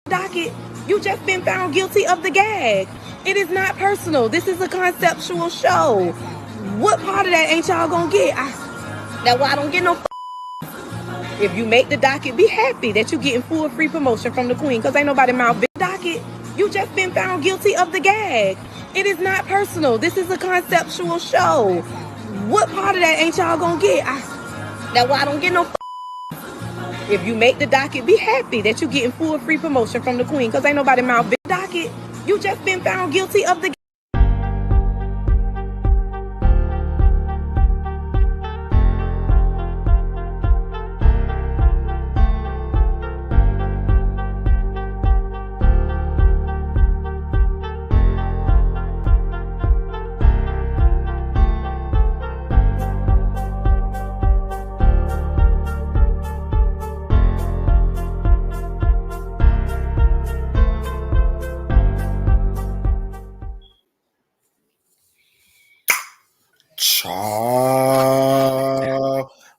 Docket, you just been found guilty of the gag. It is not personal. This is a conceptual show. What part of that ain't y'all gonna get? That's why I don't get no. If you make the docket, be happy that you getting full free promotion from the queen, cause ain't nobody mouth. Docket, you just been found guilty of the gag. It is not personal. This is a conceptual show. What part of that ain't y'all gonna get? That's why I don't get no. If you make the docket, be happy that you getting full free promotion from the queen, cause ain't nobody mouth. Docket, you just been found guilty of the.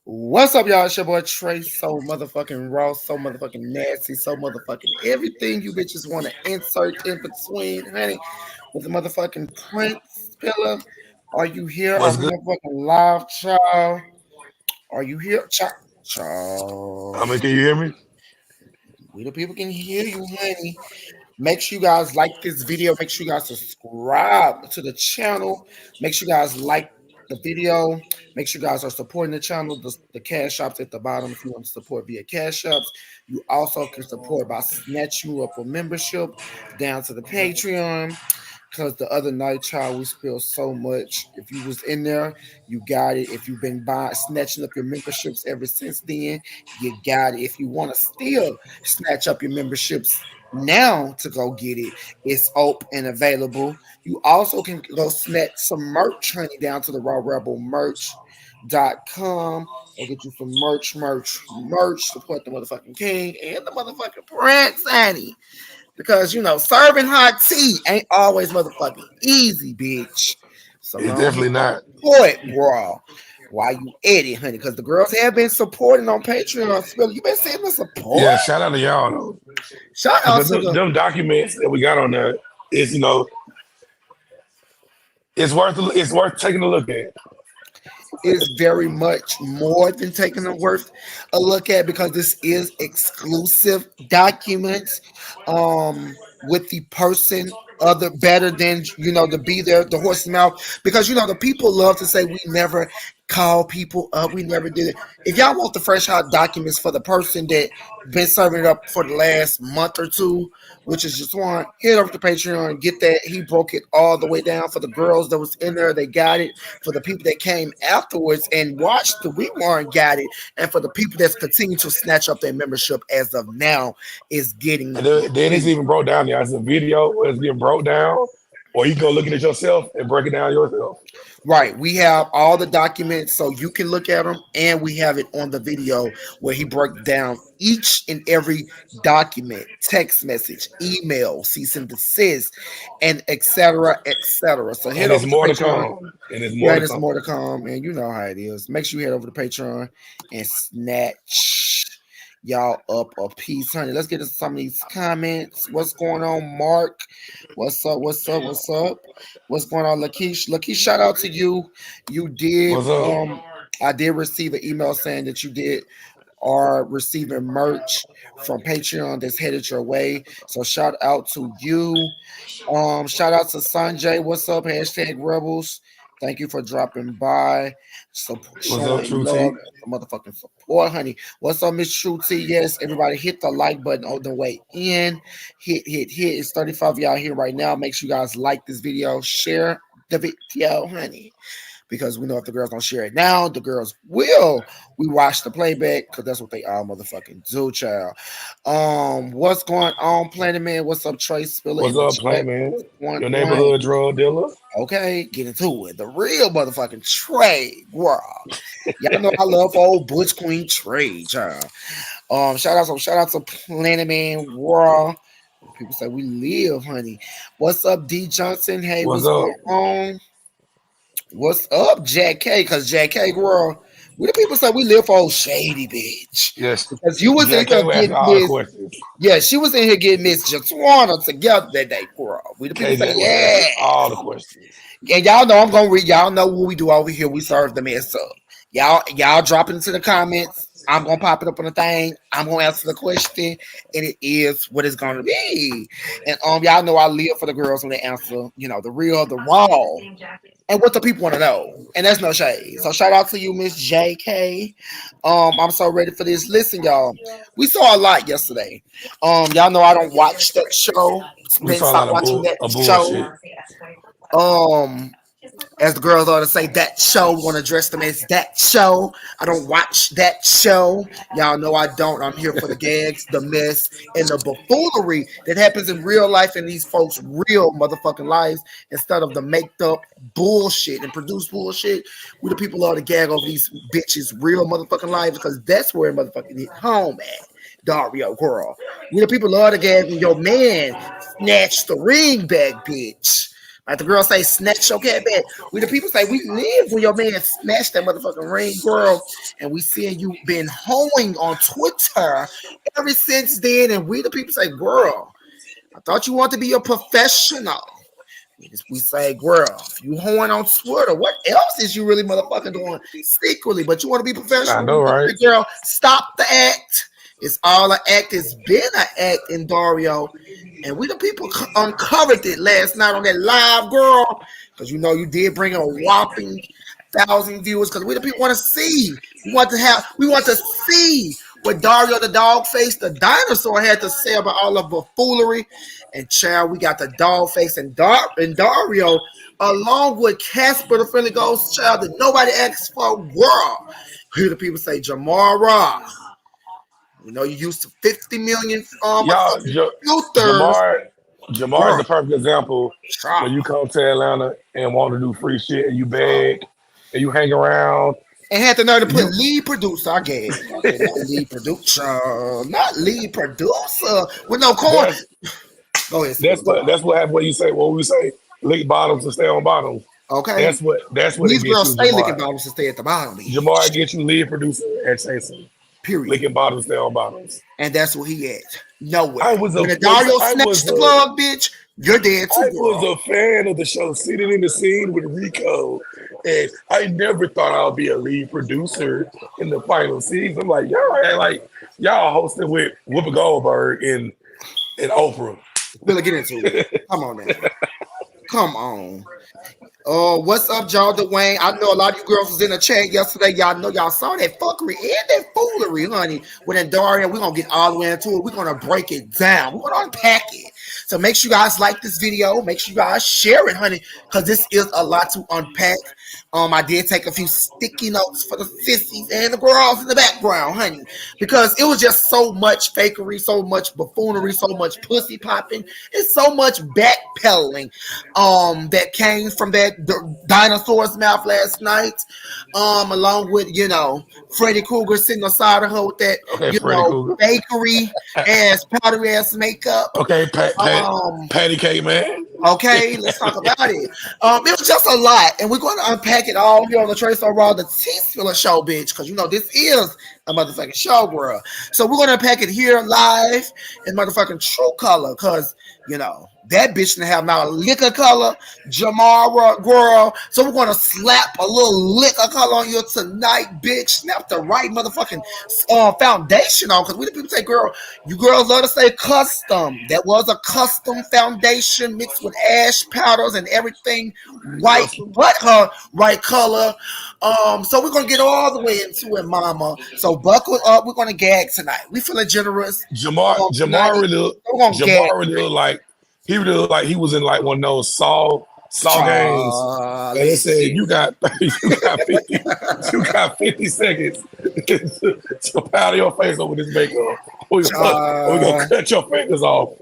What's up, y'all? It's your boy Trey. So motherfucking raw, so motherfucking nasty, so motherfucking everything you bitches want to insert in between, honey, with the motherfucking Prince Pillar. Are you here? Are we motherfucking live, child? Are you here, child? I mean, can you hear me? We the people can hear you, honey. Make sure you guys like this video. Make sure you guys subscribe to the channel. Make sure you guys like the video. Make sure you guys are supporting the channel. The cash shops at the bottom if you want to support via cash shops. You also can support by snatching you up a membership down to the Patreon. Because the other night, child, we spilled so much. If you was in there, you got it. If you've been snatching up your memberships ever since then, you got it. If you want to still snatch up your memberships now to go get it, it's open and available. You also can go snatch some merch, honey, down to the Raw Rebel merch.com. Go get you some merch. Support the motherfucking king and the motherfucking prince, honey. Because, you know, serving hot tea ain't always motherfucking easy, bitch. So it's definitely not. Support, bro. Why you at it, honey? Because the girls have been supporting on Patreon. You been seeing the support? Yeah, shout out to y'all, though. Shout out to them documents that we got on there is, you know, It's worth taking a look at. Is very much more than taking a worth a look at because this is exclusive documents with the person other better than to be there the horse's mouth because the people love to say we never call people up, we never did it. If y'all want the fresh hot documents for the person that been serving it up for the last month or two, which is just one, head over to Patreon and get that. He broke it all the way down for the girls that was in there, they got it. For the people that came afterwards and watched the rewind, got it. And for the people that's continuing to snatch up their membership as of now, is getting And then it's even broke down. It's a video where it's getting broke down, or you can go look at it yourself and break it down yourself. Right. We have all the documents so you can look at them, and we have it on the video where he broke down each and every document, text message, email, cease and desist, and etc. etc. So head And over it's to more to Patreon. come. And it's Yeah, more and to there's come. more to come, and you know how it is. Make sure you head over to Patreon and snatch y'all up a piece, honey. Let's get into some of these comments. What's going on, Mark? What's up? What's up? What's up? What's going on, Lakeish? Lakeish, shout out to you. You did. What's up? I did receive an email saying that you did are receiving merch from Patreon that's headed your way. So shout out to you. Shout out to Sanjay. What's up? Hashtag Rebels. Thank you for dropping by. So What's up, showing True love, T? motherfucking support, honey. What's up, Miss True T? Yes, everybody hit the like button on the way in. Hit. It's 35 of y'all here right now. Make sure you guys like this video, share the video, honey. Because we know if the girls don't share it now, the girls will. We watch the playback because that's what they all motherfucking do, child. What's going on, Planet Man? What's up, Trey Spiller in What's the up, chat? Plant Man? Your One. neighborhood drug dealer? Okay, get into it. The real motherfucking Trey, girl. Y'all know I love old Butch Queen Trey, child. Shout out to Planet Man World. People say we live, honey. What's up, D Johnson? Hey, What's what's up? going on? What's up, Jack K? Because Jack K, girl, we the people say we live for old shady bitch. Yes. Because you was in Jack K here was asking getting all the Miss, questions. yeah, she was in here getting Miss Jetwahn together that day, girl. We the people say, KJ was yeah. asking all the questions. And y'all know I'm gonna read. Y'all know what we do over here. We serve the mess up. Y'all drop it into the comments. I'm gonna pop it up on the thing. I'm gonna answer the question, and it is what it's gonna be. And y'all know I live for the girls when they answer, the real, the raw, and what the people want to know. And that's no shade. So shout out to you, Miss JK. I'm so ready for this. Listen, y'all, we saw a lot yesterday. Y'all know I don't watch that show. We Been saw a lot stop of watching that show. bullshit. As the girls ought to say, that show, want to address them as that show. I don't watch that show. Y'all know I don't. I'm here for the gags, the mess, and the buffoonery that happens in real life in these folks' real motherfucking lives instead of the maked up bullshit and produced bullshit. We the people ought to gag over these bitches' real motherfucking lives because that's where it motherfucking hit home at. Dario, girl. We the people love to gag when your man snatched the ring back, bitch. Like the girl say, snatch your cat back. We the people say, we live when your man smashed that motherfucking ring, girl. And we seeing you been hoeing on Twitter ever since then. And we the people say, girl, I thought you want to be a professional. We say, girl, if you hoeing on Twitter, what else is you really motherfucking doing secretly? But you want to be professional? I know, right? Girl, stop the act. It's all an act. It's been an act in Dario. And we the people uncovered it last night on that live, girl. Because you did bring in a whopping 1,000 viewers. Because we the people want to see. We want to see what Dario the dog face, the dinosaur, had to say about all of the foolery. And child, we got the dog face and Dario, along with Casper the Friendly Ghost child that nobody asked for. World. Here the people say Jamara. You used to 50 million Y'all, filters. Jamar is the perfect example when you come to Atlanta and want to do free shit and you beg and you hang around. And had the nerve to put lead producer. I gave lead producer, not lead producer with no coin. Go ahead. That's what happens when you say we say lick bottoms and stay on bottoms. Okay. That's what These it gets girls you. stay Jamar. licking bottoms to stay at the bottom. Jamar gets you lead producer at Chasing. Period. Licking bottoms, stay on bottoms. And that's where he at. Nowhere. When the Dario snatched the plug, bitch, You're dead too, I girl. was a fan of the show, sitting in the scene with Rico, and I never thought I'd be a lead producer in the final season. I'm like, y'all hosting with Whoopi Goldberg and Oprah. Billy, get into it. Come on now. Come on. What's up, Jetwahn? I know a lot of you girls was in the chat yesterday. Y'all know y'all saw that fuckery and that foolery, honey. With Andarrio, we're gonna get all the way into it. We're gonna break it down. We're gonna unpack it. So make sure you guys like this video. Make sure you guys share it, honey, because this is a lot to unpack. I did take a few sticky notes for the sissies and the girls in the background, honey, because it was just so much fakery, so much buffoonery, so much pussy popping, and so much backpedaling that came from that dinosaur's mouth last night, along with, Freddy Krueger sitting aside of her with that, bakery ass, powdery ass makeup. Okay, patty cake, man. Okay, let's talk about it. It was just a lot, and we're going to unpack it all here on the Trace Raw, the T-Spiller Show, bitch, because this is a motherfucking show, girl. So we're going to unpack it here live in motherfucking true color, because, that bitch didn't have not a lick of color, Jamara, girl. So we're going to slap a little lick of color on you tonight, bitch. Snap the right motherfucking foundation on, because we the people say, girl, you girls love to say custom. That was a custom foundation mixed with ash powders and everything white, but her right color. So we're going to get all the way into it, mama. So buckle up. We're going to gag tonight. We feeling generous. Jamar really looked like he was in like one of those Saw games. And they said you got 50 seconds to powder your face over this makeup. We're gonna cut your fingers off.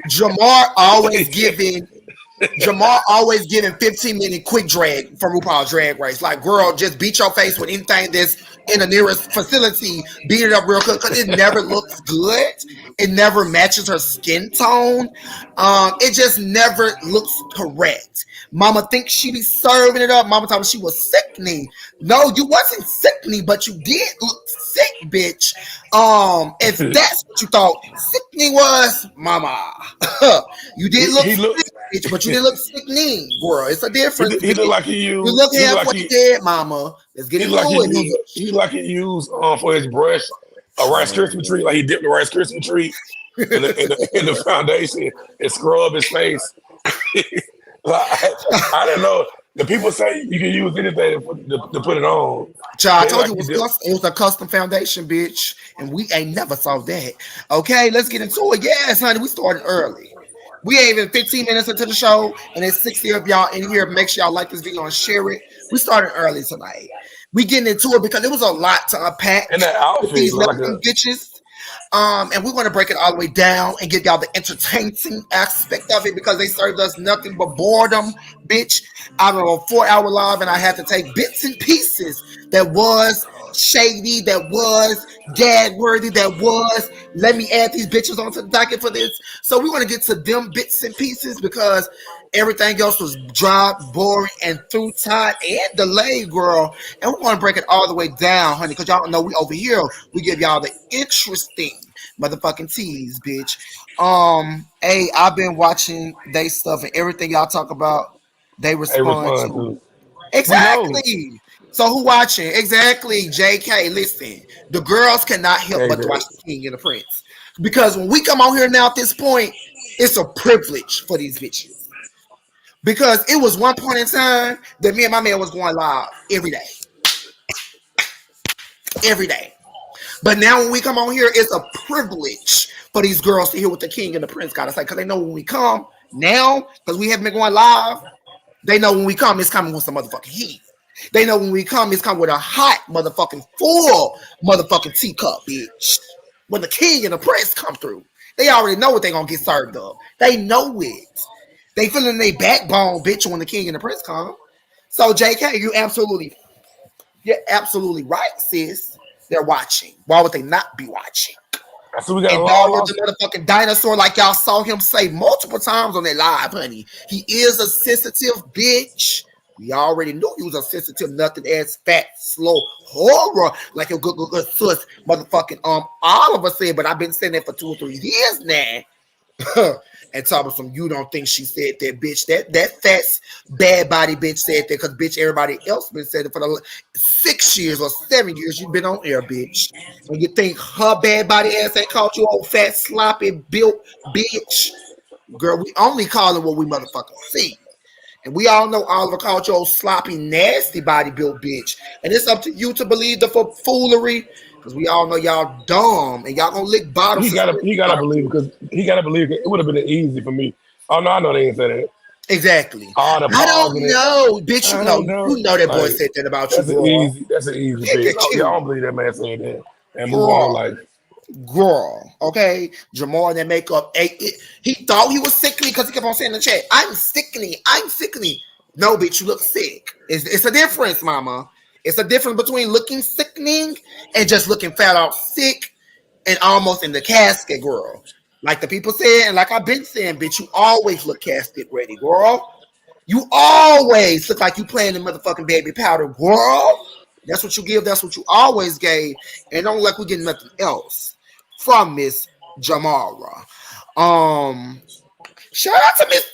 Jamar always giving 15-minute quick drag from RuPaul's Drag Race. Like, girl, just beat your face with anything that's in the nearest facility. Beat it up real quick, because it never looks good. It never matches her skin tone. It just never looks correct. Mama thinks she be serving it up. Mama told me she was sickening. No, you wasn't sickening, but you did look sick, bitch. If that's what you thought sickening was, mama, you did look sick, bitch, but you didn't look sickening, girl. It's a difference. He looked like he used. You look halfway dead, mama. Let's get into it. He like he used for his brush a Rice Krispie treat, like he dipped the Rice Krispie treat in the foundation and scrub his face. I don't know. The people say you can use anything to put it on. Child, I told you it was a custom foundation, bitch, and we ain't never saw that. Okay, let's get into it. Yes, honey, we started early. We ain't even 15 minutes into the show, and there's 60 of y'all in here. Make sure y'all like this video and share it. We started early tonight. We getting into it because it was a lot to unpack. And that outfit, with these bitches. And we're going to break it all the way down and give y'all the entertaining aspect of it, because they served us nothing but boredom, bitch. Out of a 4-hour live, and I had to take bits and pieces that was shady, that was gag worthy, that was let me add these bitches onto the docket for this. So we want to get to them bits and pieces, because everything else was dry, boring, and through time and delayed, girl. And we're going to break it all the way down, honey, because y'all know we over here, we give y'all the interesting motherfucking tease, bitch. Hey, I've been watching they stuff, and everything y'all talk about, they respond to. Exactly. So who watching? Exactly. JK, listen. The girls cannot help but to watch The King and the Prince. Because when we come on here now at this point, it's a privilege for these bitches. Because it was one point in time that me and my man was going live every day. Every day. But now when we come on here, it's a privilege for these girls to hear what The King and the Prince got to say. Because they know when we come now, because we haven't been going live, they know when we come, it's coming with some motherfucking heat. They know when we come, it's coming with a hot motherfucking full motherfucking teacup, bitch. When The King and the Prince come through, they already know what they're going to get served up. They know it. They feeling their backbone, bitch, when The King and the Prince come. So, JK, you're absolutely right, sis. They're watching. Why would they not be watching? So we got and Darla, the motherfucking dinosaur, like y'all saw him say multiple times on that live, honey. He is a sensitive bitch. We already knew he was a sensitive, nothing ass, fat, slow horror, like a good sus motherfucking Oliver said. But I've been saying that for 2 or 3 years now. and talk about some you don't think she said that, bitch. That fat bad body bitch said that because bitch everybody else been said it for the 6 years or 7 years you've been on air, bitch. And you think her bad body ass ain't called you old fat sloppy built bitch? Girl, we only calling what we motherfucking see. And we all know Oliver called you old sloppy, nasty body built bitch. And it's up to you to believe the foolery. Because we all know y'all dumb and y'all gonna lick bottoms. He gotta believe because he gotta believe it would have been easy for me. Oh no, I know they ain't say that. Exactly. All the I don't pause in it. know, bitch. I You don't know, know. you know that boy Like, said that about you, that's an girl. easy Look fix. at Oh, yeah, I you, don't believe that man said that. And move on girl. with life. Girl, okay, Jamal that makeup. He thought he was sickly because he kept on saying in the chat, "I'm sickly, I'm sickly." No, bitch, you look sick. It's a difference, mama. It's a difference between looking sickening and just looking fat out sick and almost in the casket, girl. Like the people said, and like I've been saying, bitch, you always look casket ready, girl. You always look like you playing the motherfucking baby powder, girl. That's what you give. That's what you always gave, and don't look like we getting nothing else from Miss Jamara. Shout out to Miss.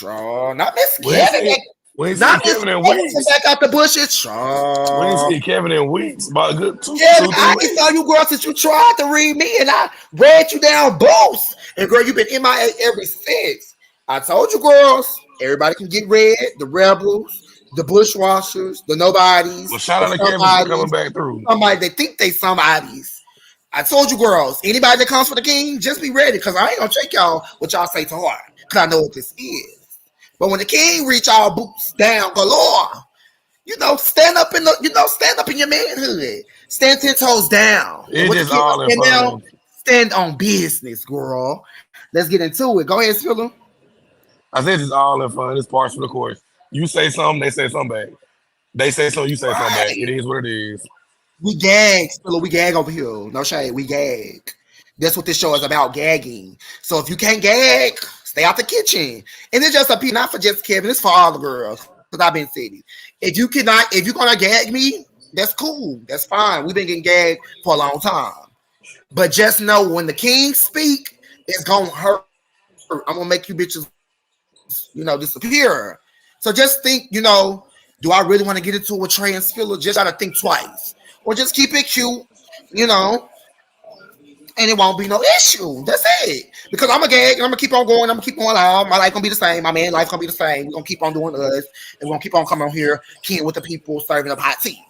Not Miss We ain't Kevin. see we ain't see Not Miss Kevin in Kevin weeks. back out the bushes. We ain't see Kevin in weeks. About a good Kevin, two, 3 I ain't weeks. saw you, girl, since you tried to read me, and I read you down boost. And girl, you've been MIA ever since. I told you, girls, everybody can get read. The rebels, the bushwashers, the nobodies, Well, shout the out to Kevin for coming somebodies, back through. somebody they think they somebodies. I told you, girls, anybody that comes for the king, just be ready, because I ain't gonna take y'all what y'all say to heart, because I know what this is. But when the king reach all boots down galore, stand up in your manhood. Stand 10 toes down. And It's what the just kid all in stand down, fun. stand on business, girl. Let's get into it. Go ahead, Spiller. I said it's all in fun. It's partial, of course. You say something, they say something back. They say something, you say something back. It Right. is what it is. We gag, Spiller. We gag over here. No shade. We gag. That's what this show is about, gagging. So if you can't gag, stay out the kitchen. And it's just a piece, not for just Kevin. It's for all the girls. Because I've been city. If you're gonna gag me, that's cool. That's fine. We've been getting gagged for a long time. But just know when the king speak, it's gonna hurt. I'm gonna make you bitches, disappear. So just think, do I really want to get into a Trey and Spiller? Just gotta think twice. Or just keep it cute, you know, and it won't be no issue. That's it. Because I'm a gag and I'm gonna keep on going, I'm gonna keep on out. My life gonna be the same, my man life gonna be the same. We're gonna keep on doing us, and we're gonna keep on coming on here, keying with the people, serving up hot tea.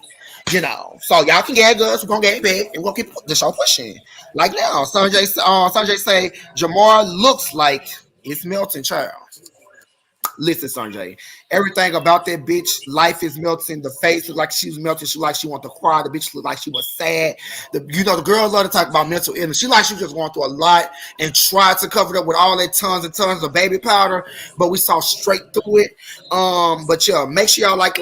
So y'all can gag us, we're gonna gag back, and we're gonna keep the show pushing. Like now, Sanjay say Jamar looks like it's melting, child. Listen, Sanjay, everything about that bitch, life is melting. The face look like she was melting. She like she want to cry. The bitch look like she was sad. The girl love to talk about mental illness. She like she was just going through a lot and tried to cover it up with all that tons and tons of baby powder, but we saw straight through it. But yeah, make sure y'all like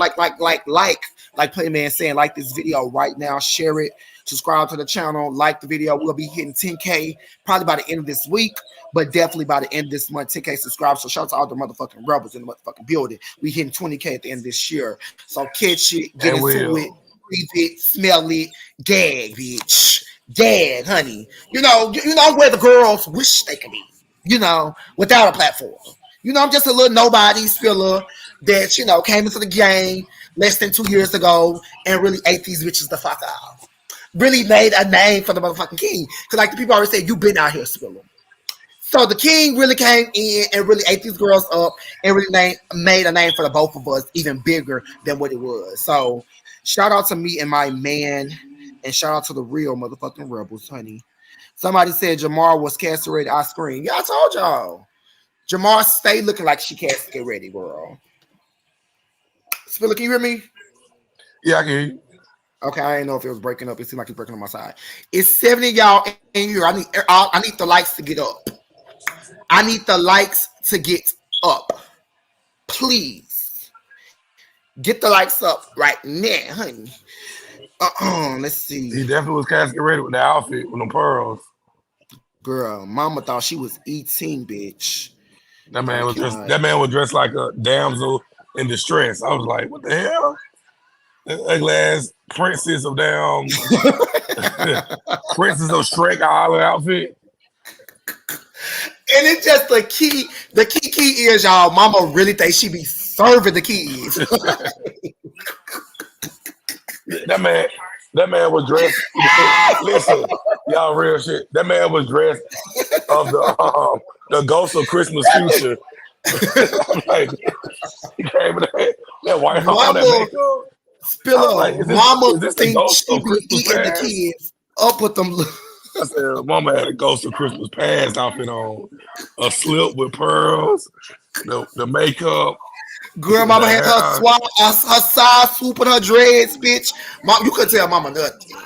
Playman saying, like this video right now, share it, subscribe to the channel, like the video. We'll be hitting 10K probably by the end of this week, but definitely by the end of this month, 10K subscribers. So shout out to all the motherfucking rebels in the motherfucking building. We hitting 20K at the end of this year. So catch it, get And into it, breathe it, smell it, gag, bitch. Gag, honey. You know where the girls wish they could be, without a platform. I'm just a little nobody spiller that, came into the game less than 2 years ago and really ate these bitches the fuck out. Really made a name for the motherfucking king. Because like the people always say, you been out here spilling. So the king really came in and really ate these girls up and really made a name for the both of us, even bigger than what it was. So shout out to me and my man, and shout out to the real motherfucking rebels, honey. Somebody said Jamar was castrated. I screamed. Yeah, I told y'all. Jamar stay looking like she can't get ready, girl. Spiller, can you hear me? yeah, I can hear you. Okay, I didn't know if it was breaking up. It seemed like it's breaking on my side. It's 70 y'all in here. I need the likes to get up. I need the likes to get up. Please get the likes up right now, honey. Let's He see. definitely was casket ready with the outfit with them pearls. Girl, mama thought she was 18, bitch. That I man was dressed. cannot. That man was dressed like a damsel in distress. I was like, what the hell? That ugly ass princess of damn princess of Shrek Island outfit. it's just the key. The key is y'all. Mama really think she be serving the kids. That man was dressed. Listen, y'all, real shit. That man was dressed of the Ghost of Christmas Future. I'm like, he came with that white all that Mama makeup. Spiller, Like, mama is this the think Ghost she of be Christmas eating the Past? kids up with them. I said, Mama had a Ghost of Christmas Past outfit on, a slip with pearls, the makeup, Grandmama the had her hair. her side swooping her dreads, bitch. Mom, you could tell Mama nothing.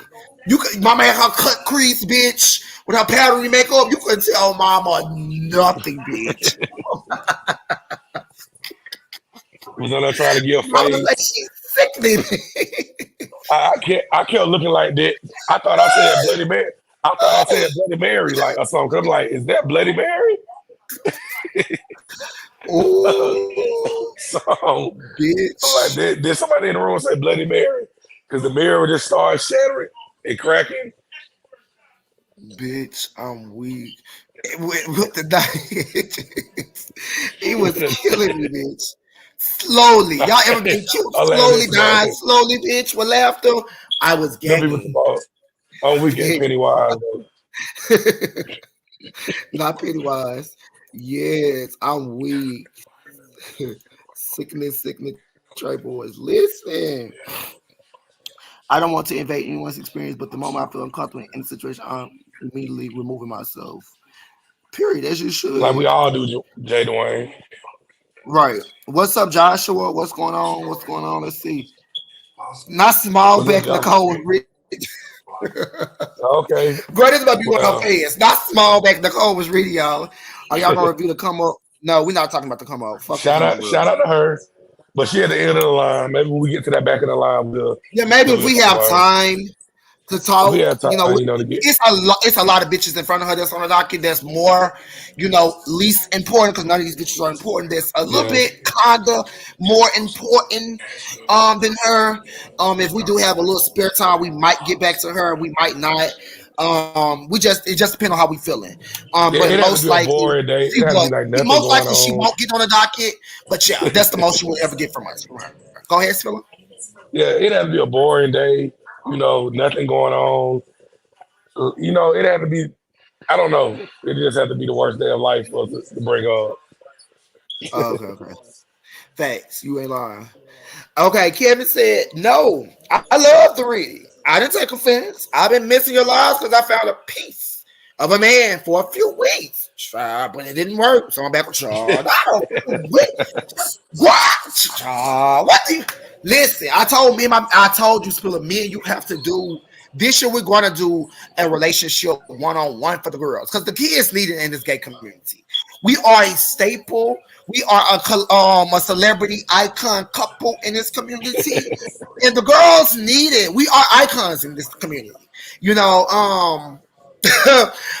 Mama had her cut crease, bitch, with her powdery makeup. You couldn't tell Mama nothing, bitch. Was on there trying to give Mama look like face. she's sickening. I kept looking like that. I thought I said Bloody Mary. I thought I said Bloody Mary, like, or something. 'Cause I'm like, is that Bloody Mary? Ooh, So bitch. I'm like, did somebody in the room say Bloody Mary? Because the mirror just started shattering and cracking. Bitch, I'm weak. With the diet, he was killing me, bitch. Slowly. Y'all ever been killed I laughed slowly, at dying somebody. slowly, bitch, with laughter? I was Them people gagging. about on weekend Pennywise. Not Pennywise. Yes, I'm weak. Sickness, Trey boys. Listen. I don't want to invade anyone's experience, but the moment I feel uncomfortable in the situation, I'm immediately removing myself. Period, as you Like we should. all do, Jetwahn. Right. What's up, Joshua? What's going on? What's going on? Let's see. Not small What's up, back Josh? Nicole. Okay. Girl, this about to be one of her Well, fans. Not small back Nicole was reading y'all. Are y'all gonna review the come up? No, we're not talking about the come up. Fuck the shout come up out, shout girls. out to her. But she at the end of the line. Maybe when we get to that back of the line, Yeah, maybe if we'll we talk have about it. time to If we talk, have time, to get it's a lot of bitches in front of her that's on the docket. That's more, least important because none of these bitches are important. That's a little yeah. bit kinda more important than her. If we do have a little spare time, we might get back to her. We might not. It just depends on how we feeling. But It had to most be a likely boring day. she It had to be will. like nothing Most going likely she on. won't get on the docket. But yeah, that's the most she will ever get from us. From her. Go ahead, Spiller. Yeah, it had to be a boring day. Nothing going on. It had to be. I don't know. It just had to be the worst day of life for us to bring up. Oh, okay. Facts. You ain't lying. Okay, Kevin said, no, I love the reading. I didn't take offense. I've been missing your lives because I found a piece of a man for a few weeks. But it didn't work. So I'm back with y'all. What do you listen? I told you, Spiller, me and you have to do this year. We're gonna do a relationship one-on-one for the girls because the kids need it in this gay community. We are a staple. We are a celebrity icon couple in this community, and the girls need it. We are icons in this community. We're not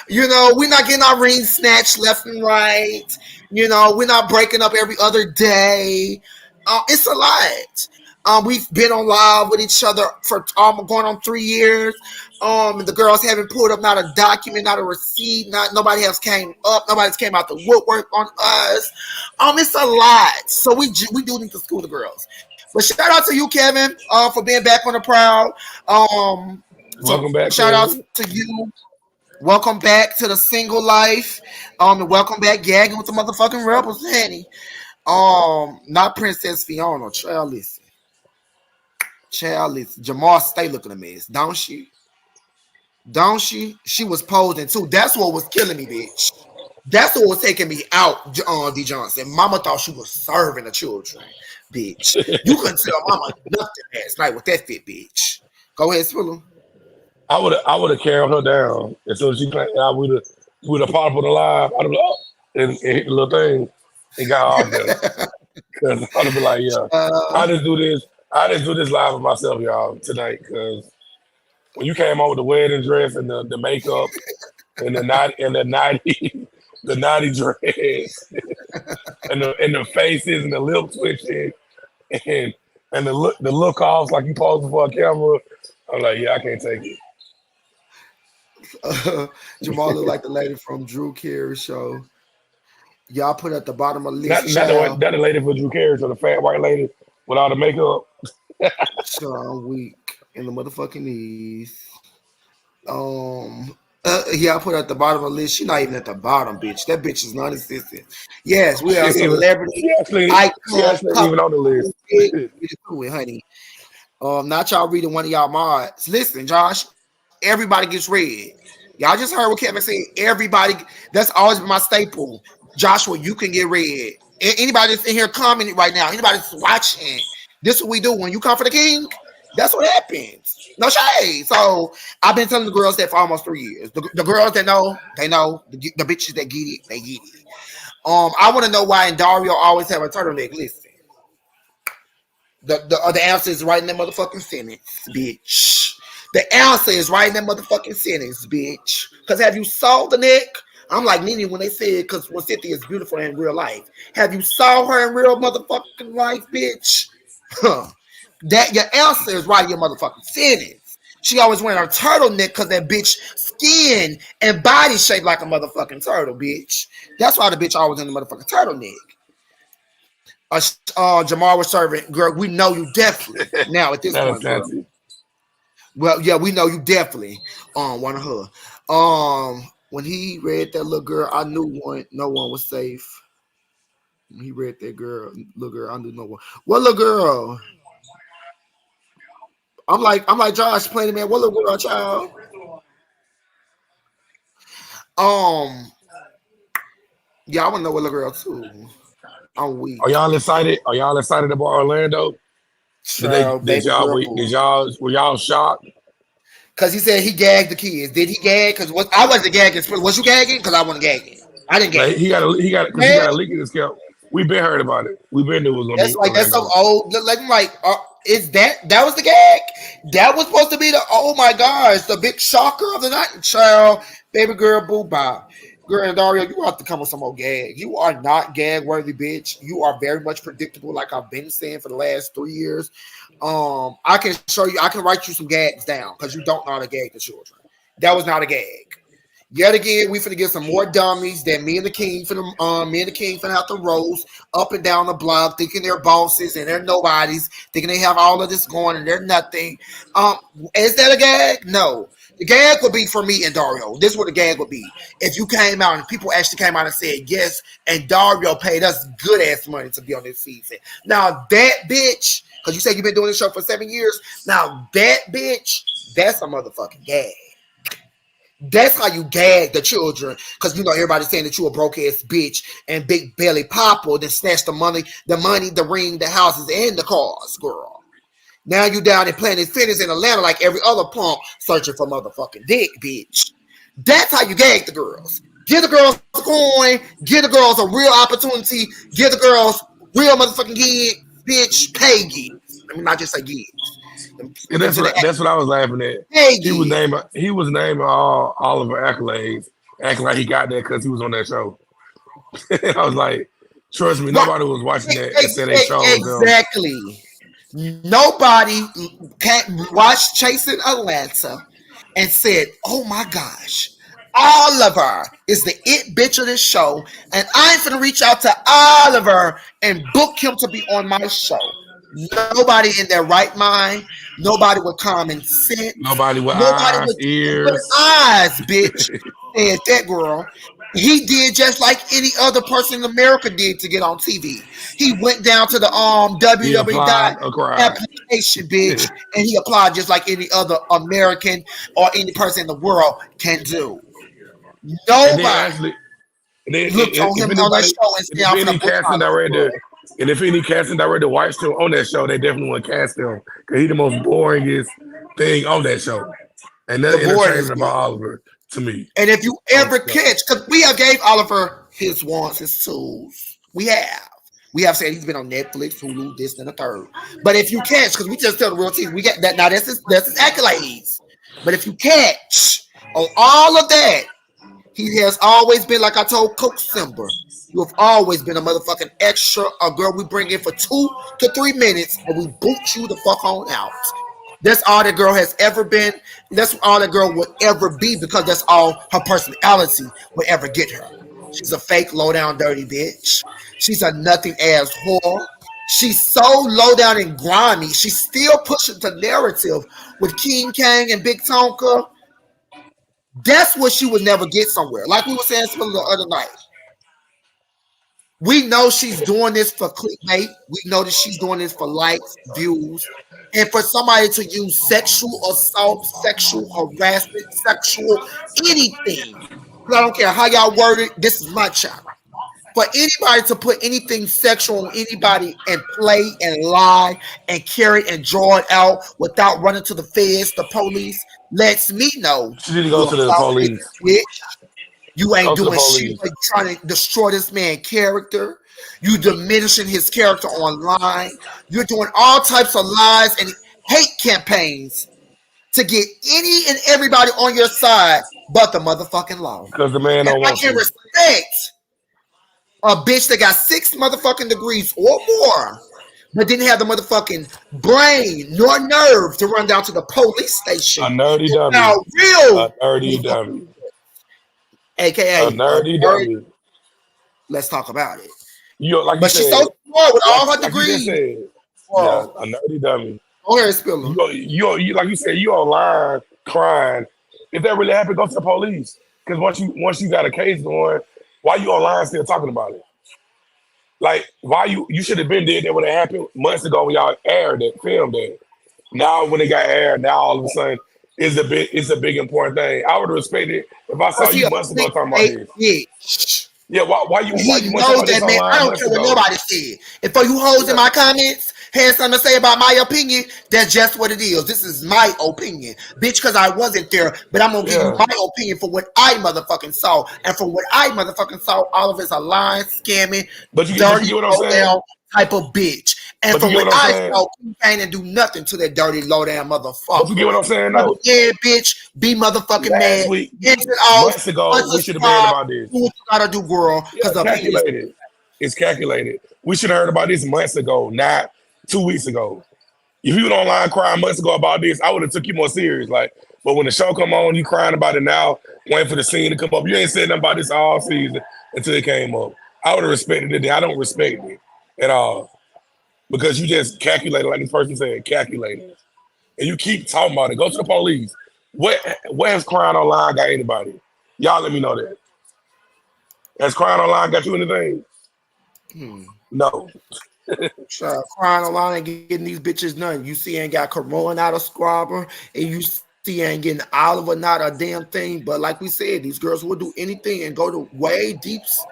getting our rings snatched left and right. We're not breaking up every other day. It's a lot. We've been on live with each other for going on 3 years. The girls haven't pulled up not a document, not a receipt, nobody has came up, nobody's came out the woodwork on us. It's a lot. So we do need to school the girls. But shout out to you, Kevin, for being back on the prowl. So Welcome back, shout out Kevin. to you. Welcome back to the single life. And welcome back gagging with the motherfucking rebels, honey. Not Princess Fiona. Child, listen. Jamal stay looking a mess, don't she? Don't she? She was posing too. That's what was killing me, bitch. That's what was taking me out, D. Johnson. Mama thought she was serving the children, bitch. You couldn't tell Mama nothing last night with that fit, bitch. Go ahead, Spiller. I would have carried her down as soon as she played. I would have popped on the live. I'd have been up and hit the little thing and got off there. Cause I'd have been like, yeah, uh, I just do this. I just do this live with myself, y'all, tonight. Cause when you came out with the wedding dress and the makeup and the naughty the naughty dress and the faces and the lip twitching and the look offs like you posing for a camera, I'm like, yeah, I can't take it. Jamal looked like the lady from Drew Carey show. Y'all put at the bottom of the list, Not the one, child. not the lady for Drew Carey, so the fat white lady with all the makeup. Child, weak in the motherfucking knees. Yeah, I put her at the bottom of the list. She's not even at the bottom, bitch. That bitch is non-existent. Yes, we She are ain't even celebrity she icon actually ain't even couple. on the list. Get to it, honey. Not y'all reading one of y'all mods. Listen, Josh, everybody gets red. Y'all just heard what Kevin said. Everybody, that's always been my staple. Joshua, you can get red. Anybody that's in here commenting right now, anybody that's watching, this is what we do. When you come for the king, that's what happens. No shade. So I've been telling the girls that for almost 3 years. The girls that know, they know. The bitches that get it, they get it. I want to know why Andarrio always have a turtleneck. Listen, the answer is right in that motherfucking sentence, bitch. The answer is right in that motherfucking sentence, bitch. Because have you saw the neck? I'm like Nene when they said, because when Cynthia is beautiful in real life. Have you saw her in real motherfucking life, bitch? Huh. That your answer is right in your motherfucking sentence. She always wearing her turtleneck because that bitch skin and body shaped like a motherfucking turtle, bitch. That's why the bitch always in the motherfucking turtleneck. Jamar was serving, girl. We know you definitely now at this Not a point, girl. fancy. Well, yeah, we know you definitely one of her. When he read that little girl, I knew no one was safe. When he read that little girl, I knew no one. What little girl? I'm like Josh playing man. What little girl, child? Um, yeah, I want to know what little girl too. I'm weak. Are y'all excited? Are y'all excited about Orlando? Child, baby girl, boo. Were y'all shocked? Cause he said he gagged the kids. Did he gag? Cause I wasn't gagging. Was you gagging? Cause I wasn't gagging. I didn't Like gag. he got a leak in his scalp. We've been heard about it. We've been knew it was gonna be That's so Orlando. old. Is that was the gag? That was supposed to be the oh my gosh, the big shocker of the night, child, baby girl, boo bop. Girl and Dario, you have to come with some more gag. You are not gag worthy, bitch. You are very much predictable, like I've been saying for the last 3 years. I can show you, I can write you some gags down because you don't know how to gag the children. That was not a gag. Yet again, we finna get some more dummies that me and the king finna have to roast up and down the block, thinking they're bosses and they're nobodies, thinking they have all of this going and they're nothing. Um, is that a gag? No. The gag would be for me and Dario. This is what the gag would be. If you came out and people actually came out and said yes, and Dario paid us good ass money to be on this season. Now that bitch, because you said you've been doing this show for 7 years. Now that bitch, that's a motherfucking gag. That's how you gag the children, because you know everybody's saying that you a broke ass bitch and big belly papa that snatched the ring, the houses, and the cars, girl. Now you down in Planet Fitness in Atlanta like every other punk searching for motherfucking dick, bitch. That's how you gag the girls. Give the girls a coin, give the girls a real opportunity, give the girls real motherfucking gigs, bitch, pay gigs. Let me not just say gigs. And Them to the that's what I was laughing at. pay gigs. He was naming all of her accolades, acting like he got that because he was on that show. I was like, trust me, Right. nobody was watching that and said they chose him. Exactly. Nobody can't watch Chasing Atlanta and said, "Oh my gosh, Oliver is the it bitch of this show, and I'm gonna reach out to Oliver and book him to be on my show." Nobody in their right mind, nobody with common sense, Nobody with nobody eyes, with ears. eyes, bitch. And that girl, he did just like any other person in America did to get on TV. He went down to the He www applied a crime. application, bitch, and he applied just like any other American or any person in the world can do. And then Nobody actually, and then looked on if him on that anybody, show and and said, if "I'm any gonna book casting Oliver, girl." director, and if any casting director watched him on that show, they definitely would cast him because he the most boringest thing on that show. And The nothing board entertaining is about bitch. Oliver to me And if you on ever the show. catch, because we have gave Oliver his wants, his tools. We have. We have said he's been on Netflix, Hulu, this, and the third. But if you catch, because we just tell the real team, we get that now. That's his accolades. But if you catch on all of that, he has always been like I told Coach Simber. You have always been a motherfucking extra, a girl we bring in for 2 to 3 minutes and we boot you the fuck on out. That's all that girl has ever been. That's all that girl will ever be because that's all her personality will ever get her. She's a fake, low down, dirty bitch. She's a nothing ass whore. She's so low down and grimy. She's still pushing the narrative with King Kang and Big Tonka. That's what she would never get somewhere. Like we were saying the other night. We know she's doing this for clickbait. We know that she's doing this for likes, views, and for somebody to use sexual assault, sexual harassment, sexual anything. I don't care how y'all word it. This is my channel. For anybody to put anything sexual on anybody and play and lie and carry and draw it out without running to the feds, the police, lets me know. She need to go to the police. You ain't doing shit. You're trying to destroy this man's character. You diminishing his character online. You're doing all types of lies and hate campaigns to get any and everybody on your side but the motherfucking law. Because the man don't want I can respect a bitch that got 6 motherfucking degrees or more, but didn't have the motherfucking brain nor nerve to run down to the police station. A nerdy dummy. A nerdy dummy. AKA a nerdy dummy. Let's talk about it. Like but you she's said, so smart with all her like degrees. Yeah, a nerdy dummy. Go ahead, Spiller. You like you said, you online crying. If that really happened, go to the police. Because once you got a case going, why you online still talking about it? Like, why you should have been there that would have happened months ago when y'all aired it, filmed it. Now when it got aired, now all of a sudden it's a big important thing. I would respect it if I saw you months ago talking about this. Yeah, why you knows that, man. I don't care what nobody said. If for you hoes in my comments had something to say about my opinion, that's just what it is. This is my opinion, bitch, because I wasn't there, but I'm gonna give you my opinion for what I motherfucking saw, and from what I motherfucking saw, all of it's a lying, scamming, dirty, low-down type of bitch. And from what I saw, he can't do nothing to that dirty, low-down motherfucker. But you get what I'm saying, though? Yeah, bitch, be motherfucking mad. Months ago, we should have heard about this. Do what you gotta do, girl. It's calculated. We should have heard about this months ago, not 2 weeks ago. If you were online crying months ago about this, I would have took you more serious. But when the show come on, you crying about it now, waiting for the scene to come up. You ain't said nothing about this all season until it came up. I would have respected it. I don't respect it at all. Because you just calculated, like this person said, calculated. And you keep talking about it. Go to the police. What has crying online got anybody? Y'all let me know that. Has crying online got you anything? No. Crying online and getting these bitches none. You see ain't got Corona out of Scrubber, and you see ain't getting Oliver not a damn thing. But like we said, these girls will do anything and go to way deepest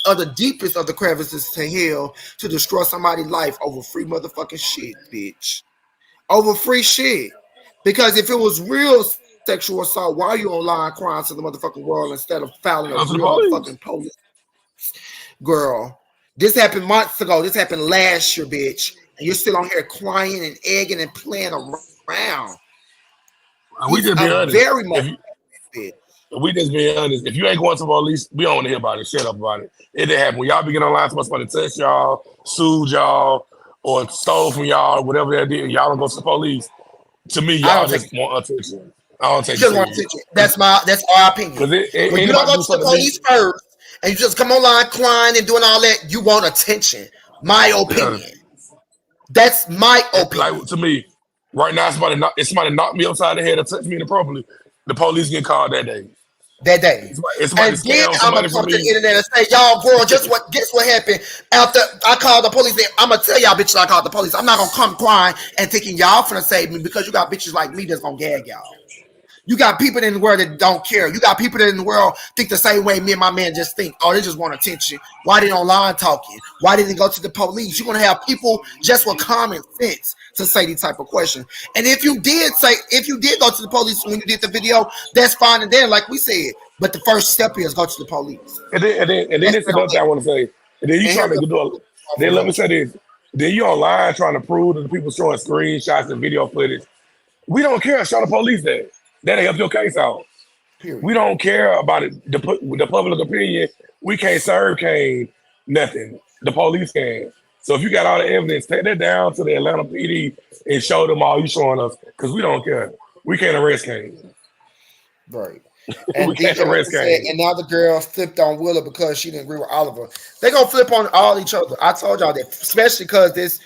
of the deepest of the crevices to hell to destroy somebody's life over free motherfucking shit, bitch. Over free shit. Because if it was real sexual assault, why are you online crying to the motherfucking world instead of filing a real fucking police? Girl, this happened months ago. This happened last year, bitch. And you're still on here crying and egging and playing around. We just be honest. Very much. We just be honest. If you ain't going to the police, we don't want to hear about it. Shut up about it. It didn't happen. When y'all be getting online, somebody touched y'all, sued y'all, or stole from y'all, whatever they did, y'all don't go to the police. To me, y'all just want attention. I don't take it. That's our opinion. When you don't go to the police first, and you just come online crying and doing all that, you want attention. My opinion. That's my opinion. Like, to me, right now, somebody knocked me upside the head or touched me inappropriately. The police get called that day. And then I'm gonna come to the internet and say, y'all, girl, guess what happened after I called the police? I'm gonna tell y'all bitches I called the police. I'm not gonna come crying and thinking y'all finna save me because you got bitches like me that's gonna gag y'all. You got people in the world that don't care. You got people that in the world think the same way me and my man just think. Oh, they just want attention. Why they online talking? Why didn't they go to the police? You're gonna have people just with common sense to say these type of questions. And if you did go to the police when you did the video, that's fine and then, like we said. But the first step is go to the police. And then this is another thing I want to say. And then you trying to do then let me say this. Then you online trying to prove that the people showing screenshots and video footage. We don't care. Show the police that. That'll help your case out. Period. We don't care about it. The public opinion, we can't serve Kane nothing. The police can. So if you got all the evidence, take that down to the Atlanta PD and show them all you showing us, because we don't care. We can't arrest Kane. Right. And We can't DJ rest said, game. and now the girl flipped on Willa because she didn't agree with Oliver. They gonna flip on all each other. I told y'all that, especially because the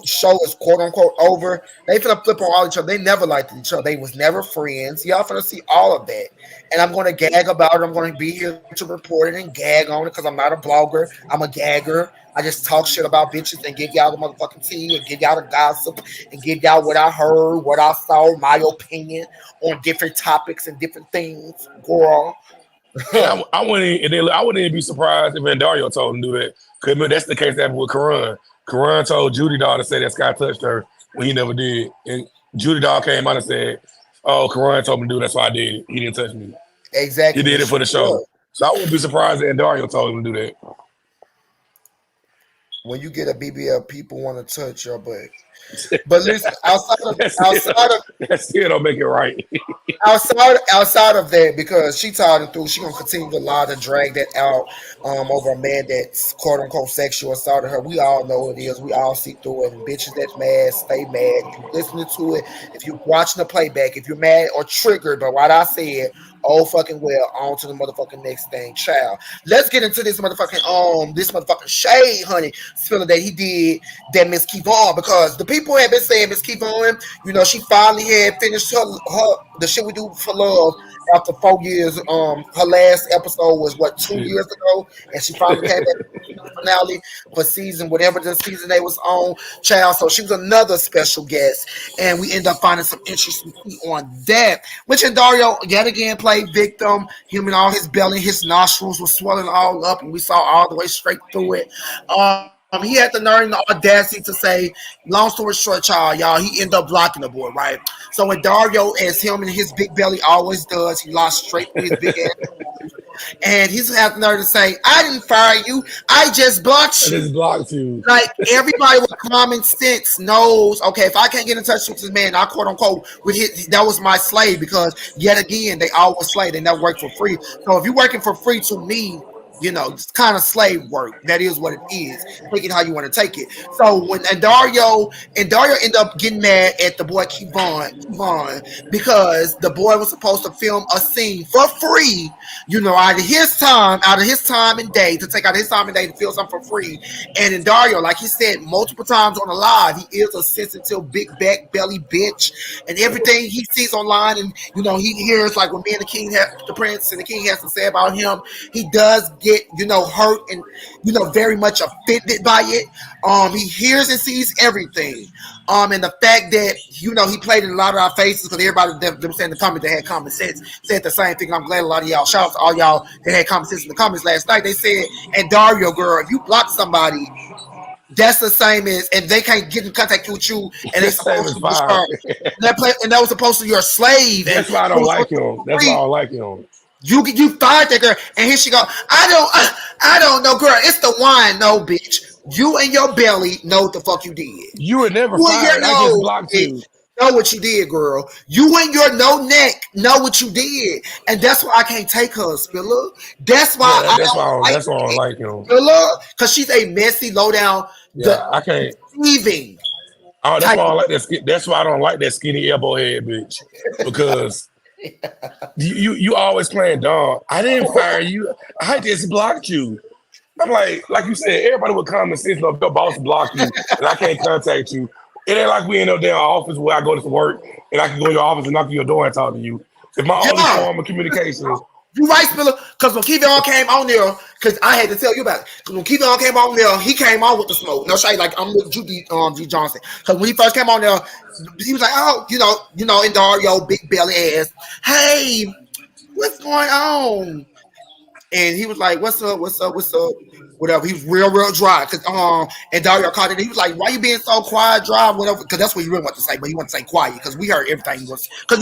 show is quote unquote over. They finna flip on all each other. They never liked each other. They was never friends. Y'all finna see all of that. And I'm gonna gag about it. I'm gonna be here to report it and gag on it because I'm not a blogger. I'm a gagger. I just talk shit about bitches and give y'all the motherfucking tea and give y'all the gossip and give y'all what I heard, what I saw, my opinion on different topics and different things, girl. And I wouldn't, I wouldn't even be surprised if Andarrio told him to do that. Because that's the case that happened with Karan. Karan told Judy Doll to say that Scott touched her when he never did. And Judy Doll came out and said, "Oh, Karan told me to do it, that's why I did it. He didn't touch me. He Exactly. did And it she for the show." was. So I wouldn't be surprised if Andarrio told him to do that. When you get a BBL, people want to touch your butt. But listen, That's outside still, of that still don't make it right. outside of that, because she tied it through, she gonna continue to lie to drag that out over a man that's quote unquote sexual assaulted her. We all know it is. We all see through it. And bitches that's mad, stay mad. If you listening to it, if you watching the playback, if you're mad or triggered by what I said, oh fucking well, on to the motherfucking next thing, child. Let's get into this motherfucking shade, honey, spilling that he did that Miss Kevon, because the people have been saying Miss Kevon, she finally had finished her the shit we do for love after 4 years. Her last episode was what, 2 years ago, and she finally came back finale for season whatever the season they was on, child. So she was another special guest, and we end up finding some interesting tea on that. Which Dario yet again played victim. Him and all his belly, his nostrils were swelling all up, and we saw all the way straight through it. He had the nerve and the audacity to say, long story short, y'all, he ended up blocking the boy, right? So when Dario, as him and his big belly always does, he lost straight through his big ass. And he's have the nerve to say, I didn't fire you. I just blocked I you. just blocked you. Like everybody with common sense knows, okay, if I can't get in touch with this man, I quote unquote with that was my slave, because yet again they always slave. They never work for free. So if you're working for free to me, it's kind of slave work. That is what it is. Take it how you want to take it. So when Dario ended up getting mad at the boy Kevon, because the boy was supposed to film a scene for free, out of his time and day, to take out his time and day to film something for free. And in Dario, like he said multiple times on the live, he is a sensitive, big back belly bitch, and everything he sees online, and he hears like when me and the prince and the king has to say about him, he does get hurt and very much offended by it. He hears and sees everything. And the fact that he played in a lot of our faces, because everybody them saying the comment that had common sense said the same thing. I'm glad a lot of y'all, shout out to all y'all that had common sense in the comments last night. They said, and Dario, girl, if you block somebody, that's the same as, and they can't get in contact with you, and they That same supposed is to fine. and that was supposed to be your slave, and That's why I don't like him. That's why I don't like him. you fired that girl, and here she go. I don't know, girl. It's the wine, no, bitch. You and your belly know what the fuck you did. You were never You and your fired. I just nose, blocked bitch, you. know what you did, girl. You and your no neck know what you did, and that's why I can't take her, Spiller. That's why Yeah, I that's why don't like that's why I don't like him. Spiller, because she's a messy, low down, Yeah, I can't. deceiving Oh, that's type why I of. don't like that. That's why I don't like that skinny elbow head bitch, because you always playing dumb. I didn't fire you. I just blocked you. I'm like you said, everybody with common sense know if your boss block you and I can't contact you. It ain't like we in no damn office where I go to work and I can go in your office and knock on your door and talk to you. It's my only Yeah. form of communication. You right, Spiller, because when Kevon came on there, because I had to tell you about it. Because when Kevon came on there, he came on with the smoke. No shade, like I'm with Judy G Johnson. Because when he first came on there, he was like, oh, in Dario, big belly ass. Hey, what's going on? And he was like, "What's up? What's up? What's up?" Whatever. He was real dry. Cause and Dario caught it. He was like, "Why you being so quiet, dry, whatever?" Because that's what he really want to say, but he want to say quiet because we heard everything he was. Because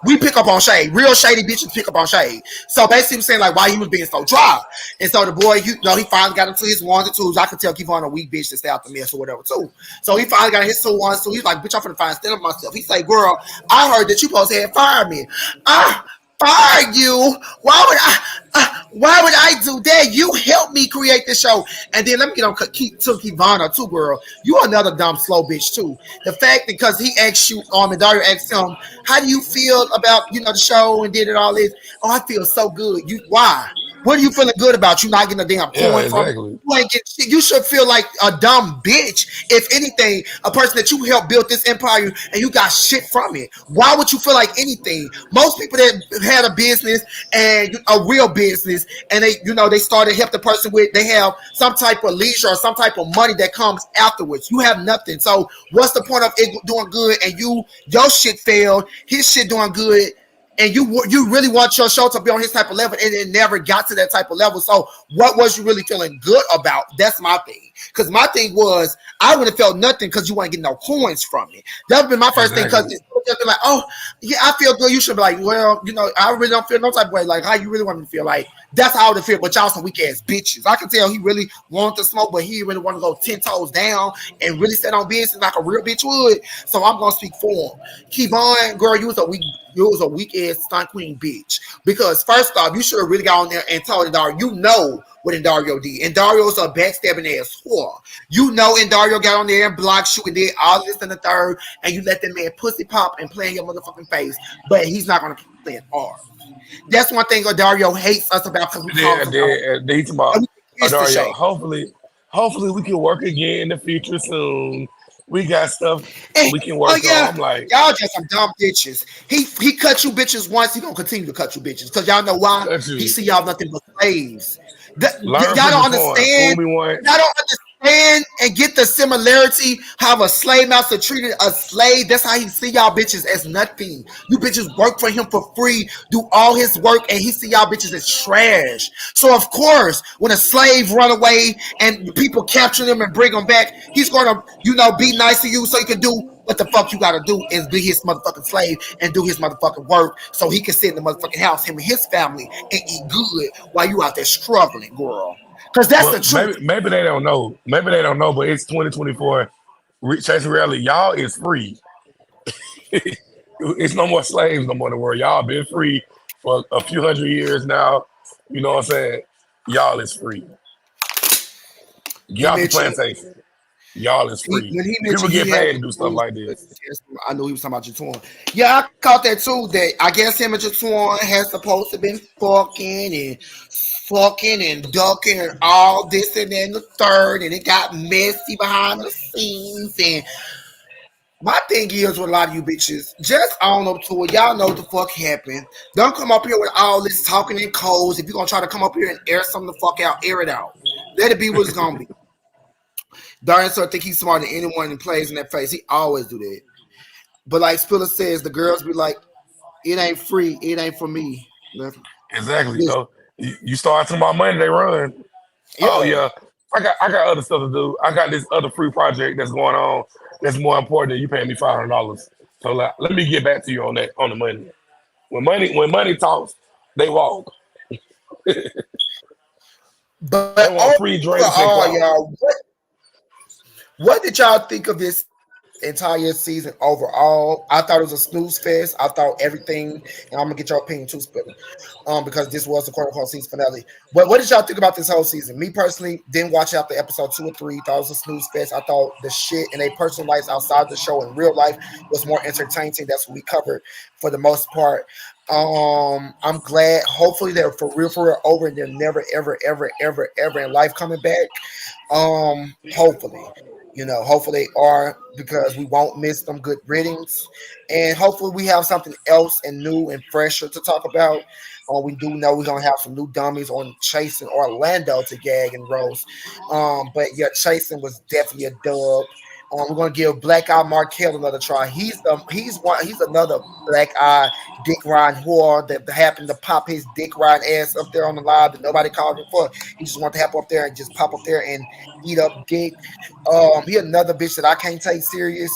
we pick up on shade. Real shady bitches pick up on shade. So basically, he was saying like why he was being so dry. And so the boy, he finally got into his ones and twos. I could tell keep on a weak bitch to stay out the mess or whatever too. So he finally got his two ones. So he's like, "Bitch, I'm finna find stand up myself." He say, "Girl, I heard that you supposed to have fired me. Fire you? Why would I? Why would I do that? You helped me create this show. And then let me get on to Kivana too, girl. You another dumb slow bitch too. The fact because he asked you, and Dario asked him, how do you feel about the show and did it all this? Oh, I feel so good. You why? What are you feeling good about? You not getting a damn Yeah, coin from it. exactly. You ain't getting shit. You should feel like a dumb bitch. If anything, a person that you helped build this empire and you got shit from it. Why would you feel like anything? Most people that had a business and a real business and they started to help the person with they have some type of leisure or some type of money that comes afterwards. You have nothing. So what's the point of it doing good and your shit failed, his shit doing good, and you really want your show to be on his type of level, and it never got to that type of level. So what was you really feeling good about? That's my thing. Because my thing was I would have felt nothing because you weren't getting no coins from it. That would have been my first thing because Exactly. it's been like, oh yeah, I feel good. You should be like, well, I really don't feel no type of way. Like how you really want me to feel? Like that's how I would feel. But y'all some weak ass bitches. I can tell he really wanted to smoke, but he really want to go 10 toes down and really stand on business like a real bitch would. So I'm gonna speak for him. Keep on, girl. You was a weak ass stunt queen bitch. Because first off, you should have really got on there and told Andario, what Andario did. Andario's a backstabbing ass whore. Andario got on there and blocked you and did all this and the third, and you let that man pussy pop and play in your motherfucking face. But he's not gonna play in ours. That's one thing Andario hates us about because we And call then, him and then, and then he's about and we kiss the Dario. shade. Hopefully, we can work again in the future soon. We got stuff And, we can oh work yeah, on. I'm like, y'all just some dumb bitches. He cut you bitches once. He gonna continue to cut you bitches because y'all know why. cut He you. see y'all nothing but slaves. Learn Y'all from don't your point. Fool understand. me once. Y'all don't understand and get the similarity how a slave master treated a slave. That's how he see y'all bitches as nothing. You bitches work for him for free, do all his work, and he see y'all bitches as trash. So of course, when a slave run away and people capture them and bring them back, he's gonna be nice to you so he can do what the fuck you gotta do is be his motherfucking slave and do his motherfucking work so he can sit in the motherfucking house, him and his family, and eat good while you out there struggling, girl. Because that's Well, the truth. maybe they don't know. Maybe they don't know. But it's 2024. Chasing reality, y'all is free. It's no more slaves no more in the world. Y'all been free for a few hundred years now. You know what I'm saying? Y'all is free. Get He off the mentioned plantation. Y'all is free. when he People mentioned get he had paid to do stuff like this. I knew he was talking about Jetwahn. Yeah, I caught that too. That I guess him and Jetwahn has supposed to been fucking and ducking and all this and then the third, and it got messy behind the scenes. And my thing is with a lot of you bitches, just own up to it. Y'all know what the fuck happened. Don't come up here with all this talking in codes. If you're gonna try to come up here and air something the fuck out, air it out. Let it be what it's gonna be. Dinosaur think he's smarter than anyone that plays in that face. He always do that. But like Spiller says, the girls be like, it ain't free. It ain't for me. Exactly. Listen, You start talking about money, they run. Oh yeah. yeah, I got other stuff to do. I got this other free project that's going on that's more important than you paying me $500. So let me get back to you on that on the money. When money talks, they walk. They But want free drinks and overall, clout. y'all, what did y'all think of this entire season overall? I thought it was a snooze fest. I thought everything, and I'm gonna get your opinion too, Spiller. Because this was the quote unquote season finale. What did y'all think about this whole season? Me personally didn't watch after episode 2 or 3. Thought it was a snooze fest. I thought the shit in a personal life outside the show in real life was more entertaining. That's what we covered for the most part. I'm glad. Hopefully they're for real over, and they're never, ever, ever, ever, ever in life coming back. Hopefully. Hopefully they are because we won't miss them good ratings. And hopefully we have something else and new and fresher to talk about. We do know we're gonna have some new dummies on Chasing Orlando to gag and roast. But yeah, Chasing was definitely a dub. We're gonna give Black Eye Markel another try. He's another Black Eye Dick Ryan whore that happened to pop his Dick Ryan ass up there on the live that nobody called him for. He just wanted to hop up there and just pop up there and eat up dick. He another bitch that I can't take serious.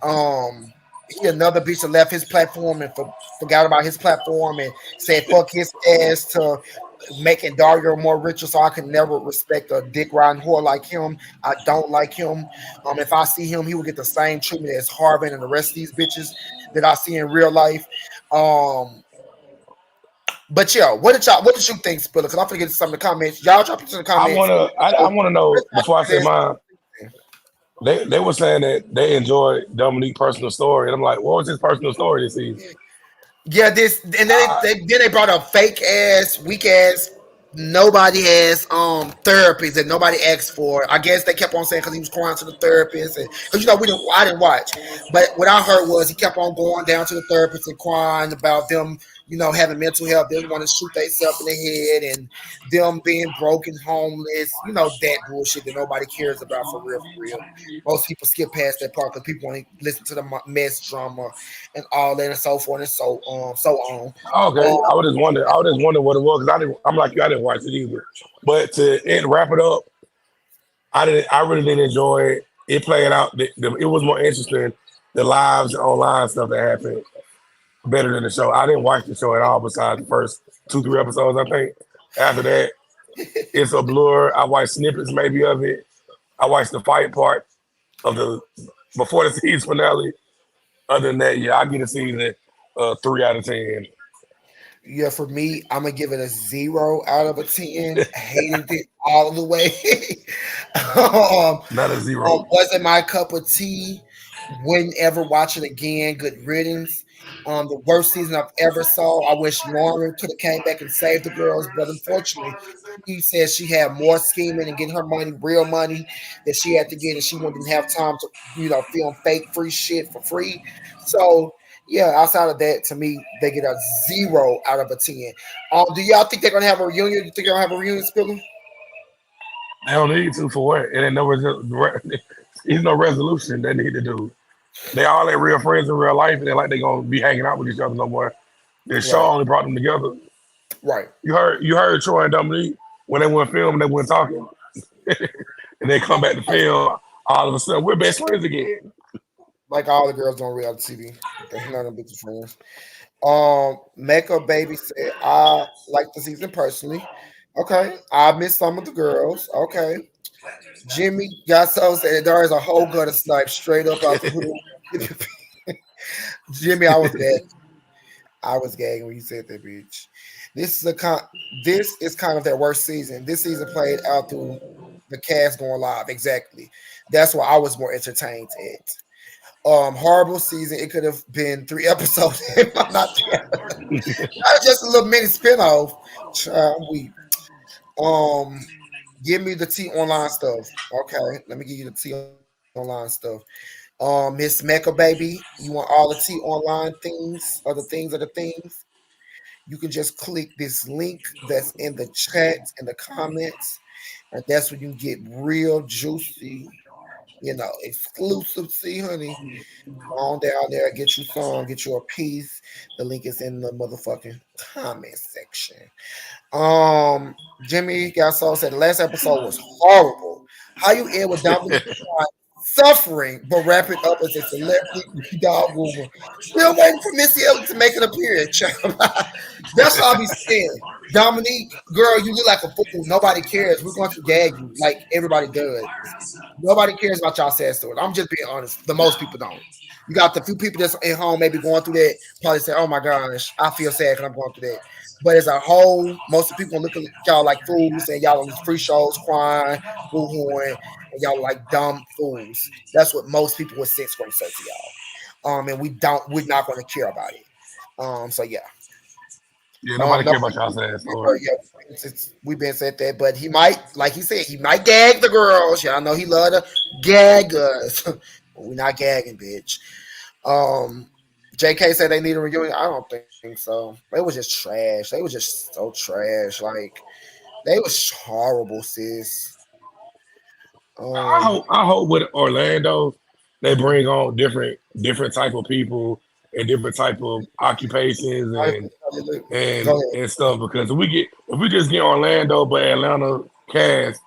He another bitch that left his platform and forgot about his platform and said fuck his ass to making Dario more richer. So I can never respect a dick riding whore like him. I don't like him. If I see him, he will get the same treatment as Harvin and the rest of these bitches that I see in real life. Um, But yeah, what did you think, Spiller? Because I'm gonna get to some of the comments. Y'all drop into the comments. I wanna know before I say This- mine. They were saying that they enjoyed Dominique's personal story, and I'm like, what was his personal story this season? Yeah, this and then I, they brought up fake ass, weak ass. Nobody has therapies that nobody asked for. I guess they kept on saying because he was crying to the therapist, and because I didn't watch, but what I heard was he kept on going down to the therapist and crying about them, having mental health. They want to shoot themselves in the head and them being broken, homeless, that bullshit that nobody cares about for real, for real. Most people skip past that part because people want to listen to the mess drama and all that and so forth and so on. okay, Um, I was just wondering what it was because I'm like you, I didn't watch it either. But to wrap it up, I really didn't enjoy it. It played out. It was more interesting. The lives and online stuff that happened better than the show. I didn't watch the show at all besides the first 2-3 episodes. I think after that, it's a blur. I watched snippets maybe of it. I watched the fight part of the before the season finale. Other than that, yeah, I get a season 3 out of 10. Yeah, for me, I'm gonna give it a 0 out of 10. Hated it all the way. Not a zero. Wasn't my cup of tea. Wouldn't ever watch it again. Good riddance. The worst season I've ever saw. I wish Lauren could have came back and saved the girls, but unfortunately, she said she had more scheming and getting her money, real money, that she had to get, and she wouldn't have time to, film fake free shit for free. So yeah, outside of that, to me, they get a 0 out of 10. Do y'all think they're gonna have a reunion? You think they're gonna have a reunion, Spiller? They don't need to for what? It ain't no there's no resolution they need to do. They all ain't real friends in real life, and they like they gonna be hanging out with each other no more. The show Right, only brought them together. right. You heard Troy and Dominique when they went film, they went talking, and they come back to film. All of a sudden, we're best friends again. Like all the girls on reality TV, they're none of them bitches friends. Makeup Baby said, I like the season personally. Okay, I miss some of the girls. Okay, Jimmy Gasso said there is a whole gutter snipe straight up out the hood. Jimmy, I was gagging when you said that, bitch. This is kind of their worst season. This season played out through the cast going live. Exactly. That's why I was more entertained at. Horrible season. It could have been 3 episodes. If I'm not just a little mini spinoff. We give me the T online stuff. Okay, let me give you the T online stuff. Miss Mecca baby, you want all the T online things or the things. You can just click this link that's in the chat in the comments, and that's when you get real juicy, exclusive. See, honey, go on down there, get you some, get you a piece. The link is in the motherfucking comment section. Jimmy Gasso said the last episode was horrible. How you end with Dominic suffering, but wrap it up as a celebrity dog woman. Still waiting for Missy Elliott to make an appearance, child. That's all I'll be saying. Dominique, girl, you look like a fool. Nobody cares. We're going to gag you like everybody does. Nobody cares about y'all sad stories. I'm just being honest. The most people don't. You got the few people that's at home maybe going through that, probably say, oh my gosh, I feel sad because I'm going through that. But as a whole, most of the people look at y'all like fools and y'all on these free shows crying, boo-hooing, and y'all like dumb fools. That's what most people with sense going to say to y'all. And we're not going to care about it. So yeah. Yeah, nobody No, care about y'all sad story. yeah, we've been said that, but he might, like he said, he might gag the girls. Y'all know he love to gag us. We're not gagging, bitch. JK said they need a reunion. I don't think so. They was just trash. They was just so trash. Like they was horrible, sis. I hope with Orlando they bring on different type of people and different type of occupations Go ahead. and stuff because if we just get Orlando but Atlanta cast,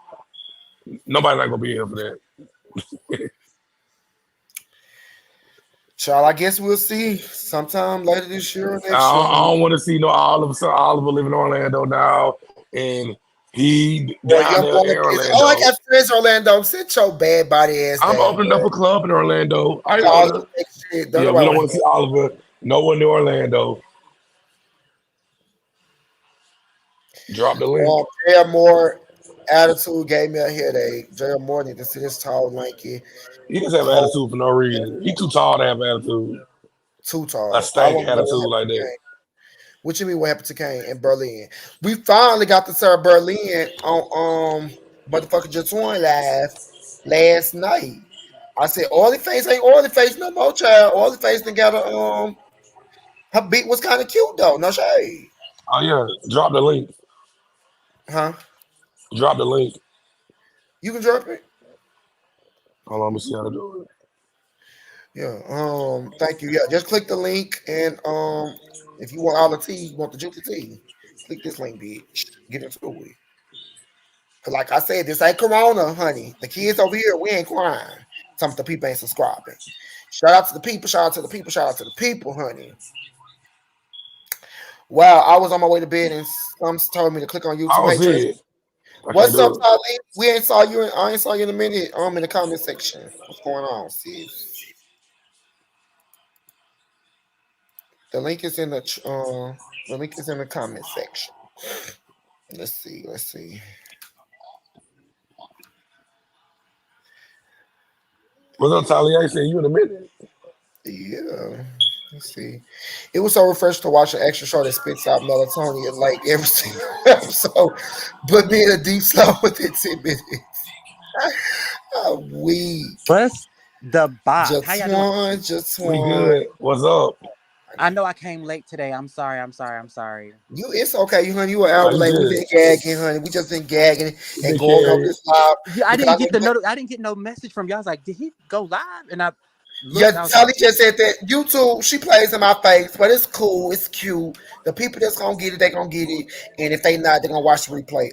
nobody's not gonna be here for that. Child, I guess we'll see sometime later this year or next year. I don't want to see no Oliver live in Orlando now and he Boy, down your there boy in is, oh, I Orlando. got friends in Orlando. Sit your bad body ass I'm down, opening up boy. a club in Orlando. I All know that that. shit. Don't Yeah, we nobody don't want want to to see Oliver. No one in Orlando. Drop the link. Jared Moore attitude gave me a headache. Jared Moore need to see this tall, lanky, He just have cold, attitude for no reason. He too tall to have attitude. too A tall. I stank want to know attitude what happened like to that. Kane. What you mean what happened to Kane in Berlin? We finally got to Sarah Berlin on motherfucking Jetwahn live last night. I said oily face ain't oily face no more, child. Oily face done got a her beat was kind of cute though. No shade. Oh yeah, drop the link. Huh? Drop the link. You can drop it? Hold on, let me see how to do it. Yeah. Thank you. Yeah. Just click the link and if you want all the tea, you want the juicy tea. Click this link, bitch. Get into it. Cause like I said, this ain't Corona, honey. The kids over here, we ain't crying. Some of the people ain't subscribing. Shout out to the people. Shout out to the people. Shout out to the people, honey. Wow, I was on my way to bed and some told me to click on I YouTube. don't Hey, see Tracy, it. I can't what's up, do it. Charlie? We ain't saw you. I ain't saw you in a minute. In the comment section. What's going on, sis? The link is in the link is in the comment section. Let's see. Let's see. What's up, Tally? I ain't seen you in a minute. Yeah. Let's see. It was so refreshing to watch an extra show that spits out melatonin like every single episode, but me in a deep slow within 10 minutes. We What's the bop? How just y'all doing? one, just We one. good. What's up? I know I came late today. I'm sorry. You, it's okay, you honey. You were Nah, hour you late. We good. been gagging, honey. We just been gagging You and been going over carrying. this live Yeah, I because I didn't get didn't. I didn't get no message from y'all. I was like, did he go live? And I Yeah, looked. I was like, Sally just said that YouTube, she plays in my face, but it's cool, it's cute. The people that's gonna get it, they gonna get it. And if they not, they're gonna watch the replay.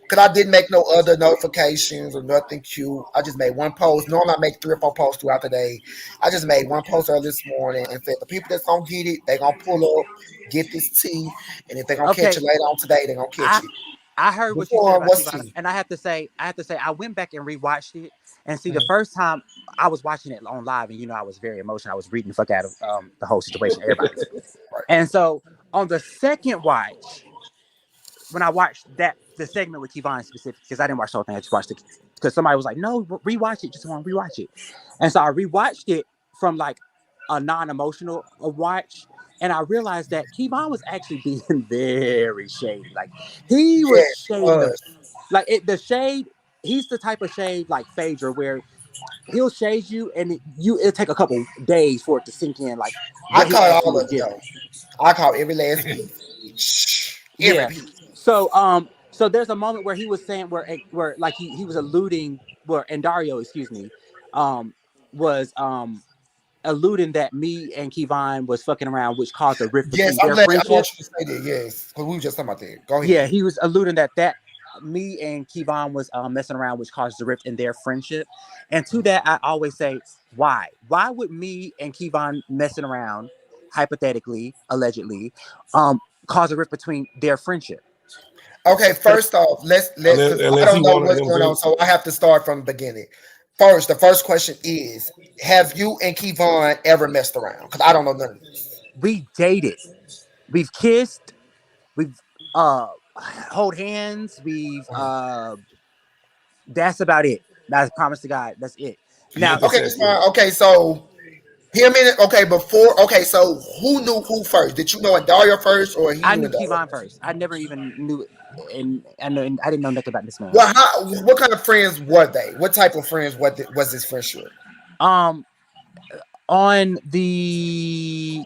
Cause I didn't make no other notifications or nothing cute. I just made one post. Normally I make 3 or 4 posts throughout the day. I just made one post early this morning and said the people that's gonna get it, they gonna pull up, get this tea, and if they gonna catch okay. it later on today, they gonna catch I it. I heard what you said Before about what's Kevon, tea? and I have to say, I went back and rewatched it. And see, the Mhm. first time I was watching it on live, and I was very emotional. I was reading the fuck out of the whole situation, everybody's. Right. And so on the second watch, when I watched the segment with Kevon specific, because I didn't watch the whole thing, I just watched it because somebody was like, "No, rewatch it. Just want to rewatch it." And so I rewatched it from like a non-emotional watch, and I realized that Kevon was actually being very shady. Like he Yes, was it shading was. the shade. He's the type of shade like Phaedra, where he'll shade you, and it'll take a couple days for it to sink in, like I what he caught actually all was of it giving. though. I caught every last piece. Bitch. Every Yeah. piece. So there's a moment where he was saying where like he was alluding where Andarrio, excuse me, was alluding that me and Kevon was fucking around, which caused a rift Yes, between I'm their glad. I want friendship. you to say that. Yes, because we were just talking about that. Go Yeah, ahead. he was alluding that me and Kevon was messing around, which caused a rift in their friendship. And to that, I always say, why? Why would me and Kevon messing around, hypothetically, allegedly, cause a rift between their friendship? Okay, For the first off, let's because I Unless he don't know wanted what's him going on, to. so I have to start from the beginning. First, the first question is: have you and Kevon ever messed around? Because I don't know none of this. we dated, we've kissed, we've hold hands, we've that's about it. That's promise to God. That's it. Now, Mental Okay, that's testing. fine. Okay, so hear me. Okay, before. Okay, so who knew who first? Did you know Dario first, or he I knew knew Dario Kevon first? first. I never even knew, and I didn't know nothing about this man. Well, what kind of friends were they? What type of friends was this friendship? Um, on the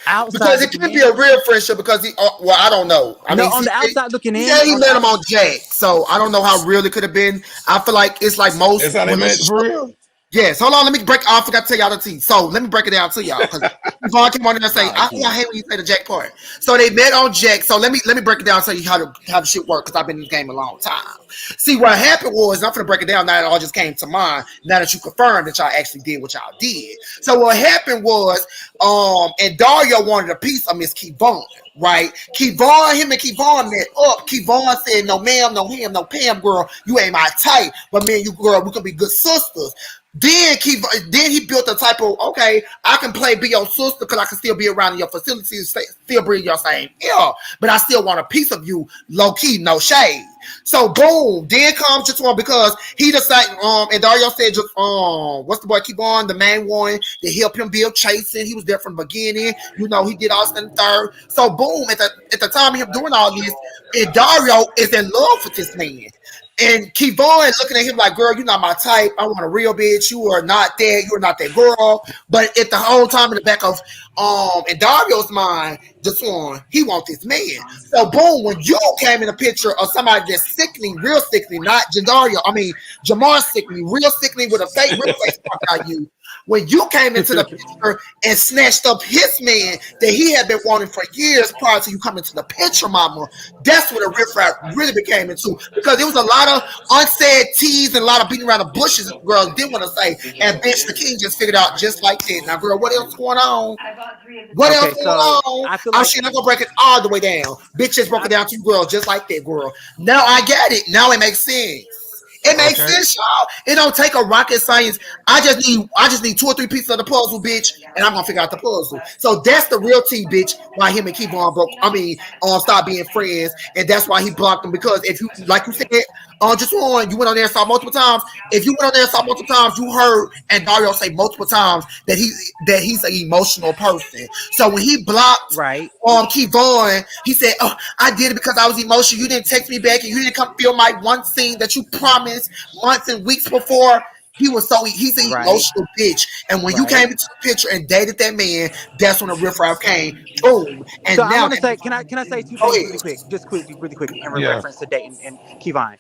outside Because it looking can be a in, real friendship because he, well, I don't know. I no, mean, on see, the outside looking he in, said he on the let him out, on Jack, so I don't know how real it could have been. I feel like it's like That's most how they met relationships. for real. Yes, hold on. Let me break. I forgot to tell y'all the tea. So let me break it down to y'all because Vaughn came on in and say, Lord I Jesus. hate when you say the Jack part." So they met on Jack. So let me break it down and tell you how the shit work because I've been in the game a long time. See, what happened was, I'm gonna break it down now that it all just came to mind. Now that you confirmed that y'all actually did what y'all did. So what happened was, and Dario wanted a piece of Miss Kevon, right? Him and Kevon met up. Kevon said, "No, ma'am, no him, no Pam, girl, you ain't my type. But me and you, girl, we could be good sisters." Then he built a type of, okay, I can be your sister because I can still be around your facilities, still breathe your same air, but I still want a piece of you, low key, no shade. So boom, then comes Jetwahn because he decided, and Dario said, just what's the boy keep on, the main one that helped him build chasing. He was there from the beginning, you know, he did Austin third. So boom, at the time of him doing all this, and Dario is in love with this man. And Kevon looking at him like, girl, you're not my type. I want a real bitch. You are not that. You're not that girl. But at the whole time in the back of in Dario's mind, Jetwahn, he wants this man. So boom, when you came in a picture of somebody that's sickening, real sickening, not Jadario, I mean Jamar sickening, real sickening with a fake, real face about you. When you came into the picture and snatched up his man that he had been wanting for years prior to you coming to the picture, mama, that's what a riffraff really became into. Because there was a lot of unsaid teas and a lot of beating around the bushes girls didn't want to say. And bitch, the king just figured out just like that. Now, girl, what else going on? What else Okay, going so on? I feel I'm like sure I'm gonna break it all the way down. Bitch just broke it down to you, girl, just like that, girl. Now I get it. Now it makes sense. It makes Okay. sense, y'all. It don't take a rocket science. I just need 2 or 3 pieces of the puzzle, bitch, and I'm gonna figure out the puzzle. So that's the real T, bitch. Why him and Kevon broke? I mean, stop being friends, and that's why he blocked him. Because if you, like you said, Jetwahn, you went on there and saw multiple times. If you went on there and saw multiple times, you heard and Dario say multiple times that he's an emotional person. So when he blocked right. Kevon, he said, "Oh, I did it because I was emotional. You didn't text me back, and you didn't come feel my one scene that you promised months and weeks before." He's an Right. emotional bitch. And when you Right. came into the picture and dated that man, that's when the riffraff came. Boom. So And I now want to that say, can I say two go things ahead. really quick, just quickly, really quick, in Yeah. reference to Dayton and Kevon.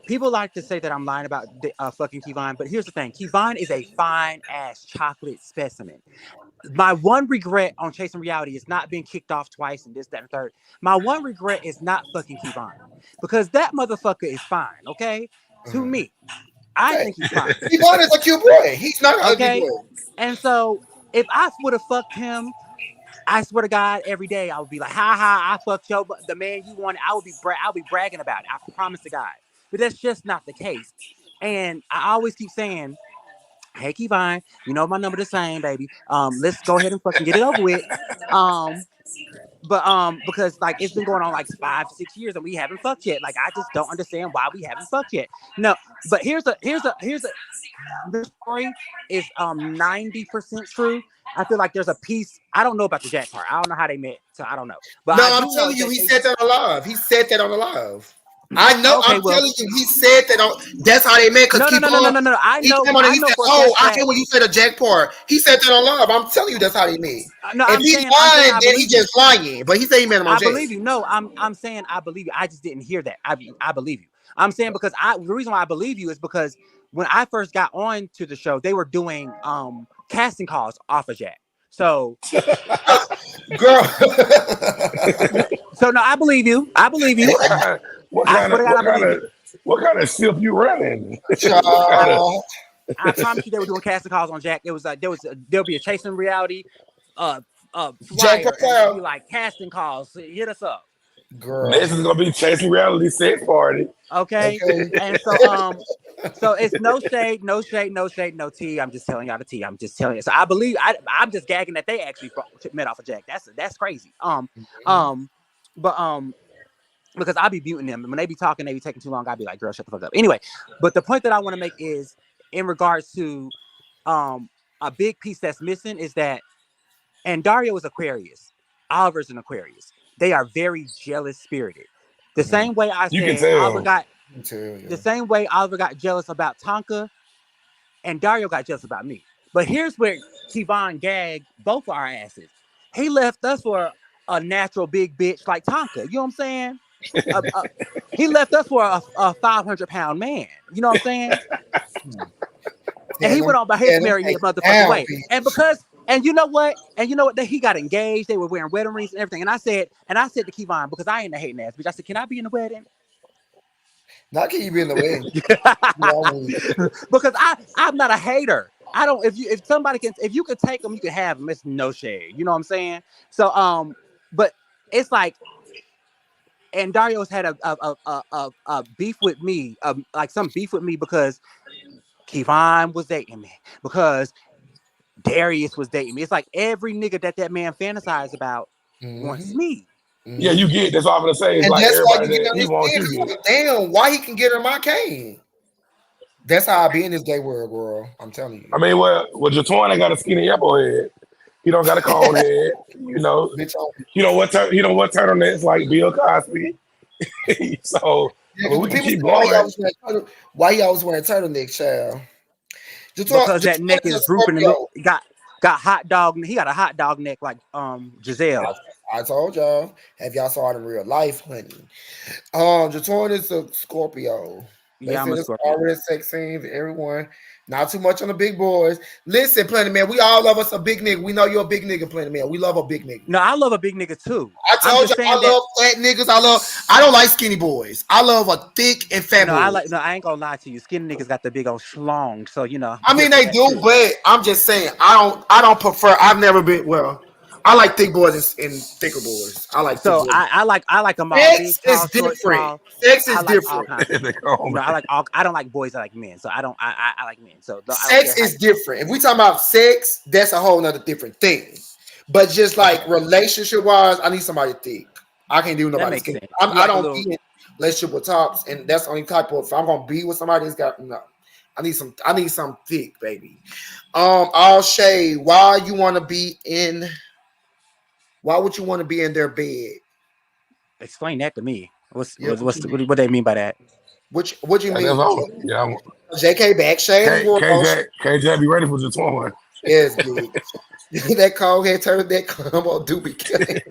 People like to say that I'm lying about fucking Kevon, but here's the thing: Kevon is a fine ass chocolate specimen. My one regret on Chasing Reality is not being kicked off twice and this, that, and third. My one regret is not fucking Kevon because that motherfucker is fine. Okay, to me, I Okay. think he's fine. Kevon is a cute boy. He's not an ugly Okay, boy. and so if I would have fucked him, I swear to God, every day I would be like, "Ha ha! I fucked the man you wanted." I'll be bragging about it. I promise to God. But that's just not the case. And I always keep saying, "Hey, Kevon, you know my number the same, baby. Let's go ahead and fucking get it over with." Um, but because like it's been going on like 5, 6 years and we haven't fucked yet. Like I just don't understand why we haven't fucked yet. No, but here's a the story is 90% true. I feel like there's a piece. I don't know about the Jack part. I don't know how they met, so I don't know. But No, I I'm do know telling you, that he they. said that on live. He said that on the live. I know. Okay, I'm well, telling you, he said that on. That's how they met. Cause no, no, keep no, no, no, on. no, no. He came on and I he know said, for a "Oh, fact I that hear when you said the Jack part." He said that on live. I'm telling you, that's how they met. no. If he's I'm saying lying, I then he believe you. just lying. But he said he met him on I Jack. believe you. No, I'm saying I believe you. I just didn't hear that. I believe you. I'm saying because the reason why I believe you is because when I first got on to the show, they were doing casting calls off of Jack. So Girl. so no, I believe you. I believe you. What I kind swear of to God, I believe you. what kind of ship you running? What kind of Child. I promise you, they were doing casting calls on Jack. It was there'll be a Chasing Reality, uh, Jack flyer, and it'll be Patel. like casting calls. So hit us up, Girl. next is gonna be chasing reality sex party? okay? Okay. And so it's no shade, no shade, no shade, no tea. I'm just telling y'all the tea. I'm just telling you. So I believe I'm just gagging that they actually met off of Jack. That's crazy. But because I be muting them, and when they be talking, they be taking too long. I be like, girl, shut the fuck up. Anyway, but the point that I want to make is in regards to a big piece that's missing is that Andarrio is Aquarius. Oliver's an Aquarius. They are very jealous spirited. The same way I You can said Oliver tell. got Tell the you. same way Oliver got jealous about Tonka, and Dario got jealous about me. But here's where Kevon gagged both our asses. He left us for a natural big bitch like Tonka. You know what I'm saying? Uh, uh, he left us for a 500-pound man. You know what I'm saying? And Yeah, he them, went on about his yeah, them marry me take a motherfucking down, way. And bitch. because, and you know what? And you know what? He got engaged. They were wearing wedding rings and everything. And I said to Kevon, because I ain't a hating ass bitch, I said, can I be in the wedding? Not can you be in the way. No. Because I'm not a hater. I don't, if somebody can, if you could take them, you can have them. It's no shade. You know what I'm saying? So, but it's like, and Dario's had a beef with me, like some beef with me because Kevon was dating me because Darius was dating me. It's like every nigga that man fantasized about wants me. Yeah, you get. That's all I'm gonna say. It's And like that's why everybody you get that on he his wants, skin. you It's get. like, damn, why he can get her, I can't. That's how I be in this gay world, girl. I'm telling I you. mean, well, Jetwahn ain't got a skinny apple head. He don't got a cone head. You know, Bitch, he don't what turtlenecks like Bill Cosby. So yeah, I mean, because we the can people keep say going. why he always wearing turtlenecks, child. Because Just that neck is a is drooping and look Scorpio. got hot dog. He got a hot dog neck like Giselle. I told y'all. Have y'all saw it in real life, honey? Jetwahn is a Scorpio. They Yeah, I'm said a it's Scorpio. already sex scenes. Everyone, not too much on the big boys. Listen, Planet Man, we all love us a big nigga. We know you're a big nigga, Planet Man. We love a big nigga. No, I love a big nigga too. I I'm told just you I saying that. love fat niggas. I don't like skinny boys. I love a thick and fat No, boy. I ain't gonna lie to you. Skinny niggas got the big old schlong, so I I'm here mean for they that do, too. but I'm just saying I don't prefer. I've never been well. I like thick boys and thicker boys. I like thick So boys. I like them all, Sex big, is tall, short, different. small. Sex I is like all different. kinds of They shit. call me. I like all. I don't like boys. I like men. So I like men. So I don't care Sex how is you. different. If we talk about sex, that's a whole nother different thing. But just Okay, like relationship wise, I need somebody thick. I can't do that nobody makes skinny. sense. You I like a don't little. be in relationship with tops, and that's the only type of. If I'm gonna be with somebody that's got no, I need some. I need some thick, baby. All shade. Why would you want to be in their bed? Explain that to me. Yeah, what you mean? What they mean by that? What you And that's mean? all. Yeah, JK back shade and world. KJ, be ready for Jetwahn. Yes, bitch. That cold head turn that combo do be killing.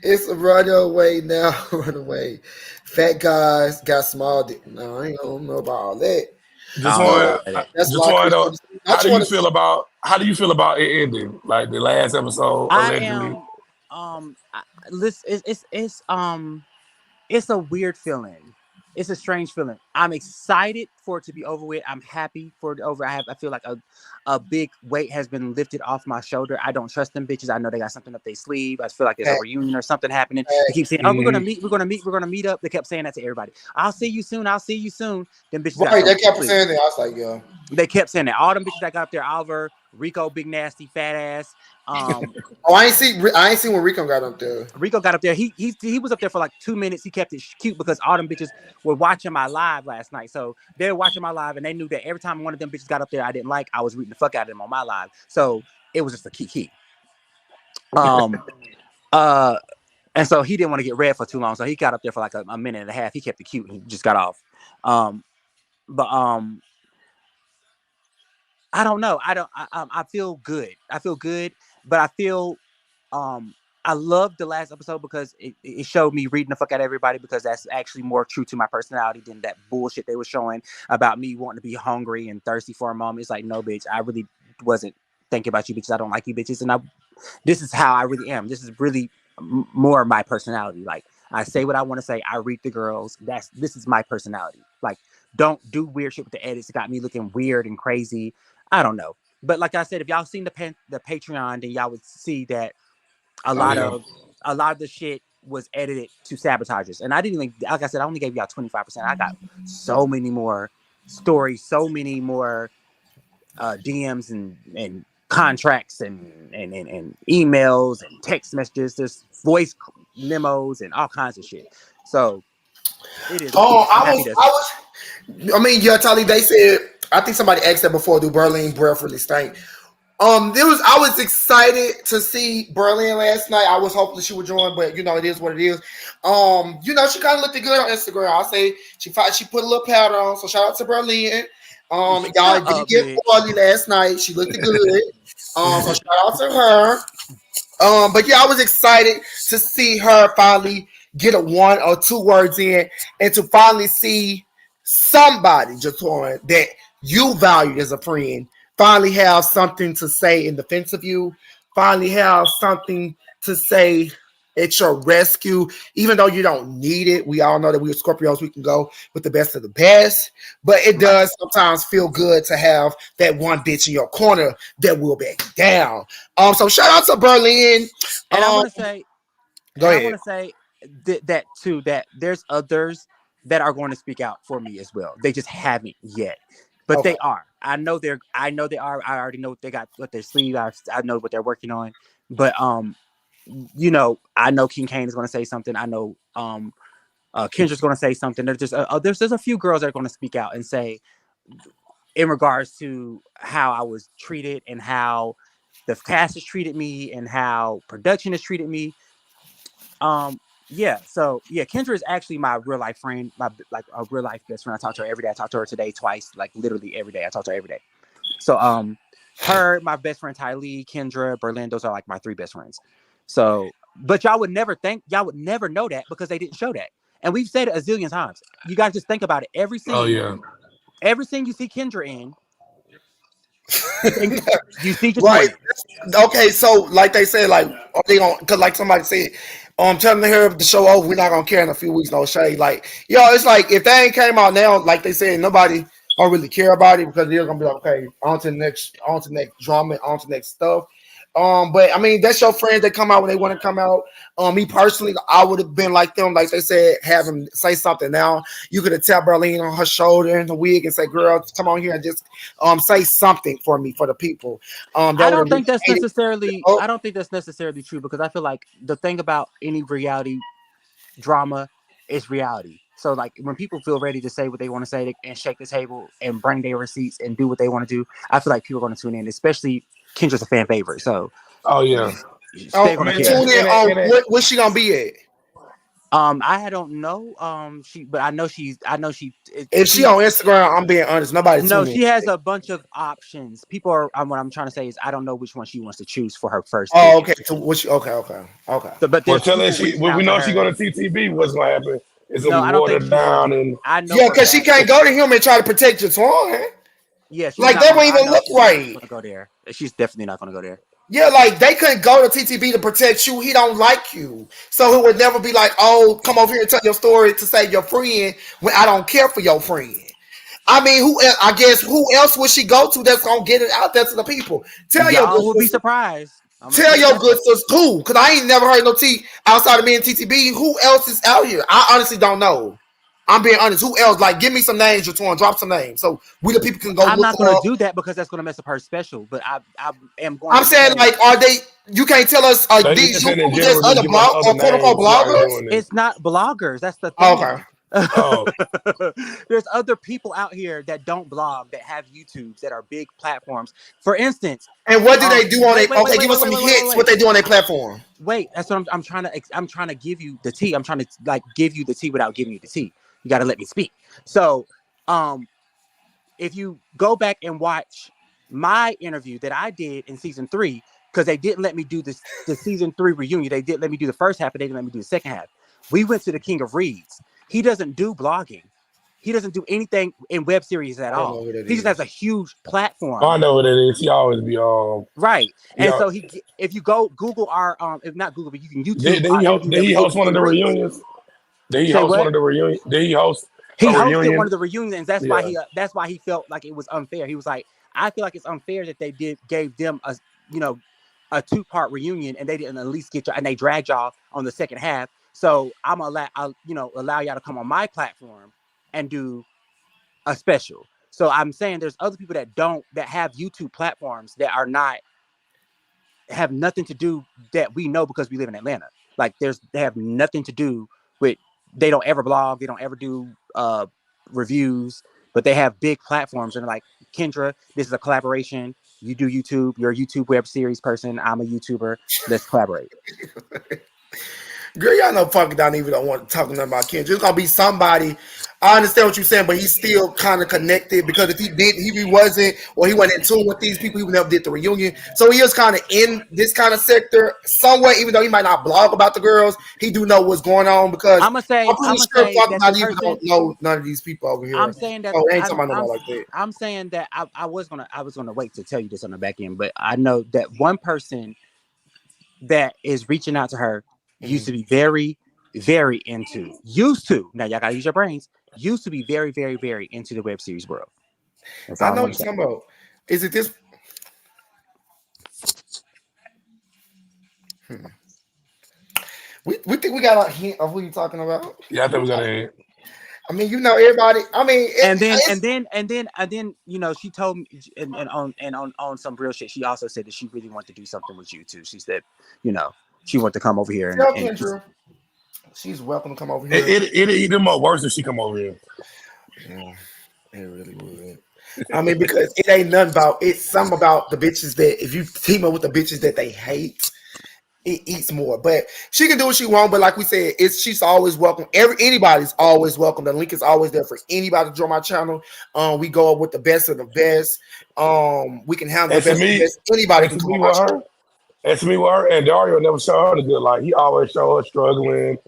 It's a runaway now. Runaway. Fat guys got small dick. No, I don't know about all that. I don't know Uh, Jetwahn, about that. that's why Jetwahn, Chris. though, I just want to see. how do you feel about it ending? Like the last episode, I allegedly. am. Listen. It's a weird feeling. It's a strange feeling. I'm excited for it to be over with. I'm happy for it over. I feel like a big weight has been lifted off my shoulder. I don't trust them bitches. I know they got something up their sleeve. I feel like there's a Hey, reunion or something happening. They keep saying, "Oh, we're gonna Mm-hmm. meet. We're gonna meet. We're gonna meet up." They kept saying that to everybody. I'll see you soon. I'll see you soon. Them bitches got right, something they up their kept sleeve. saying that. I was like, yo. They kept saying that. All them bitches that got up there, Oliver, Rico, big nasty, fat ass. Um, Oh, I ain't seen when Rico got up there. Rico got up there. He was up there for like 2 minutes. He kept it cute because all them bitches were watching my live last night. So they were watching my live and they knew that every time one of them bitches got up there I didn't like, I was reading the fuck out of them on my live. So it was just a key. Um uh and so he didn't want to get read for too long. So he got up there for like a minute and a half. He kept it cute and he just got off. But I don't know. I feel good. I feel good, but I feel um I loved the last episode because it showed me reading the fuck out of everybody because that's actually more true to my personality than that bullshit they were showing about me wanting to be hungry and thirsty for a moment. It's like, no, bitch, I really wasn't thinking about you bitches. I don't like you bitches. And this is how I really am. This is really more of my personality. Like, I say what I want to say. I read the girls. This is my personality. Like, don't do weird shit with the edits. It got me looking weird and crazy. I don't know. But like I said, if y'all seen the Patreon, then y'all would see that a Oh lot yeah. of a lot of the shit was edited to sabotagers. And I didn't even, like I said, I only gave y'all 25%. I got so many more stories, so many more DMs and contracts and emails and text messages, there's voice memos and all kinds of shit. So it is what it Oh, is. I'm happy to. I mean, yeah, Tali, they said, I think somebody asked that before, do Berlin breath really stink? I was excited to see Berlin last night. I was hoping she would join, but it is what it is. She kind of looked good on Instagram. I'll say she put a little powder on, so shout out to Berlin. Y'all Shut didn't up, get bitch. poorly last night. She looked good. So shout out to her. But yeah, I was excited to see her finally get a 1 or 2 words in, and to finally see somebody, Jetwahn, that you valued as a friend, finally have something to say in defense of you, finally have something to say at your rescue, even though you don't need it. We all know that we are Scorpios, we can go with the best of the best, but it Right. does sometimes feel good to have that one bitch in your corner that will back you down. So shout out to Berlin. And I Um, want to say, Go ahead. that too, that there's others that are going to speak out for me as well. They just haven't yet. but Okay. they are. I know they are. I already know what they got, what their sleeve. I know what they're working on. But I know King Kane is going to say something. I know Kendra's going to say something. There's a few girls that are going to speak out and say in regards to how I was treated and how the cast has treated me and how production has treated me. Kendra is actually my real life friend, my like a real life best friend. I talk to her every day. I talk to her today twice, like literally every day. I talk to her every day. So her, my best friend Tylee, Kendra, Berlin, those are like my three best friends. So, but y'all would never know that because they didn't show that. And we've said it a zillion times. You guys just think about it. Every Oh scene yeah. you see Kendra in, you see Right. Jetwahn in. Okay, so like they said, like are they gonna? Cause like somebody said, telling her the show over, we're not gonna care in a few weeks. No shade. Like it's like if they ain't came out now, like they said, nobody don't really care about it because they're gonna be like, okay, on to the next drama, on to the next stuff. But I mean, that's your friends that come out when they want to come out. Me personally, I would have been like them, like they said, have them say something. Now you could have tapped Berlin on her shoulder in the wig and say, "Girl, come on here and just say something for me for the people." That I would don't have think that's made it. necessarily. Oh, I don't think that's necessarily true because I feel like the thing about any reality drama is reality. So like when people feel ready to say what they want to say and shake the table and bring their receipts and do what they want to do, I feel like people are going to tune in. Especially Kendra's a fan favorite, so Oh yeah. they're I going to mean, care. tune in on what's she gonna be at? I don't know. But I know If she she. on Instagram, I'm being honest, nobody No, tune in. she has a bunch of options. People are. What I'm trying to say is, I don't know which one she wants to choose for her first Oh, video. okay. So what? Okay. So, but well, there's tell her people she. reaching Well, we out to know she her. going to TTB. What's going to happen? It's going No, to be I don't think watered she's. down, and I know Yeah, for a because she fact. can't go to him and try to protect your twin. Yeah, she's Like not that gonna. won't I even know look she's not right. gonna go there. She's definitely not gonna go there. Yeah, like they couldn't go to TTB to protect you. He don't like you, so he would never be like, "Oh, come over here and tell your story to save your friend." When I don't care for your friend. I mean, I guess who else would she go to that's gonna get it out there to the people? Tell your good Y'all will be sister. surprised. I'm gonna Tell tell you your that good much. sister who, because I ain't never heard no T outside of me and TTB. Who else is out here? I honestly don't know. I'm being honest. Who else? Like, give me some names, Jetwahn. Drop some names so we the people can go I'm look not them gonna up. do that because that's gonna mess up her special. But I am going I'm to saying, say like, are they? You can't tell us they these just said in YouTubers, there's general, just other give us blog other or quote unquote names while they're bloggers. doing this. it's not bloggers. That's the Okay. thing. Oh, There's other people out here that don't blog that have YouTubes that are big platforms. For instance, And what do they do on wait, it? wait, wait, Okay, wait, give us wait, some wait, wait, wait, wait, hits. What wait. they do on their platform? Wait, that's what I'm trying to give you the tea. I'm trying to like give you the tea without giving you the tea. You got to let me speak. So, if you go back and watch my interview that I did in season 3, because they didn't let me do this the season 3 reunion. They did let me do the first half, but they didn't let me do the second half. We went to the King of Reeds. He doesn't do blogging. He doesn't do anything in web series at I don't know all. who that He just has a is. huge platform. I know what it is. He always be Right. And yeah. so if you go Google our if not Google, but you can YouTube our interview Did that we he did with host the one of King the of Reeds. reunions? Did he Say host one what? of the reunions? Did he host He a hosted one reunion? of the reunions, and Yeah. that's why he felt like it was unfair. He was like, I feel like it's unfair that they gave them you know a 2-part reunion and they didn't at least get y'all, and they dragged y'all on the second half. So I'm gonna allow y'all to come on my platform and do a special. So I'm saying there's other people that have YouTube platforms that are not have nothing to do that we know because we live in Atlanta. Like they have nothing to do with, they don't ever blog, they don't ever do reviews, but they have big platforms and they're like, Kendra, this is a collaboration. You do YouTube, you're a YouTube web series person. I'm a YouTuber. Let's collaborate. Girl, y'all know Funky don't even don't want to talk nothing about Kendrick. It's gonna be somebody. I understand what you're saying, but he's still kind of connected because if he wasn't, or he wasn't in tune with these people, he would never did the reunion. So he is kind of in this kind of sector somewhere, even though he might not blog about the girls. He do know what's going on because I'm pretty I'm gonna sure say Funky that the not even don't person know none of these people over I'm here. saying that So ain't talking about nobody like that. I'm saying that I was gonna wait to tell you this on the back end, but I know that one person that is reaching out to her used Mm-hmm. to be very, very used to, now y'all gotta use your brains, used to be very, very, very into the web series world. That's I all I'm know gonna what say. you're talking about. Is it this? Hmm. We think we got a hint of who you're talking about. Yeah, I think we got a I mean, you know, everybody. I mean, And then, you know, she told me, and on some real shit, she also said that she really wanted to do something with you too. She said, you know, she wanted to come over here tell and Kendra she's welcome to come over here. It'd even more worse if she come over here. Yeah, it really would. I mean, because it ain't nothing about it's something about the bitches that if you team up with the bitches that they hate, it eats more. But she can do what she want. But like we said, she's always welcome. Anybody's always welcome. The link is always there for anybody to join my channel. We go up with the best of the best. We can handle And the to best of the me, best. Anybody and can to come me on my with channel. her, and to me with her, and Dario never showed her the good light. He always showed her struggling.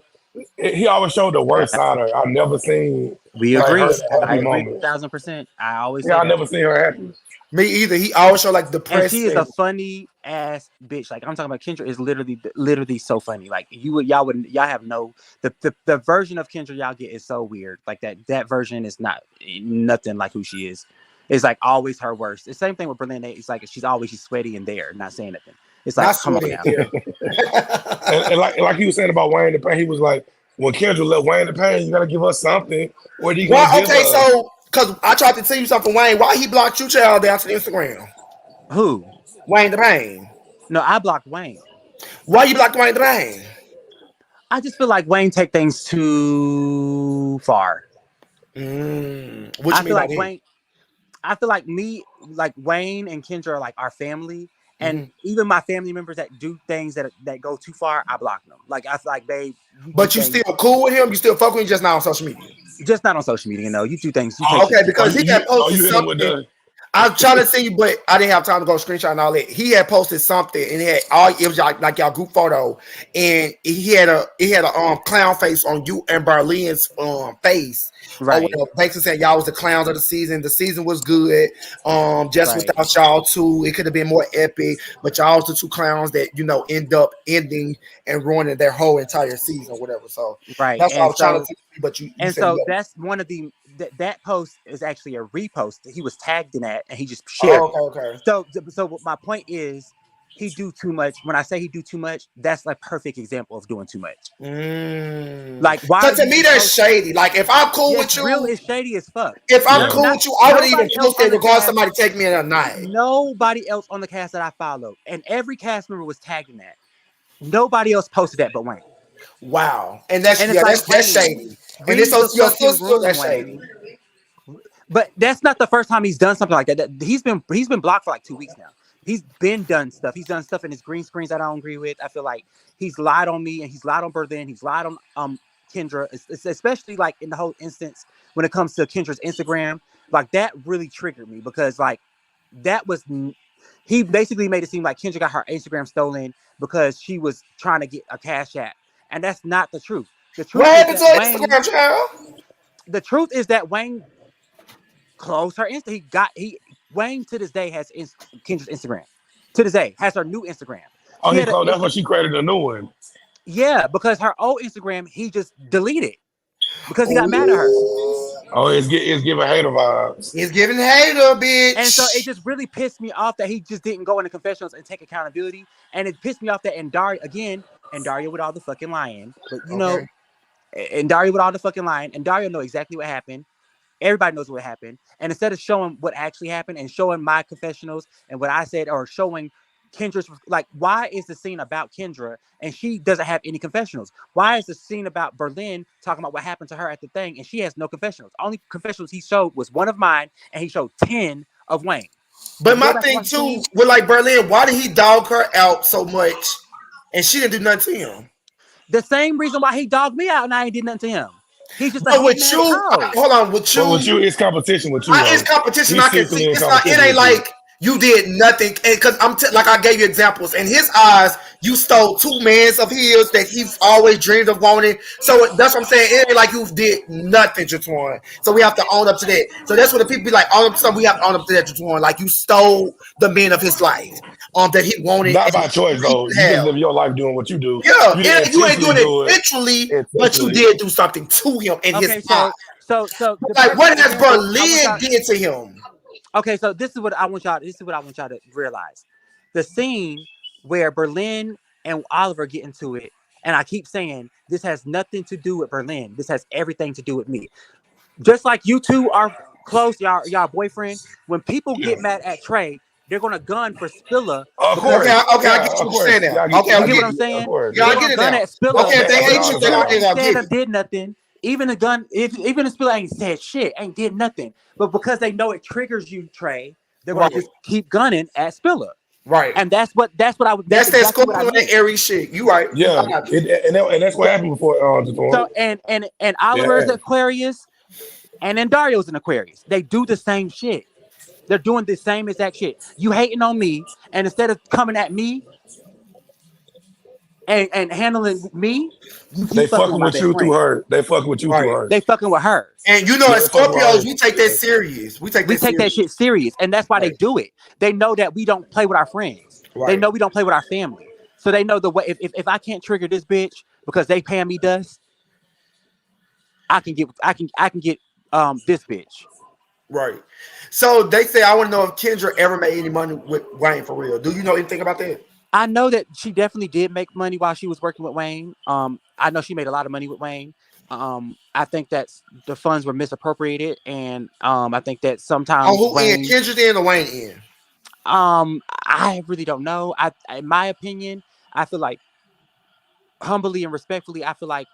He always showed the yeah, worst side of her. I've never seen we like her agree. in a I happy agree moment. 1000%. I always Yeah, say I that. never seen her happy. Me either. He always show like And she depressed is a and funny ass bitch. Like I'm talking about, Kendra is literally so funny. Like y'all have no the version of Kendra y'all get is so weird. Like that version is nothing like who she is. It's like always her worst. The same thing with Berlin. It's like she's sweaty and there, not saying nothing. It's not like, come on sweaty now. there. And like he was saying about Wayne the Pain, he was like, when Kendra let Wayne the Pain, you gotta give us something. What are you gonna Why? give Okay, us? so because I tried to tell you something, Wayne. Why he blocked you, child, down to the Instagram? Who? Wayne the Pain. No, I blocked Wayne. Why you blocked Wayne the Pain? I just feel like Wayne take things too far. What I you mean feel by like that? Wayne. I feel like like Wayne and Kendra are like our family, and Mm-hmm. even my family members that do things that go too far, I block them. Like I feel like, babe, you do But you things still cool with him? You still fuck with him, just not on social media? just not on social media. You know, you do things, you Oh, take shit okay, too Oh, far. because he had posted you hit him with something. the I was trying to see you, but I didn't have time to go screenshot and all that. He had posted something, and it was like y'all group photo, and he had a clown face on you and Berlin's face. Or Right, whatever. Basically saying y'all was the clowns of the season. The season was good. Just right, without y'all two, it could have been more epic. But y'all was the two clowns that end up ending and ruining their whole entire season, or whatever. So right. that's what I was trying to tell you. But you And said so no. that's one of that post is actually a repost. He was tagged in that, and he just shared Oh, it. okay. So what my point is, he do too much. When I say he do too much, that's a perfect example of doing too much. Like, why So are to you me, just that's posting? shady. Like if I'm cool Yeah, with it's real. you, It's shady as fuck. if I'm yeah. cool with you, I wouldn't even Nobody else post on it the regardless cast. somebody take me in or not. Nobody else on the cast that I followed, and every cast member was tagged in that. Nobody else posted that but Wayne. Wow. And And it's like, that's Wayne, shady. And it's read the your fucking sister, room, that's shady. Wayne. But that's not the first time he's done something like that. He's been blocked for like 2 weeks now. He's been done stuff. He's done stuff in his green screens that I don't agree with. I feel like he's lied on me and he's lied on Berlin. He's lied on Kendra. It's especially like in the whole instance when it comes to Kendra's Instagram. Like that really triggered me because like that was he basically made it seem like Kendra got her Instagram stolen because she was trying to get a cash app. And that's not the truth. The What truth is happened to that Instagram, child? Wayne closed her Insta. Wayne to this day has Kendra's Instagram. To this day has her new Instagram. Oh, She he had a closed. That's why she created a new one. yeah, because her old Instagram he just deleted because he got mad at her. Ooh. Oh, it's giving hater vibes. He's giving hater, And so it bitch. just really pissed me off that he just didn't go into confessionals and take accountability. And it pissed me off that Andarrio with all the fucking lying. But you know, Okay. Andarrio with all the fucking lying. And Dario know exactly what happened. Everybody knows what happened. And instead of showing what actually happened and showing my confessionals and what I said, or showing Kendra's, like, why is the scene about Kendra and she doesn't have any confessionals? Why is the scene about Berlin talking about what happened to her at the thing and she has no confessionals? Only confessionals he showed was one of mine and he showed 10 of Wayne. If But you go my back and thing watch the scene, too, with like Berlin, why did he dog her out so much and she didn't do nothing to him? the same reason why he dogged me out and I ain't did nothing to him. He's just a But hating with ass you, hoe. hold on, with But with you, you, it's competition with you it's though. competition. He's I can see. secretly in It's not. It competition ain't with you. like you did nothing. Because like I gave you examples. In his eyes, you stole two mans of his that he's always dreamed of wanting. So that's what I'm saying. It ain't like you did nothing, Jetwahn. So we have to own up to that. So that's what the people be like. Own up to something. We have to own up to that, Jetwahn. Like you stole the men of his life. That he wanted Not and by choice he though. didn't You just have. live your life doing what you do. Yeah, You didn't you ain't intentionally doing it do it intentionally, but you intentionally. did do something to him in his Okay, eyes. so the Like perfect what has example I want Berlin y'all. did to him? Okay, so this is what I want y'all. This is what I want y'all to realize: the scene where Berlin and Oliver get into it, and I keep saying this has nothing to do with Berlin. This has everything to do with me. Just like you two are close, y'all boyfriend. When people Yeah. get mad at Trey, they're gonna gun for Spilla Of because course. Okay, I Yeah, get of what you're saying course. now. Y'all get, Okay, I you y'all get what get get, I'm it. yeah, of saying. course. Yeah, They're I Yeah. get gonna it gun now. at Spilla Okay, if That they happens hate all you, the they Spilla don't time. think ain't I'll said get or it. did nothing. Even if ain't said shit, ain't did nothing. But because they know it triggers you, Trey, they're Right, gonna just keep gunning at Spilla. right. And that's That's that exactly what I Scorpio and meant. Aries shit. You right. I Yeah. got you. And that's what happened before So Jetwahn. and Oliver's Yeah. Aquarius and Andarrio's an Aquarius. They do the same shit. They're doing the same exact shit. You hating on me, and instead of coming at me and handling me, you They keep fucking with fucking my with best you through friend. her. They fucking with you through Right. her. They fucking with hers. And you know, Yeah, as they fucking with Scorpios, her. we take that serious. We take We that take that serious. shit serious, and that's why they Right. do it. They know that we don't play with our friends. They Right. know we don't play with our family. So they know the way. If I can't trigger this bitch because they paying me dust, I can get this bitch. Right. So they say I want to know if Kendra ever made any money with Wayne for real. Do you know anything about that? I know that she definitely did make money while she was working with Wayne. I know she made a lot of money with Wayne. I think that the funds were misappropriated, and I think that On sometimes who end? Wayne. Kendra end or Wayne end? I really don't know. In my opinion, I feel like humbly and respectfully, I feel like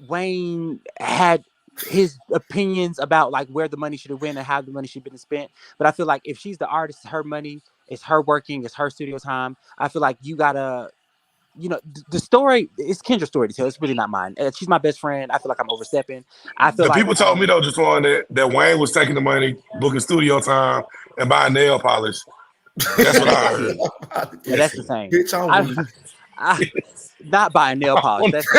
Wayne had his opinions about like where the money should have went and how the money should have been spent. But I feel like if she's the artist, it's her money, it's her working, it's her studio time. I feel like you gotta, the story, it's Kendra's story to tell. It's really not mine. She's my best friend. I feel like I'm overstepping. I feel The like people told me though, Jetwahn, that Wayne was taking the money, booking studio time, and buying nail polish. That's what I heard. yeah, that's the same. Bitch, I'm weak. I not buying nail polish. That's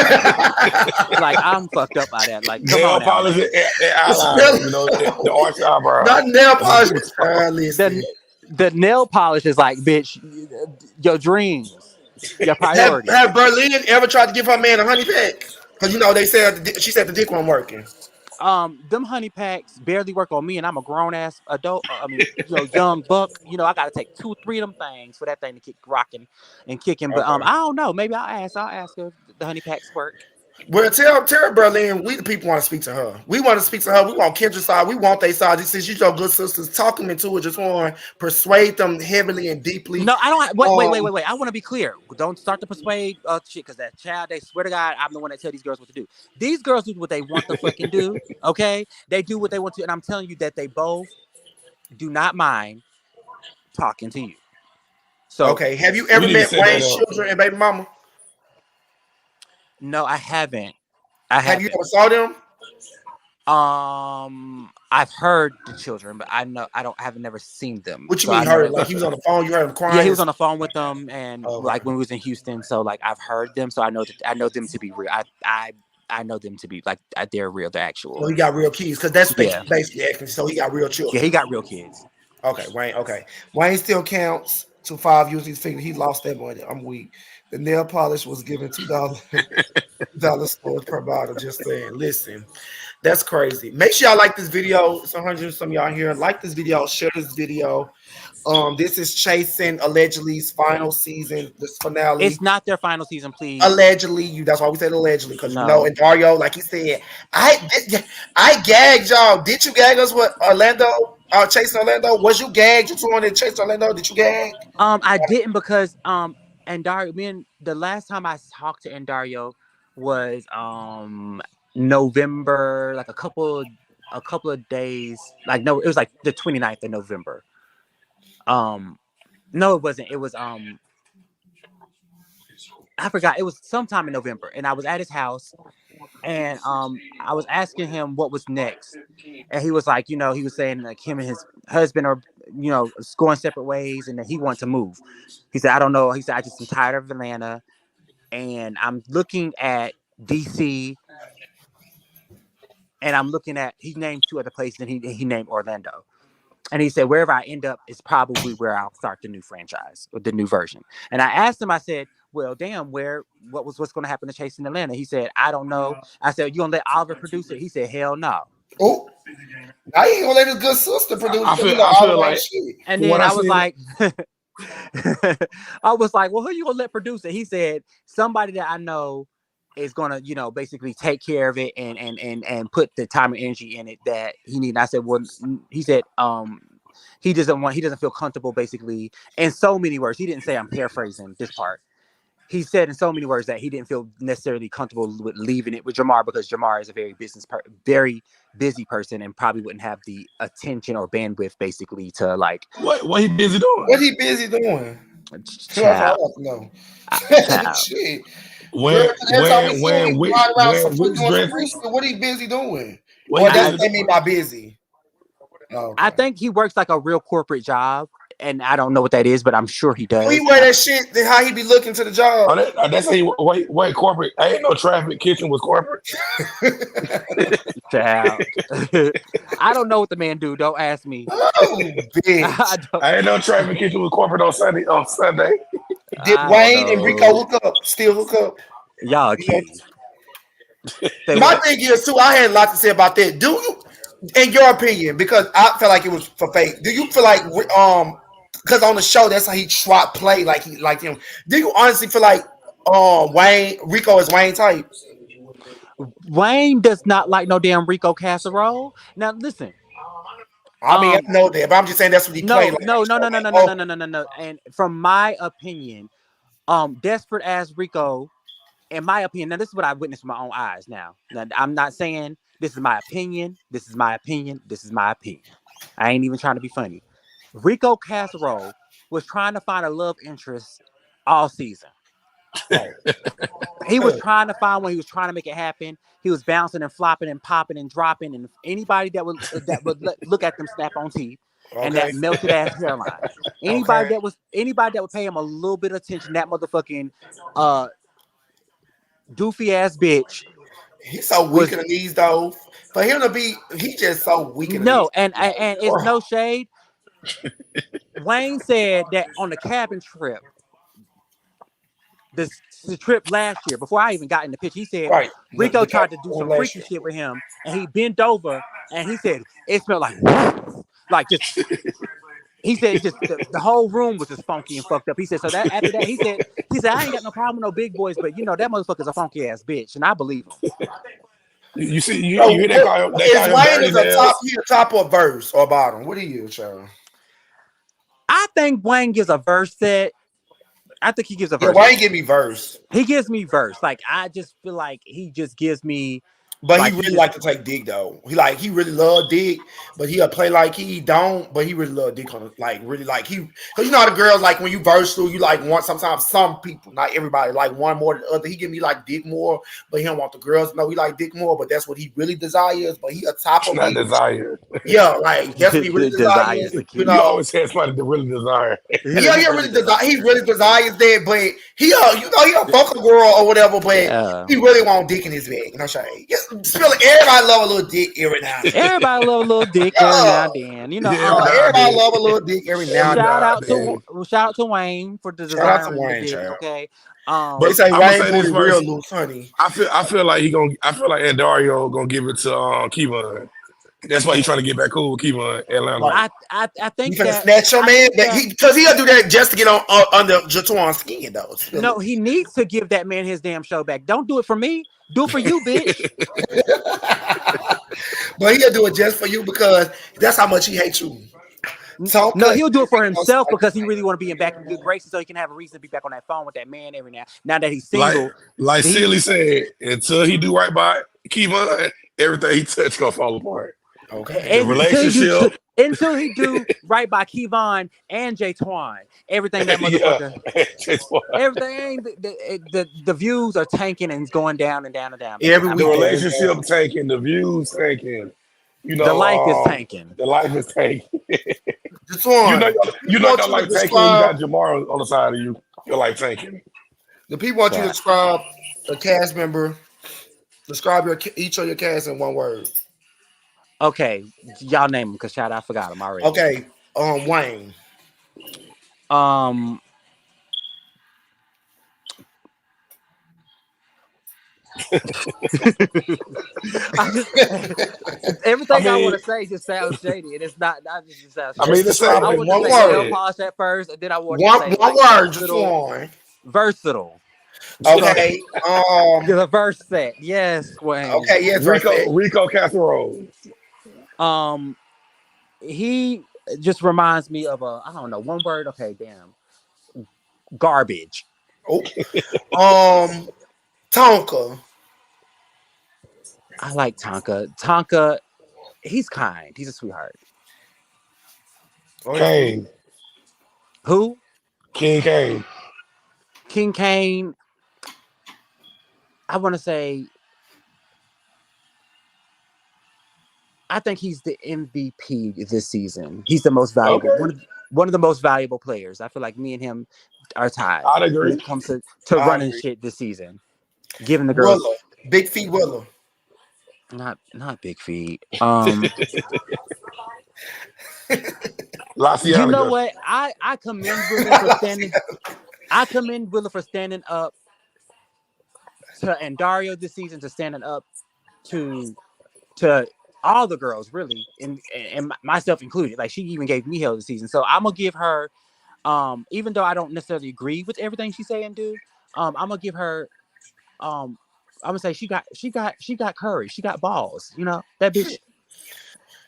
like I'm fucked up by that. Like, come Nail on now. polish and eyeliner, the arch eyebrow. Not nail That's what polish. people told me. Listen. The nail polish is like, bitch, your dreams, your priorities. Have Berlin ever tried to give her man a honey pack? Because they said she said the dick wasn't working. Them honey packs barely work on me, and I'm a grown ass adult. I mean, young buck. I gotta take 2, 3 of them things for that thing to keep rocking and kicking. But Okay. I don't know. Maybe I'll ask her if the honey packs work. Well, tell Berlin we the people want to speak to her. We want to speak to her. We want Kendra's side. We want their side. Since you your good sisters, talk them into it. Just want to persuade them heavily and deeply. No, I don't. Wait. I want to be clear. Don't start to persuade shit, because that child. They swear to God, I'm the one that tell these girls what to do. These girls do what they want to fucking do. Okay, they do what they want to, and I'm telling you that they both do not mind talking to you. So Okay. Have you We ever need to met set that Wayne's up. children and baby mama? no, I haven't. Have you ever saw them? I've heard the children, but haven't never seen them. What you So mean I know heard? that. Like he was on the phone. You heard him Yeah, he crying. was on the phone with them, and Okay. like when we was in Houston. So like I've heard them, so I know them to be real. I know them to be like they're real, they're So actual. he got real kids because that's Yeah, basically acting. So he got real yeah, children. he got real kids. Okay, Wayne. Okay, Wayne still counts to 5 using his finger. He lost that money. I'm weak. The nail polish was given $2 stores per bottle. Just saying. Listen, that's crazy. Make sure y'all like this video. It's 100 some of y'all here. Like this video. Share this video. This is Chasing Allegedly's final season. This finale. It's not their final season, please. Allegedly, that's why we said allegedly, because No. and Dario, like he said, I gagged y'all. Did you gag us with Orlando? Chasing Orlando? Was you gagged? You two on it Chasing Orlando? Did you gag? I didn't because Andario, the last time I talked to Andario was November, like a couple of days, like no, it was like the 29th of November. No, it wasn't. It was I forgot. It was sometime in November, and I was at his house, and I was asking him what was next, and he was like, he was saying like him and his husband are, going separate ways, and that he wants to move. He said, I don't know. He said, I just am tired of Atlanta, and I'm looking at DC, and I'm looking at. He named 2 other places, and he named Orlando. And he said, wherever I end up is probably where I'll start the new franchise or the new version. And I asked him, I said, well, damn, what's going to happen to Chasing Atlanta? He said, I don't know. I said, you going to let Oliver produce it? He said, hell no. Oh, I ain't gonna let his good sister produce I it. feel like shit. And then I was like, I was like, well, who you going to let produce it? He said, somebody that I know is gonna, you know, basically take care of it and put the time and energy in it that he needs. And I said, well, he said, he doesn't feel comfortable basically in so many words. He didn't say, I'm paraphrasing this part. He said in so many words that he didn't feel necessarily comfortable with leaving it with Jamar because Jamar is a very busy person and probably wouldn't have the attention or bandwidth basically to like What he busy doing? What he busy doing? That's all I child, want to know. child. Shit. Girl, When every time we see him, when he which ride around some foot which doing some dresses? research. What he busy doing? What Or he that's busy what they mean by busy. I Okay. think he works like a real corporate job, and I don't know what that is, but I'm sure he When he does. wear that shit, then how he be looking to the job? That's how you wait corporate. Ain't no traffic kitchen was corporate. Child. I don't know what the man do. Don't ask me. Oh, I bitch. don't. I ain't no traffic kitchen was corporate on Sunday. On Sunday, Did I don't Wayne and Rico know. hook up? Still hook up? Y'all You know, kidding. Say my what? thing is too. I had a lot to say about that. Do you, in your opinion, because I felt like it was for fake. Do you feel like because on the show that's how he tried play like he like him? Do you honestly feel like Wayne Rico is Wayne type? Wayne does not like no damn Rico casserole. Now listen. I mean, I know that, but I'm just saying that's what he played No, like. no, no, no, no, Like, no, no, oh, no, no, no, no, no. And from my opinion, desperate as Rico, in my opinion, now this is what I witnessed with my own eyes. Now I'm not saying this is my opinion. This is my opinion. This is my opinion. I ain't even trying to be funny. Rico Casserole was trying to find a love interest all season. right. He was trying to find one. He was trying to make it happen. He was bouncing and flopping and popping and dropping. And anybody that would look at them snap on teeth and Okay. that melted ass hairline. Okay. Anybody that would pay him a little bit of attention, that motherfucking uh doofy ass bitch He's so weak was in the knees, though. For him to be, he's just so weak in the knees. no, and it's Like, no shade. Wayne said that on the cabin trip, the trip last year, before I even got in the pitch, he said right. Rico The tried to do one some last freaky year. shit with him, and he bent over and he said it smelled like just. He said just the whole room was just funky and fucked up. He said so that after that he said I ain't got no problem with no big boys, but you know that motherfucker's a funky ass bitch, and I believe him. you see you So, hear they is call him Wayne dirty is a top? nails. He a top or verse or bottom? What are you, child? I think Wayne gives a verse set. I think he gives a Yeah, verse Wayne set. give me verse, He gives me verse. Like I just feel like he just gives me but he like he really just like to take dick though. He really love dick, but he'll play like he don't. But he really love dick on it, like really like he. Cause you know how the girls like when you verse through, you like want sometimes some people, not everybody, like one more than the other. He give me like dick more, but he don't want the girls to know he like dick more. But that's what he really desires. But he a top It's of not me. desire. Yeah, like that's what he really desires desires. the You You key. know, always had somebody that really desire. yeah, he really desire. He really desires that, but he, you know, he a fuck a girl or whatever. But Yeah. he really want dick in his bag. No shade. Everybody love a little dick every now and then. Everybody love a little dick every now Yeah, and then. You know, Yeah, every now and everybody then. love a little dick every now Every and then. shout now out and then. to Wayne for the Shout out to desiring the Wayne, dick, child. okay? They But say I'm gonna Wayne say this booty real first. loose, honey. I feel like I feel like Andarrio gonna give it to Kevon. That's why he's trying to get back cool with Kevon Atlanta. Like I you think finna that snatch your I man, think that because he'll do that just to get on under Jetwahn skin though. no, he needs to give that man his damn show back. Don't do it for me. Do it for you, bitch. But he'll do it just for you because that's how much he hates you. Don't No, cut. he'll do it for himself because he really want to be back in good graces, so he can have a reason to be back on that phone with that man every now that he's like single. like He Silly said, until he do right by Kevon, everything he touch gonna fall apart. Okay. The and relationship, until he do right by Kevon and Jetwahn, everything that yeah. motherfucker, everything the views are tanking and it's going down and down and down, man. Every I'm The week they sorry. do relationship that. tanking, the views tanking. You The life is know, tanking. the life is tanking. Jetwahn, You know want your you to life tanking when you describe got Jamar on the side of you. Your life tanking. the people want you to Chat. describe a cast member. Describe each of your cast in one word. Okay, y'all name them because I forgot them already. Okay. Wayne. Um, I just I everything I want mean, to say just sounds shady, and it's not. That just sounds I shady. mean, Just the same describe I it way in wanted to one say nail word. said. polish at first, and then I wanted to One say like word, versatile, Jetwahn. versatile, Okay. The verse set. Yes, Wayne. Okay. Yes, verse it. Rico Casserole. He just reminds me of I don't know, one word. Okay, damn. Garbage. Oh. Tonka. I like Tonka. Tonka, he's kind. He's a sweetheart. Kane. Who? King Kane. King Kane. I want to say, I think he's the MVP this season. He's the most valuable. Okay. One of the most valuable players. I feel like me and him are tied I'd when agree. it comes to I running agree. shit this season. Giving the girls Willow. Big feet Willow. not big feet. You know what? I commend Willa for standing. I commend Willa for standing up to Andarrio this season, to standing up to all the girls, really, and myself included. Like, she even gave me hell this season. So I'm gonna give her, even though I don't necessarily agree with everything she say and do, I'm gonna give her, I'm gonna say she got courage, she got balls. You know, that bitch.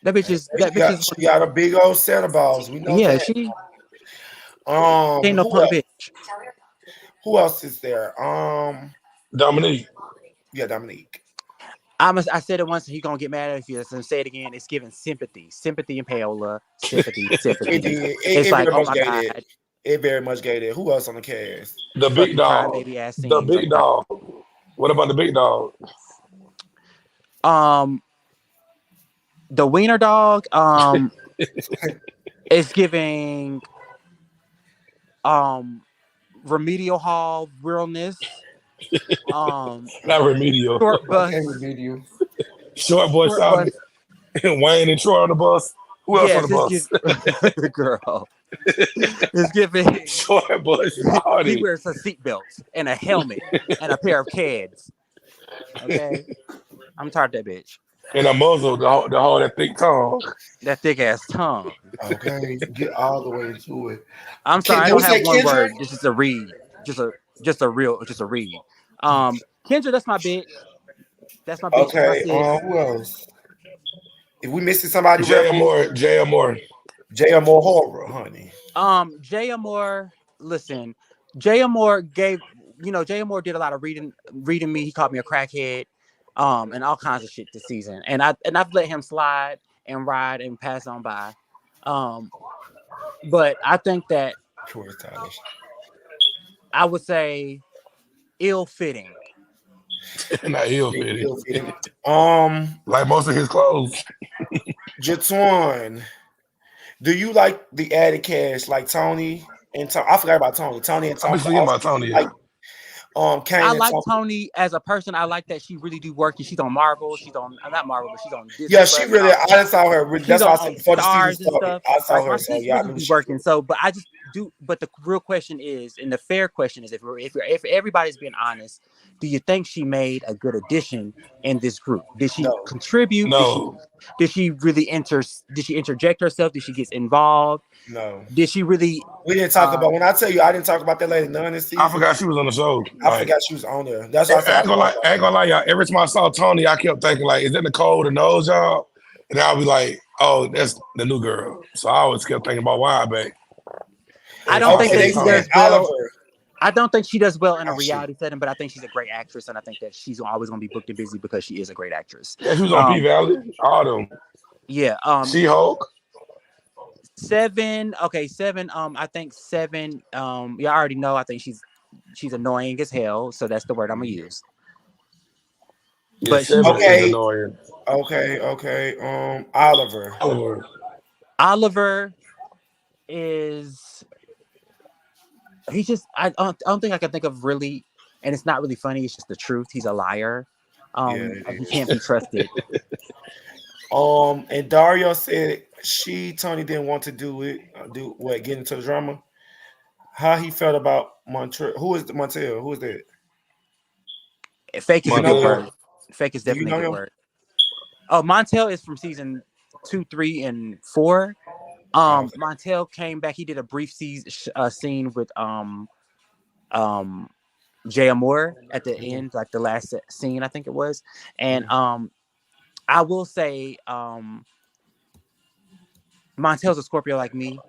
That bitch is She got a big old set of balls. We know yeah. that. She ain't no Who punk else? bitch. Who else is there? Dominique. Yeah, Dominique. I said it once, and he gonna get mad if you say it again. It's giving sympathy and payola, sympathy. It did. It's It like, very oh much my gave god, it. It very much gave it. Who else on the cast? The big fucking dog. crybaby ass The scenes. big dog. What about the big dog? The wiener dog. It's giving remedial hall realness. Not remedial. Short bus. Okay, video. Short boy Short shouting. bus. Wayne and Troy on the bus. Who else on Yes, the bus? the girl. It's giving. Short boy He shouting. wears a seatbelt and a helmet and a pair of kids. Okay, I'm tired of that bitch. And a muzzle to hold that thick tongue. That thick ass tongue. Okay, get all the way into it. I'm sorry, I Did we don't have say one Kendra? word. This is a read. Just a read. Kendra, that's my bitch. That's my bitch. That's my Okay. sis. Who else? If we missing somebody, J. referee. Moore. J. Moore. J. Moore horror, honey. Jay Amore, listen, Jay Amore Jay Amore did a lot of reading me. He called me a crackhead, and all kinds of shit this season. And I've let him slide and ride and pass on by. But I think that I would say ill-fitting. Not ill-fitting. Like most of his clothes. Jetwahn. Do you like the added cast like Tony and Tony? I forgot about Tony. Tony and Tony. I'm forgetting about Tony. Like, Kane I and like Tony. Tony as a person. I like that she really do work. And she's on Marvel. She's on not Marvel, but she's on Disney. Yeah, she really. I saw her. That's why I said before the season Stars and started. stuff. I saw Like, her. my So sis yeah, I really knew be she working. So, but I just do. But the real question is, and the fair question is, if everybody's being honest, do you think she made a good addition in this group? Did she contribute? No. Did she really Did she interject herself? Did she get involved? No. Did she really? We didn't talk about. When I tell you, I didn't talk about that lady none this season. I forgot she was on the show. I forgot she was on there. That's why I said. I ain't gonna lie, y'all. Every time I saw Tony, I kept thinking, like, is that Nicole, the nose job? And I'll be like, oh, that's the new girl. So I always kept thinking about why back. I don't think that she does well. I don't think she does well in a reality setting, but I think she's a great actress, and I think that she's always going to be booked and busy because she is a great actress. Yeah, she was on P-Valley. All them. Yeah. She-Hulk. 7. Okay, 7. I think 7. You already know. I think she's annoying as hell. So that's the word I'm gonna use. Yeah, but she's okay. Annoying. Okay. Oliver is. He's just. I don't think I can think of really, and it's not really funny. It's just the truth. He's a liar. He can't be trusted. And Dario said Tony didn't want to get into the drama. How he felt about Montel? Who is Montel? Who is that? Fake is a good word. Fake is definitely a good word. Oh, Montel is from season 2, 3, and 4. Montel came back. He did a brief scene with Jay Moore at the end, like the last scene, I think it was. And I will say, Montel's a Scorpio like me.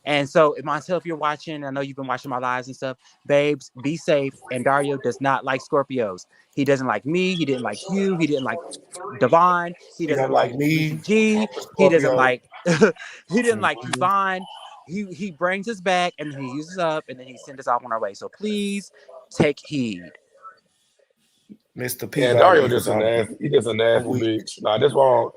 And so, Montel, if you're watching, I know you've been watching my lives and stuff, babes, be safe. Andarrio does not like Scorpios. He doesn't like me. He didn't like you. He didn't like Devon. He He doesn't don't like like me. Sleepy G. He doesn't Scorpio. like, he didn't like Yvonne. He brings us back and then he uses up and then he sends us off on our way. So please take heed. Mr. P Yeah, Valley Dario is just a nasty. He just a I'm nasty weak. bitch. Nah, that's wrong.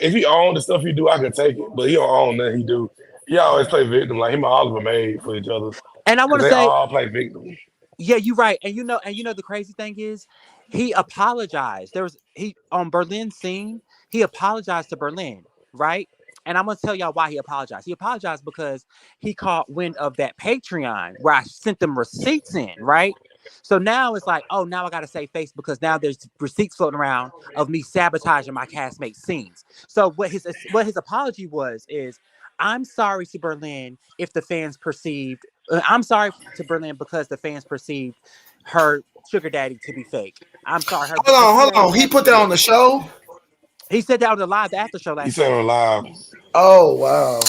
If he owned the stuff he do, I could take it. But he don't own nothing he do. He always play victim. Like him and Oliver made for each other And I because want to they say, all play victim. yeah, you're right. And the crazy thing is, he apologized. There was he on Berlin's scene, he apologized to Berlin, right? And I'm gonna tell y'all why he apologized. He apologized because he caught wind of that Patreon where I sent them receipts in, right? So now it's like, oh, now I gotta save face because now there's receipts floating around of me sabotaging my castmates' scenes. So what his apology was is, I'm sorry to Berlin if the fans perceived I'm sorry to Berlin because the fans perceived her sugar daddy to be fake. I'm sorry, her because she Hold ain't on. He had put nothing that on yet. the show. He said that on the live after show He last said night. on live. Oh wow.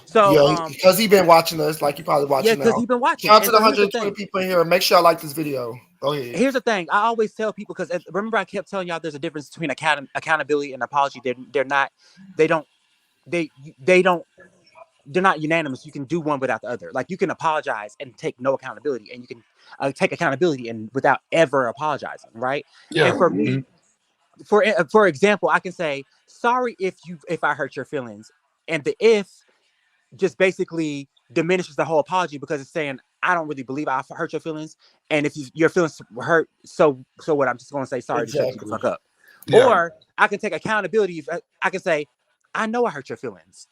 So Yeah, because he been watching us like he probably yeah, watching because now. he's been watching. Count to And the so here's the 120 thing. people in here. Make sure I like this video. Go ahead. Here's the thing. I always tell people because remember I kept telling y'all there's a difference between accountability and apology. They're not. They don't. They don't. They're not unanimous. You can do one without the other. Like you can apologize and take no accountability, and you can take accountability and without ever apologizing, right? Yeah. And for me, for example, I can say sorry if I hurt your feelings, and the if just basically diminishes the whole apology because it's saying I don't really believe I hurt your feelings, and if your feelings hurt, so what? I'm just going to say sorry to shut you the Exactly. fuck up, Yeah. or I can take accountability. I can say I know I hurt your feelings.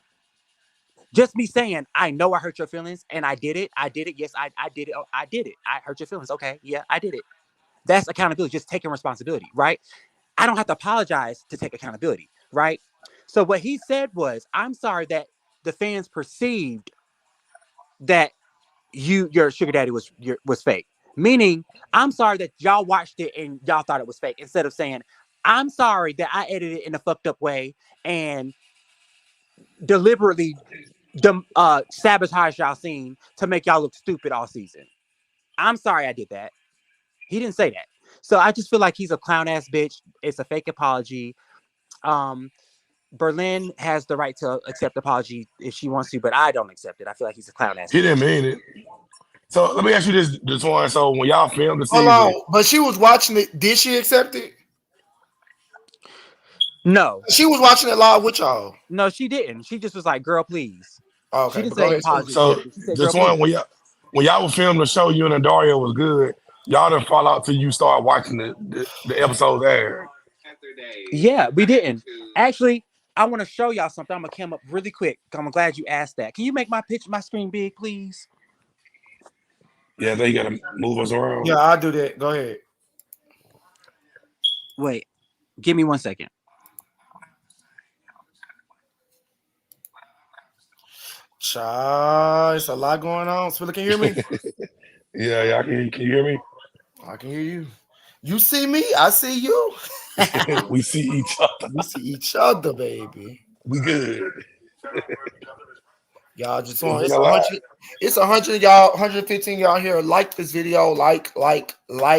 Just me saying I know I hurt your feelings and I did it. I did it. Yes, I did it. Oh, I did it. I hurt your feelings. Okay, yeah, I did it. That's accountability. Just taking responsibility, right? I don't have to apologize to take accountability, right? So what he said was, I'm sorry that the fans perceived that your sugar daddy was fake. Meaning, I'm sorry that y'all watched it and y'all thought it was fake. Instead of saying, I'm sorry that I edited it in a fucked up way and deliberately sabotage y'all scene to make y'all look stupid all season. I'm sorry I did that. He didn't say that. So I just feel like he's a clown ass bitch. It's a fake apology. Um, Berlin has the right to accept apology if she wants to, but I don't accept it. I feel like he's a clown ass He didn't bitch. mean it. So let me ask you this one. So when y'all filmed the Hold season, on. But she was watching it. Did she accept it? No, She was watching it live with y'all. no, she didn't. She just was like, "Girl, please." Oh, She okay, didn't but go say ahead. apology so accepted. She said, "Girl, this one please." when y'all were filming the show, you and Dario was good. Y'all didn't fall out till you start watching the episodes aired. Yeah, we didn't. Actually, I want to show y'all something. I'm gonna come up really quick. I'm glad you asked that. Can you make my screen big, please? Yeah, they gotta move us around. Yeah, I'll do that. Go ahead. Wait, give me 1 second. Child, it's a lot going on. Spiller, can you hear me? Yeah, can you hear me? I can hear you. You see me, I see you. We see each other. We see each other, baby. We good. Y'all just It's want been it's a a lot. hundred. It's 100 y'all, 115 y'all here. Like this video, like, Like,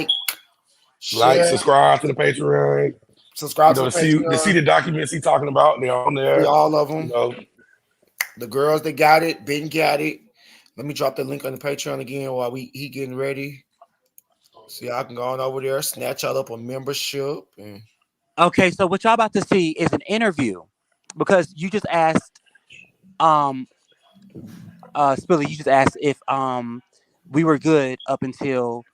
share, subscribe to the Patreon. subscribe to the To see Patreon. the documents he talking about. They're on See there. all of You them. know, The girls that got it, Ben got it. Let me drop the link on the Patreon again while he getting ready. So y'all can go on over there, snatch y'all up a membership. And Okay, so what y'all about to see is an interview because you just asked, um, Spilly, you just asked if we were good up until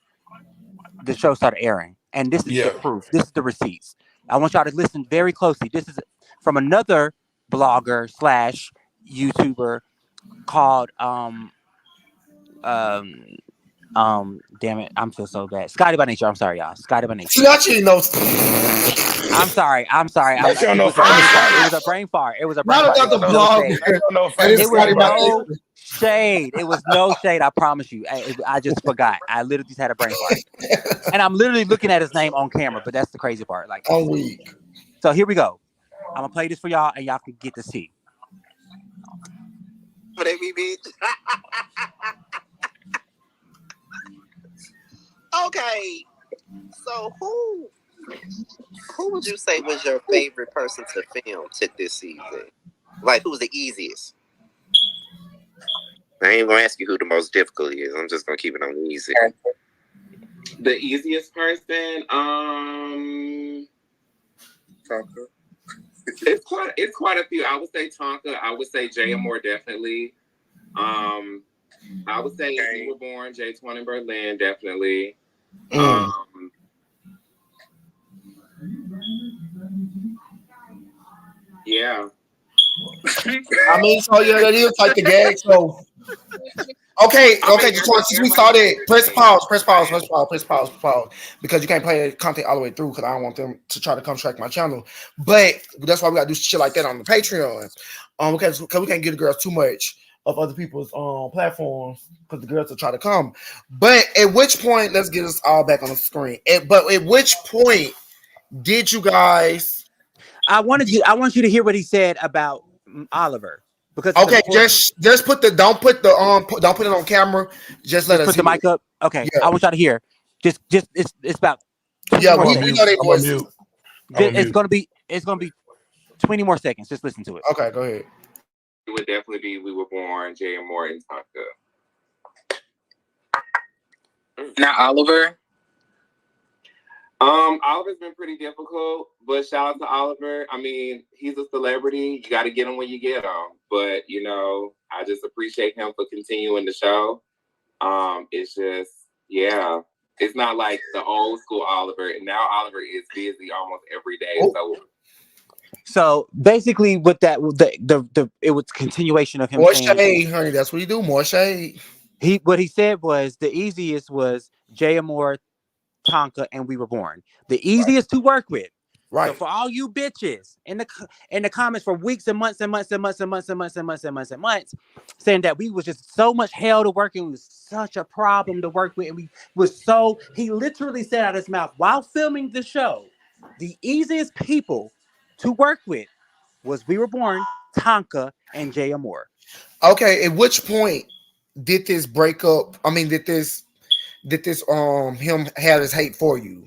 the show started airing, and this is the yeah, proof. This is the receipts. I want y'all to listen very closely. This is from another blogger slash YouTuber called um Damn it, I'm feel so bad. Scotty by nature. I'm sorry, y'all. Scotty by nature. Snatching those. I'm sorry. That shit It no was a brain famous fart. It Scotty. was a brain fart. It was a brain Not fart. about It the was no blog. shade. That shit no And famous it's It was Scotty by Scotty. no nature. shade. It was no shade. I promise you. I just forgot. I literally just had a brain fart, and I'm literally looking at his name on camera. But that's the crazy part. Like, I'm weak. so here we go. I'm gonna play this for y'all, and y'all can get to see. But they be bitch. Okay, so who would you say was your favorite person to film this season? Like, who's the easiest? I ain't gonna ask you who the most difficult is. I'm just gonna keep it on easy. The easiest person, Tonka. it's quite a few. I would say Tonka. I would say Jay Moore definitely. I would say if we were born, Jetwahn in Berlin definitely. Yeah. I mean, so yeah, that is like the gag. So okay, since we started, press pause, because you can't play the content all the way through because I don't want them to try to come track my channel. But that's why we gotta do shit like that on the Patreon. Because we can't give the girls too much of other people's platforms because the girls will try to come. But at which point, let's get us all back on the screen. But at which point did you guys? I want you to hear what he said about Oliver because it's Okay, important. just put the don't put it on camera. Just let us put the mic up. Okay, Yeah. I want y'all to hear. Just it's about 20 Yeah, more we seconds. know they I'm on voices. mute. It's gonna be 20 more seconds. Just listen to it. Okay, go ahead. It would definitely be We Were Born, Jay Moore, and Tonka. Now Oliver. Oliver's been pretty difficult, but shout out to Oliver. I mean, he's a celebrity. You got to get him when you get him. But you know, I just appreciate him for continuing the show. It's just, yeah, it's not like the old school Oliver. And now Oliver is busy almost every day. So basically, with that, it was continuation of him More saying, shade, honey. That's what you do. More shade. What he said was the easiest was Jay Moore, Tonka, and We Were Born. The easiest to work with. Right. So for all you bitches in the comments for weeks and months and months and months and months and months and months and months and months, saying that we was just so much hell to work with, it was such a problem to work with, and he literally said out of his mouth while filming the show, the easiest people to work with was We Were Born, Tonka, and Jay Moore. Okay, at which point did this breakup? I mean, did this him have his hate for you?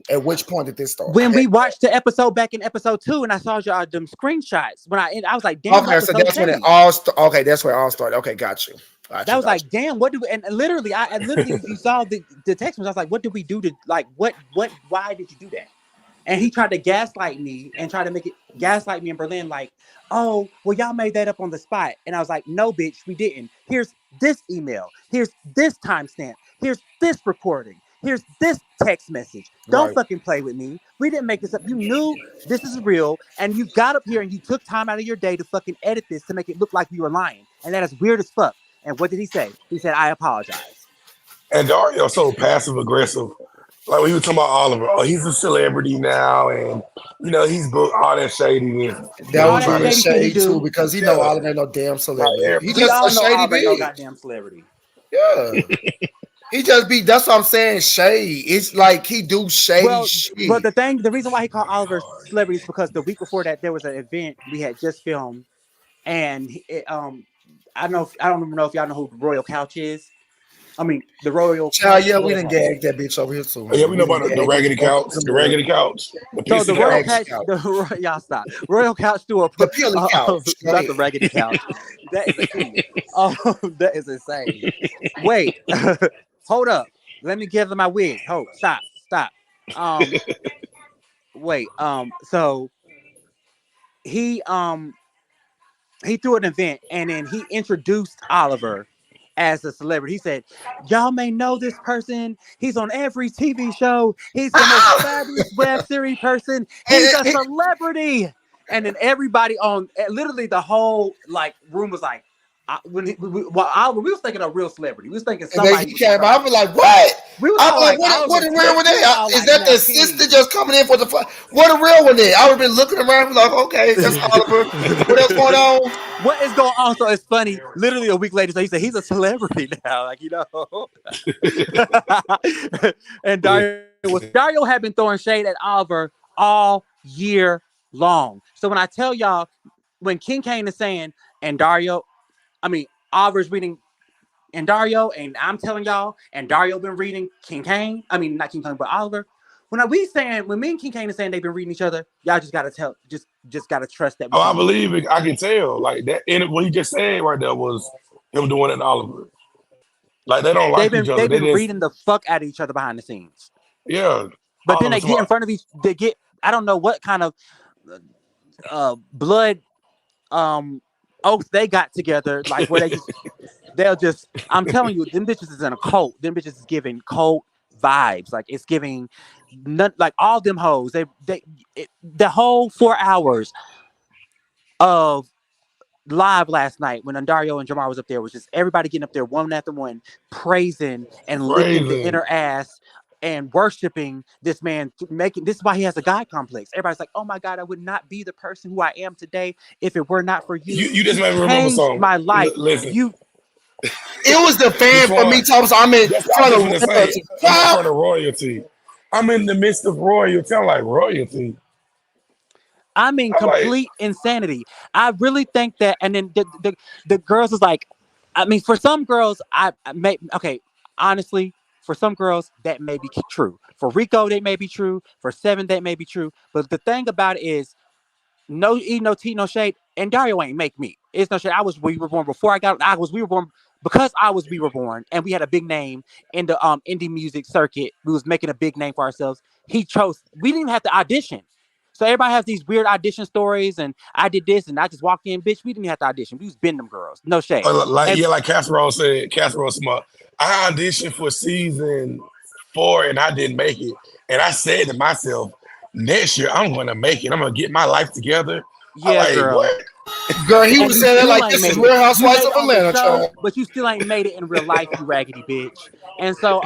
At which point did this start? When we watched the episode back in episode 2, and I saw y'all them screenshots, I was like, damn. Okay, so that's when it all started. That's where it all started. Okay, got you. That was like, damn, what do we, and literally, I literally, you saw the text message. I was like, what did we do to, like, why did you do that? And he tried to gaslight me and try to make it gaslight me in Berlin, like, oh, well, y'all made that up on the spot. And I was like, no, bitch, we didn't. Here's this email. Here's this timestamp. Here's this recording. Here's this text message. Don't fucking play with me. We didn't make this up. You knew this is real, and you got up here and you took time out of your day to fucking edit this to make it look like you were lying. And that is weird as fuck. And what did he say? He said, I apologize. And Dario's so passive aggressive. Like we were talking about Oliver. Oh, he's a celebrity now, and you know he's booked all that shadiness. That was all that really shady shade too, because he know Oliver ain't no damn celebrity. He just a shady bitch. No goddamn celebrity. Yeah. He just be. That's what I'm saying. Shade. It's like he do shady shit. But the reason why he called Oliver celebrity is because the week before that there was an event we had just filmed, and I don't even know if y'all know who Royal Couch is. I mean, the Royal Couch. Yeah, we didn't gag that bitch over here too. Yeah, we know about the raggedy couch. The raggedy couch. So the Royal Couch. Y'all stop. Royal Couch threw the Peely Couch. Not the raggedy couch. That is insane. That is insane. Wait. Hold up. Let me give them my wig. Hold. Stop. Wait. So he threw an event and then he introduced Oliver as a celebrity. He said, y'all may know this person. He's on every TV show. He's the most fabulous web series person. He's a celebrity. And then everybody on literally the whole like room was like, we was thinking a real celebrity. We was thinking And then somebody. he came out. I was like, what? We was I'm all like, like, what the real Oliver, one we was there? all Is like, that now, the King. sister just coming in for the fun? What a real one there? I would have been looking around like, okay, that's Oliver. What else going on? What is going on? So it's funny. Literally a week later, so he said he's a celebrity now. Like, you know. And Dario had been throwing shade at Oliver all year long. So when I tell y'all, when King Kane is saying, and Dario, I mean, Oliver's reading and Dario, and I'm telling y'all, and Dario been reading King Kane. I mean, not King Kane, but Oliver. When me and King Kane are saying they've been reading each other, y'all just gotta just gotta trust that we Oh, see I each other. believe it. I can tell. Like that. And what he just said right there was him doing it to Oliver. Like they don't like each other. They've They been just reading the fuck out of each other behind the scenes. yeah. But then Oliver they get in smart. front of they get, I don't know what kind of blood oath they got together, like where they'll just, I'm telling you, them bitches is in a cult. Them bitches is giving cult vibes. Like it's giving none, like all them hoes. The whole 4 hours of live last night when Andario and Jamar was up there was just everybody getting up there one after one, praising and licking the Praising. inner ass and worshiping this man, making this is why he has a God complex. Everybody's like, oh my God, I would not be the person who I am today if it were not for you. You just You made me remember changed something. my life. Listen, You It was the fan for me, Jetwahn. Thomas. I'm in That's what I front was of just gonna say. royalty. I'm in front of royalty. I'm in the midst of royalty. I'm like royalty. I mean, I'm like, complete insanity. I really think that, and then the girls is like, I mean, for some girls, I may okay, honestly, for some girls that may be true. For Rico, that may be true. For Seven, that may be true. But the thing about it is, no E, no T, no shade, and Dario ain't make me. It's no shade. We were born before I got. We were born because we were born, and we had a big name in the indie music circuit. We was making a big name for ourselves. He chose. We didn't even have to audition. So everybody has these weird audition stories, and I did this, and I just walked in, bitch. We didn't have to audition. We was been them girls. No shade. like And yeah, like Casserole said. Casserole smart. I auditioned for season 4 and I didn't make it. And I said to myself, next year I'm gonna make it. I'm gonna get my life together. I'm yeah, like, girl. what? Girl, he And was you saying that still like ain't this is made it. Real You Housewives made of it on the Atlanta, show, child. but you still ain't made it in real life, you raggedy bitch. And so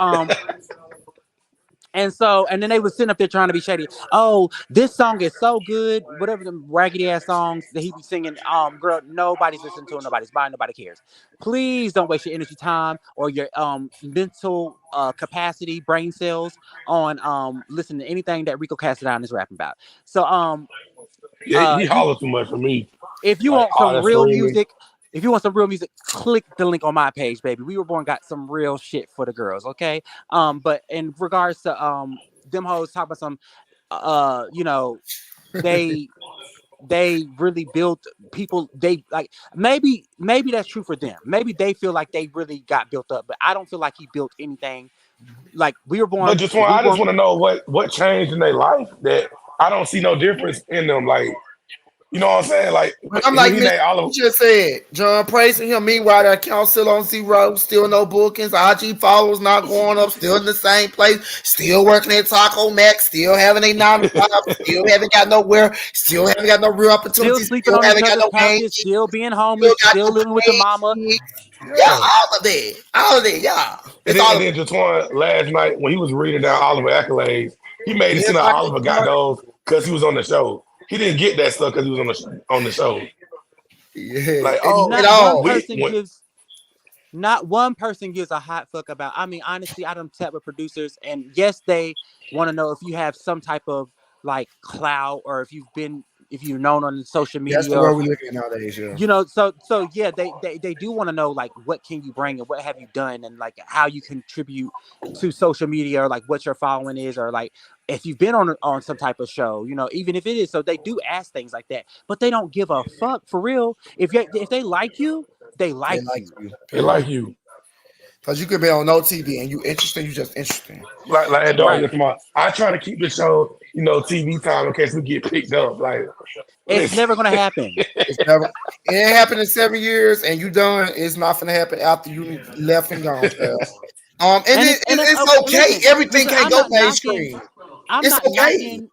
and then they was sitting up there trying to be shady. Oh, this song is so good. Whatever the raggedy ass songs that he be singing. Girl, nobody's listening to it. Nobody's buying. Nobody cares. Please don't waste your energy, time, or your mental capacity, brain cells on listening to anything that Rico Cassadine is rapping about. So Yeah, he you hollers too much for me. if you Like want all some that real screaming. music, click the link on my page, baby. We Were Born got some real shit for the girls, okay? But in regards to them hoes talk about some you know, they really built people, they like maybe that's true for them. Maybe they feel like they really got built up, but I don't feel like he built anything. Like But I just want to know what changed in their life that I don't see no difference in them. Like, you know what I'm saying? Like But I'm when like he Miss named Oliver, just said, John praising him. Meanwhile, the account still on zero, still no bookings. IG followers not going up, still in the same place, still working at Taco Mac, still having a 9 to 5, still haven't got nowhere, still haven't got no real still opportunities, sleeping still on each haven't got other's no game, couches, still being still homeless, got still no living with the play. mama. Yeah, yeah. all of that, yeah. It's all And of then Jetwahn last night when he was reading down Oliver accolades, he made it seem like Oliver got it. those because he was on the show. He didn't get that stuff because he was on the show. Yeah, Like, oh, it Not one all. we person went. gives Not one person gives a hot fuck about. I mean, honestly, I done sat with producers, and yes, they want to know if you have some type of like clout, or if you're known on social That's the media, or world we live in nowadays, yeah. so yeah, they do want to know like what can you bring and what have you done, and like how you contribute to social media, or like what your following is, or like if you've been on some type of show, even if it is. So they do ask things like that, but they don't give a fuck for real. If they like you, they They like like you. you, They like period. you. Because you could be on no TV and you interesting, you just interesting. Like Right. Andarrio, come on. I try to keep the show, TV time in case we get picked up. Like, It's listen, never gonna happen. It's never, it ain't happened in 7 years and you done. It's not gonna happen after you left and gone, child. And it's It's okay. listen, Everything listen, can't go mainstream. I'm It's not okay. knocking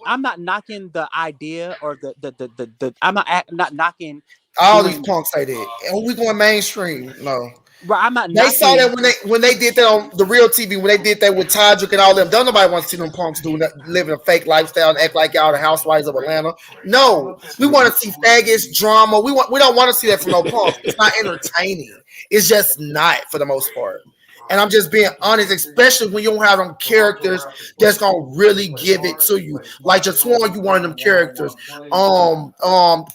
I'm not knocking the idea, or the I'm not knocking All these punks say that. And we going mainstream. No. Bro, I'm not They saw knocking. that when they did that on the real TV, when they did that with Todrick and all them. Don't nobody want to see them punks doing that, living a fake lifestyle and act like y'all the housewives of Atlanta. No, we want to see faggots, drama. We don't want to see that from no punks. It's not entertaining. It's just not for the most part. And I'm just being honest, especially when you don't have them characters that's gonna really give it to you. Like Jetwahn, you one of them characters.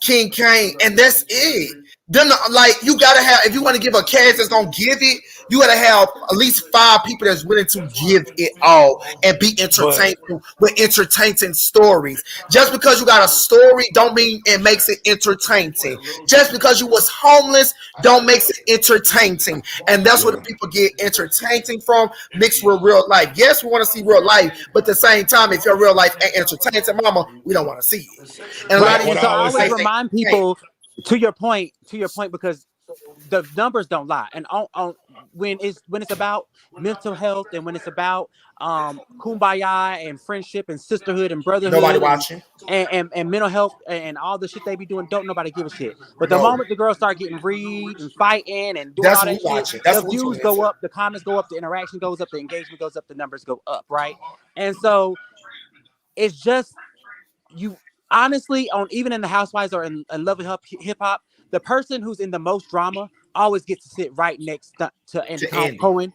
King Kane, and that's it. Then like you gotta have, if you want to give a cast that's gonna give it, you gotta have at least 5 people that's willing to give it all and be entertained with entertaining stories. Just because you got a story don't mean it makes it entertaining. Just because you was homeless don't makes it entertaining. And that's what the people get entertaining from, mixed with real life. Yes, we want to see real life, but at the same time, if your real life ain't entertaining, mama, we don't want to see it. And a lot of And so I always remind people, to your point, because the numbers don't lie. And when it's about mental health and when it's about kumbaya and friendship and sisterhood and brotherhood, nobody watching. And mental health and all the shit they be doing, don't nobody give a shit. But the moment the girls start getting read and fighting and doing all that shit, the views go up, the comments go up, the interaction goes up, the engagement goes up, the numbers go up, right? And so it's just, you honestly, on even in the Housewives or in Love and Hip Hop, the person who's in the most drama always gets to sit right next to Andy Cohen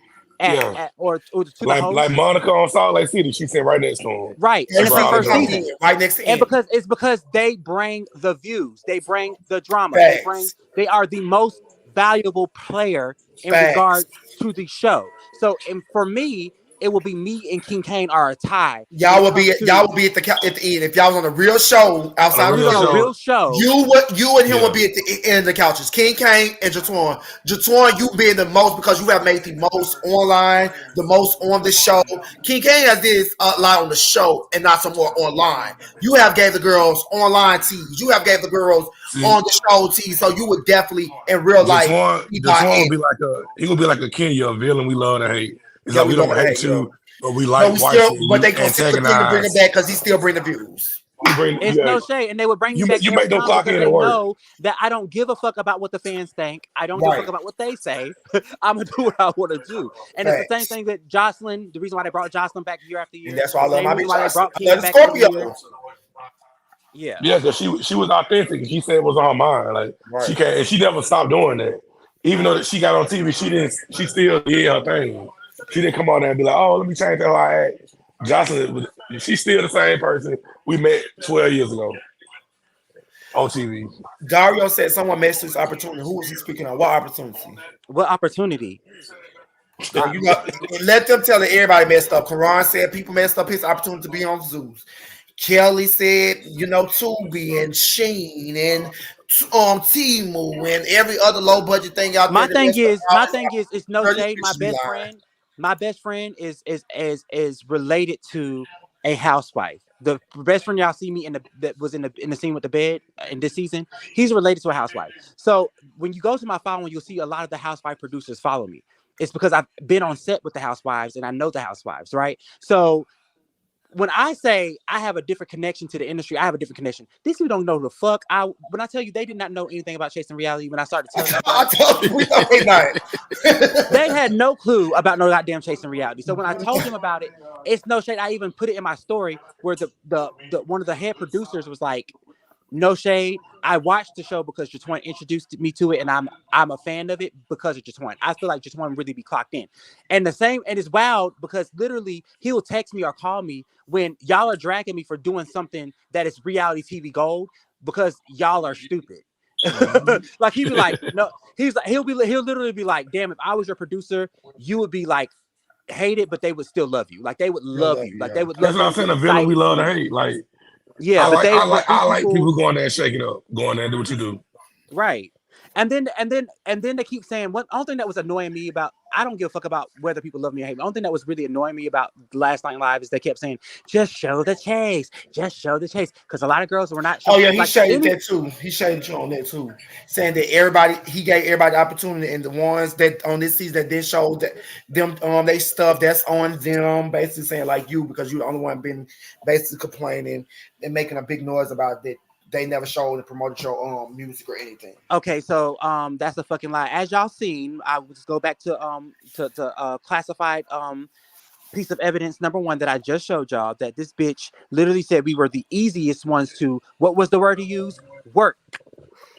or to the host. Like Monica on Salt Lake City, she sat right next to him. Right. In the first season. Right next to Andy. And because they bring the views, they bring the drama, they are the most valuable player in regard to the show. So, and for me, it will be me and King Kane are a tie. Y'all will be at the end. If y'all was on a real show outside of a real show, you and him will be at the end of the couches. King Kane and Jetwahn. Jetwahn, you being the most because you have made the most online, the most on the show. King Kane has did a lot on the show and not some more online. You have gave the girls online teas. You have gave the girls on the show teas. So you would definitely in real life. Jetwahn would be like a Kenya, a villain we love to hate. It's like we don't hate you, but we like watching. But they gonna still continue to bring it back because he still bring the views. It's no shade, and they would bring me back. You make no clock in and know that I don't give a fuck about what the fans think. I don't give a fuck about what they say. I'm gonna do what I want to do, and it's the same thing that Jocelyn. The reason why they brought Jocelyn back year after year. And that's why I love my bitch. They brought Kim back Scorpio. Yeah, because she was authentic. She said it was on her mind. Like she can't, and she never stopped doing that. Even though she got on TV, she still did her thing. She didn't come on there and be like, "Oh, let me change how I act." Jocelyn, she's still the same person we met 12 years ago on TV. Dario said someone missed this opportunity. Who was he speaking on? What opportunity? What opportunity? Let them tell that everybody messed up. Karan said people messed up his opportunity to be on Zeus. Kelly said, Tubi and Sheen and Timu and every other low budget thing out there. My thing is, it's no shade. My best friend is related to a housewife. The best friend y'all see me that was in the scene with the bed in this season, he's related to a housewife. So when you go to my following, you'll see a lot of the housewife producers follow me. It's because I've been on set with the housewives and I know the housewives, right? So when I say I have a different connection to the industry, I have a different connection. These people don't know the fuck. When I tell you they did not know anything about chasing reality, when I started telling them, I told you we they had no clue about no goddamn chasing reality. So when I told them about it, it's no shade. I even put it in my story where the one of the head producers was like, "No shade. I watched the show because Jetwahn introduced me to it, and I'm a fan of it because of Jetwahn. I feel like Jetwahn really be clocked in." And it's wild because literally he will text me or call me when y'all are dragging me for doing something that is reality TV gold because y'all are stupid. Like he'd be like, no, he'll literally be like, "Damn, if I was your producer, you would be like hated, but they would still love you. Like they would love you. Like they would love you." That's what I'm saying. A villain we love to hate. Like. Yeah, I like people going there and shaking up, going there and do what you do. Right. And then they keep saying one only thing that was annoying me about, I don't give a fuck about whether people love me or hate me. The only thing that was really annoying me about Last Night Live is they kept saying, "Just show the chase, just show the chase," because a lot of girls were not showing. Oh yeah, he shaded that too. He shaded you on that too, saying that he gave everybody the opportunity, and the ones that on this season that did show that them they stuff that's on them, basically saying like you because you're the only one been basically complaining and making a big noise about that. they never showed and promoted your music or anything. Okay, so that's a fucking lie. As y'all seen, I will just go back to classified piece of evidence number 1 that I just showed y'all, that this bitch literally said we were the easiest ones to, what was the word he used? Work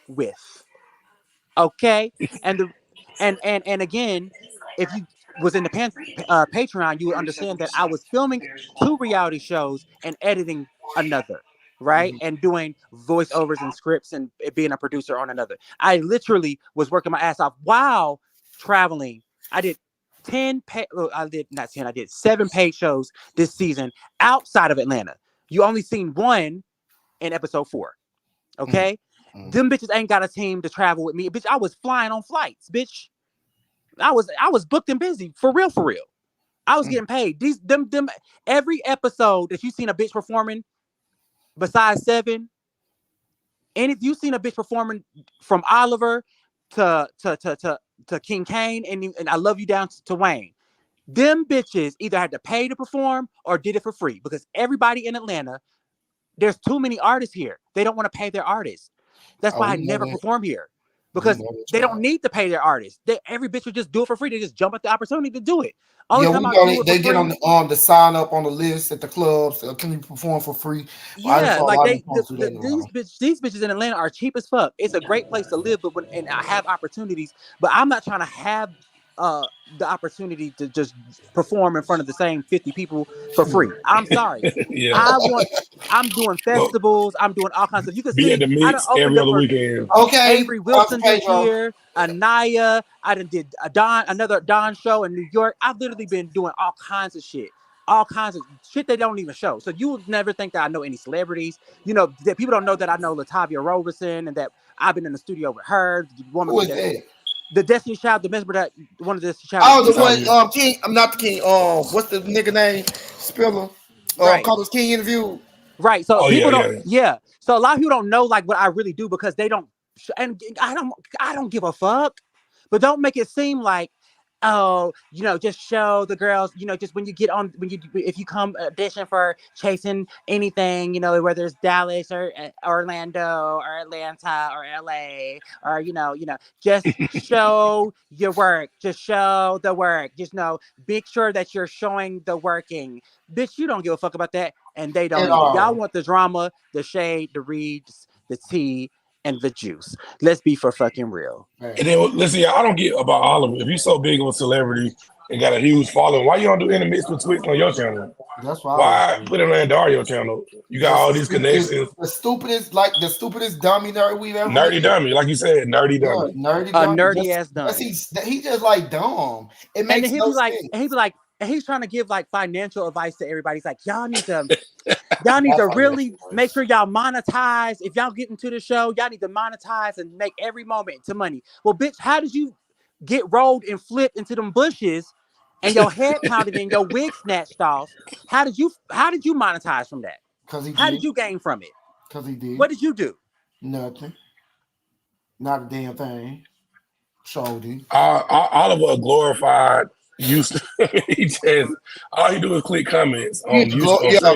with. Okay, and the and again, if you was in the Patreon, you would understand that I was filming 2 reality shows and editing another, right, and doing voiceovers and scripts and being a producer on another. I literally was working my ass off while traveling. I did 10 I did not 10, I did 7 paid shows this season outside of Atlanta. You only seen 1 in episode 4. Okay. Them bitches ain't got a team to travel with me. Bitch, I was flying on flights, bitch. I was booked and busy. For real, for real. I was getting paid. Them every episode that you seen a bitch performing besides 7, and if you seen a bitch performing from Oliver to King Kane and I Love You down to Wayne, them bitches either had to pay to perform or did it for free, because everybody in Atlanta, there's too many artists here. They don't want to pay their artists. That's why I never perform here, because they don't need to pay their artists. Every bitch would just do it for free. They just jump at the opportunity to do it. Only time I do it they for get free, on the sign up on the list at the clubs. Can you perform for free? Yeah, like these bitches in Atlanta are cheap as fuck. It's a great place to live, but and I have opportunities, but I'm not trying to have the opportunity to just perform in front of the same 50 people for free. I'm sorry. Yeah. I'm doing festivals. I'm doing all kinds of. You can Be see at the I done mix opened every up other for weekend. Okay, Avery Wilson this year, Anaya. I done did another Don show in New York. I've literally been doing all kinds of shit. All kinds of shit they don't even show. So you would never think that I know any celebrities. You know, that people don't know that I know Latavia Roberson and that I've been in the studio with her. The woman who is that? The Destiny Child, remember that one of the Destiny Child. Oh, the one, King. I'm not the King. What's the nigga name? Spiller. Right. Carlos King interview. Right. So people don't. Yeah. So a lot of people don't know like what I really do, because they don't. And I don't give a fuck. But don't make it seem like, oh, you know, just show the girls, you know, just when you get on, if you come audition for Chasing Anything, you know, whether it's Dallas or Orlando or Atlanta or LA or, you know, just show your work. Just show the work. Just make sure that you're showing the working. Bitch, you don't give a fuck about that. And they don't either. Y'all want the drama, the shade, the reads, the tea, and the juice. Let's be for fucking real. And then listen, I don't get about Oliver. If you're so big of a celebrity and got a huge following, why you don't do intermix with Twitch on your channel? That's why put it on Andarrio channel. You got all these connections. The stupidest dummy nerd we've ever. Nerdy dummy, like you said, nerdy dummy. Nerdy ass dummy. He just like dumb. It makes no sense. And he'd be like, and he's trying to give like financial advice to everybody. He's like, y'all need to really make sure y'all monetize. If y'all get into the show, y'all need to monetize and make every moment to money. Well, bitch, how did you get rolled and flipped into them bushes and your head pounded and your wig snatched off? How did you monetize from that? How did you gain from it? Because he did. What did you do? Nothing. Not a damn thing. So did. Oliver glorified. He just all he do is click comments on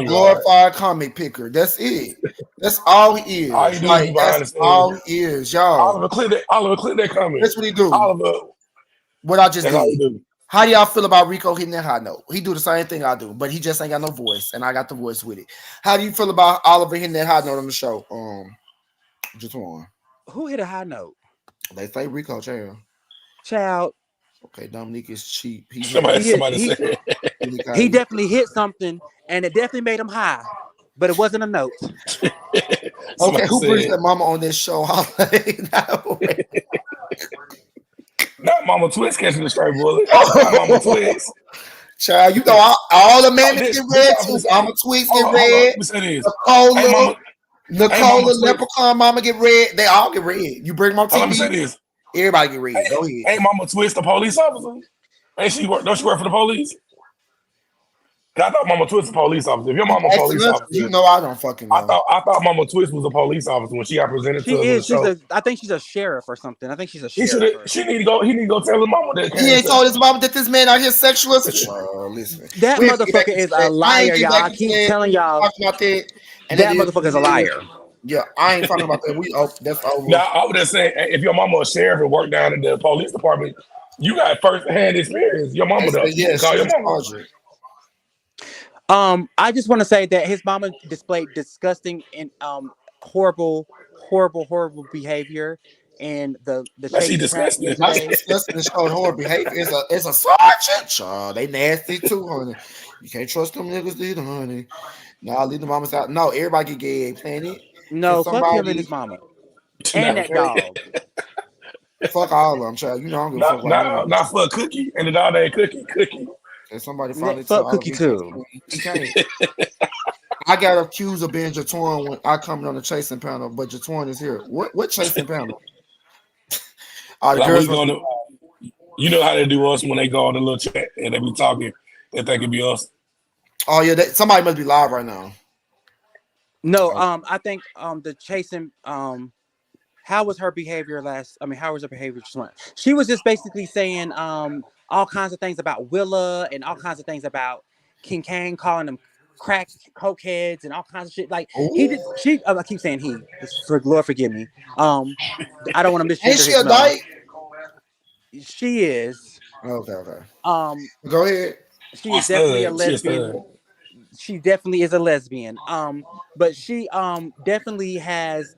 glorified comic picker. That's it. That's all he is. All he do is that's all he is, y'all. Oliver click that comment. That's what he do. Oliver, what I just did. All he do. How do y'all feel about Rico hitting that high note? He do the same thing I do, but he just ain't got no voice, and I got the voice with it. How do you feel about Oliver hitting that high note on the show? Jetwahn. Who hit a high note? They say Rico Child. Okay, Dominique is cheap. Somebody said he definitely hit something, and it definitely made him high, but it wasn't a note. Okay, who brings that mama on this show? Not Mama Twist catching the straight bullet. Not Mama Twist. Child, you know all the men get red too. Mama Twist get red. Nicola, Leprechaun, Mama get red. They all get red. You bring them on TV. Let me say this. Everybody get red. Go ahead. Ain't Mama Twist a police officer? Ain't she work? Don't she work for the police? I thought Mama Twist was a police officer. If your mama a police officer, you know I don't fucking know. I thought Mama Twist was a police officer when she got presented to the show. I think she's a sheriff or something. I think she's a sheriff. He need to go tell his mama that. He ain't told his mama that this man out here sexual. Listen, that motherfucker is a liar, y'all. I keep telling y'all about that. That motherfucker is a liar. Yeah, I ain't talking about that. That's over. Now, I would just say, if your mama a sheriff and worked down in the police department, you got first-hand experience. Your They mama, said, you yeah, can call she's your a mama. sergeant. I just want to say that his mama displayed disgusting and horrible behavior in the That she chasing panel disgusting. Not yesterday. discussing and showed horrible behavior. It's a sergeant. Child, they nasty too, honey. You can't trust them niggas either, honey. Nah, leave the mamas out. No, everybody get gay planet. Can No, fuck him and somebody his mama and Not that okay. dog. fuck all of them, child? You know I don't give a fuck Not, about none of not, them. not for a cookie and the dog named Cookie. Can somebody finally tell Fuck all of Cookie these kids too. he can't. I got accused of being Jetwahn when I come on the chasing panel, but Jetwahn is here. What chasing panel? All the Like girls we must be. gonna, you know how they do us when they go on the little chat and they be talking. They think it be us. Oh yeah, somebody must be live right now. No, Oh. I think the chasing how was her behavior how was her behavior just went? She was just basically saying all kinds of things about Willa and all kinds of things about King Kang, calling them crack cokeheads and all kinds of shit. Like he did Ooh. I keep saying he, for Lord forgive me. I don't want to Ain't misgender she his a mom. dyke? She is. Okay. Um Go ahead. she is definitely a She a lesbian. stud. She definitely is a lesbian. But she definitely has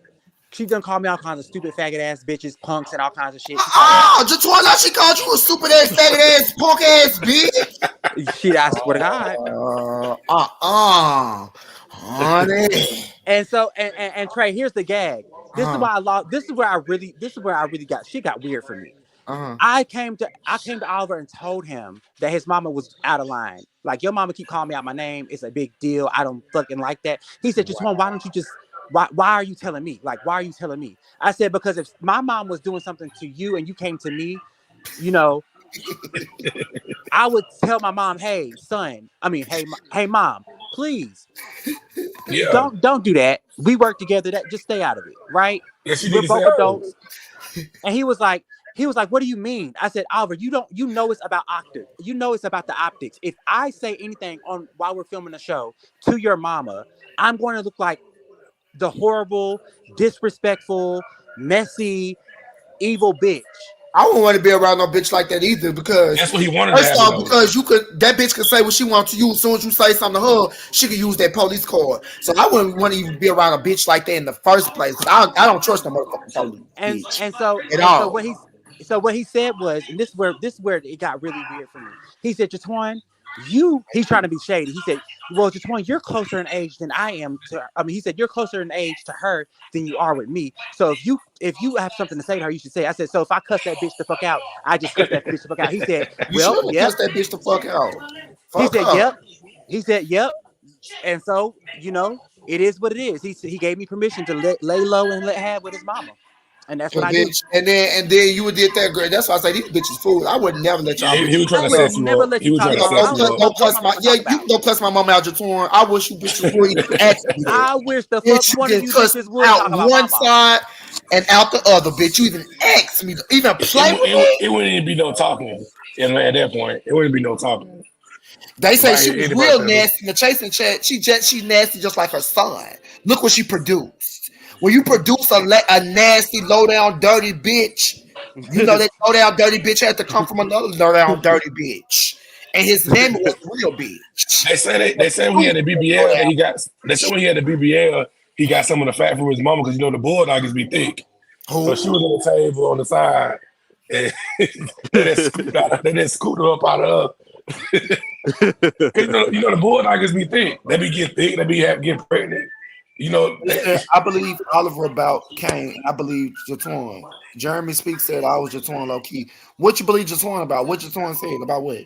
she done called me all kinds of stupid faggot ass bitches, punks, and all kinds of shit. She called Oh, Jetwahn, now she called you a stupid ass, faggot ass, punk ass bitch. shit. I swear to God. Honey. And so and Trey, here's the gag. This is Uh-huh. why I lost. This is where I really got shit got weird for me. Uh-huh. I came to Oliver and told him that his mama was out of line. Like, your mama keep calling me out my name. It's a big deal. I don't fucking like that. He said, just why don't you just why are you telling me? Like, why are you telling me? I said, because if my mom was doing something to you and you came to me, you know, I would tell my mom, hey, son, hey mom, please Yeah. don't do that. We work together. That just stay out of it, right? Yeah, she need We're to say, both oh, adults. And he was like, what do you mean? I said, Oliver, you know it's about optics. You know it's about the optics. If I say anything on while we're filming the show to your mama, I'm going to look like the horrible, disrespectful, messy, evil bitch. I wouldn't want to be around no bitch like that either because that's what he wanted to first happen off, though. because that bitch could say what she wants to you. As soon as you say something to her, she could use that police card. So I wouldn't want to even be around a bitch like that in the first place. I don't trust no motherfucking police bitch at So all. what he said was, and this is where it got really weird for me. He said, Jetwahn, he's trying to be shady. He said, well, Jetwahn, you're closer in age than I am to he said, you're closer in age to her than you are with me. So if you have something to say to her, you should say it. I said, so if I cuss that bitch the fuck out, I just cuss that bitch the fuck out. He said, You should well, have yep. cussed that bitch the fuck out. He Fuck said, her. yep. He said, yep. And so, it is what it is. He gave me permission to lay low and let have with his mama. And that's what I do. Bitch. And then you would did that, girl. That's why I say these bitches fools. I would never let y'all Yeah, he bitches was do trying I to would that. set you never up. let He you was talk trying to about. I set don't you give a up. fuck Go what cuss my my mama talk you about. can go cuss my mama out your torn. I wish you bitches would even ask me that. I wish the fuck Bitch, you one of can you cuss bitches would out talk about my one mama. side and out the other, bitch. You even ask me to even play with me. It wouldn't even be no talking. And at that point, it wouldn't be no talking. They say About she was anybody real saying it. nasty in the chasing chat. She's nasty just like her son. Look what she produced. When you produce a nasty, low down, dirty bitch, you know that low down, dirty bitch had to come from another low down, dirty bitch, and his name was the real bitch. They say when he had the BBL that he got. They said when he had the BBL, he got some of the fat from his mama because the bulldogs be thick. So she Who? was on the table on the side, and they just scooped her up out of her. The bulldogs be thick. They be get thick. They be get pregnant. I believe Oliver about Kane. I believe Jetwahn. Jeremy Speaks said I was Jetwahn low key. What you believe Jetwahn about? What Jetwahn said about what?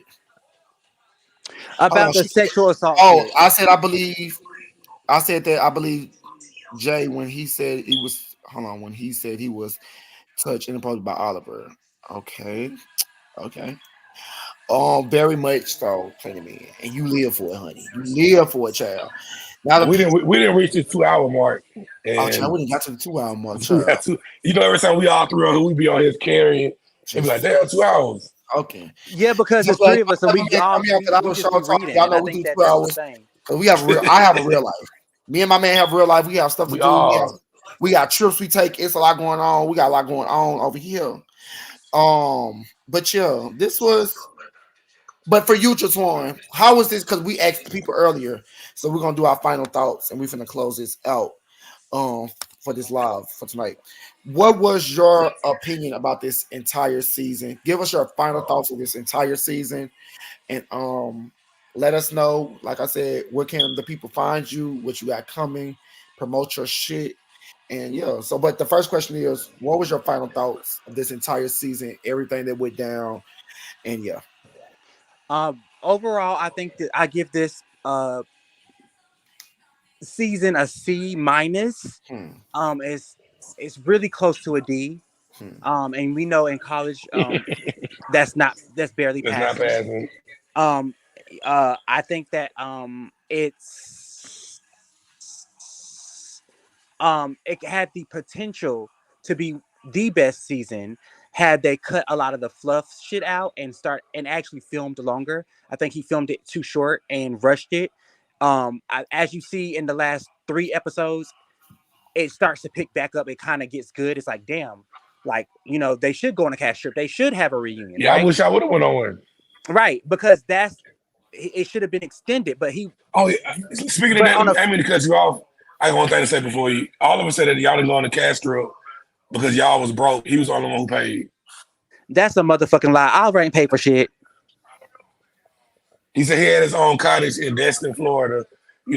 Hold on. About the She said, sexual assault oh, shit. I said I believe. I said that I believe Jay when he said he was. Hold on. When he said he was touched inappropriately by Oliver. Okay. Okay. Very much so, plenty man. And you live for it, honey. You live for it, child. Now the we people. didn't reach the 2 hour mark, Oh, child, and we didn't got to the 2 hour mark, we child. got to. Every time we all three on, we be on his carrying. They be like, damn, 2 hours. Okay. Yeah, because Just it's like, three of us and come here, because I we was just short be talking. reading, Y'all and know I we think do that 2 that's the hours thing. because I have a real life. Me and my man have real life. We have stuff to We do. We have all We got trips we take. It's a lot going on. We got a lot going on over here. But yeah, this was. But for you, Jetwahn, how was this? Because we asked people earlier, so we're gonna do our final thoughts, and we're gonna close this out. For this live for tonight. What was your opinion about this entire season? Give us your final thoughts of this entire season, and let us know. Like I said, where can the people find you? What you got coming? Promote your shit, and yeah. So, but the first question is, what was your final thoughts of this entire season? Everything that went down, and yeah. Overall, I think that I give this season a C minus. It's really close to a D. And we know in college, that's barely That's not passing. passing. I think that it had the potential to be the best season had they cut a lot of the fluff shit out and actually filmed longer. I think he filmed it too short and rushed it. As you see in the last 3 episodes, it starts to pick back up. It kind of gets good. It's like, damn, like, they should go on a cast trip. They should have a reunion. Yeah, right? I wish I would have went on one. Right, because it should have been extended. But he. Oh, yeah. Speaking of that, I mean to cut you off. I got one thing to say before you. All of us said that y'all didn't go on the cast trip because y'all was broke. He was the only one who paid. That's a motherfucking lie. Oliver ain't paid for shit. He said he had his own cottage in Destin, Florida,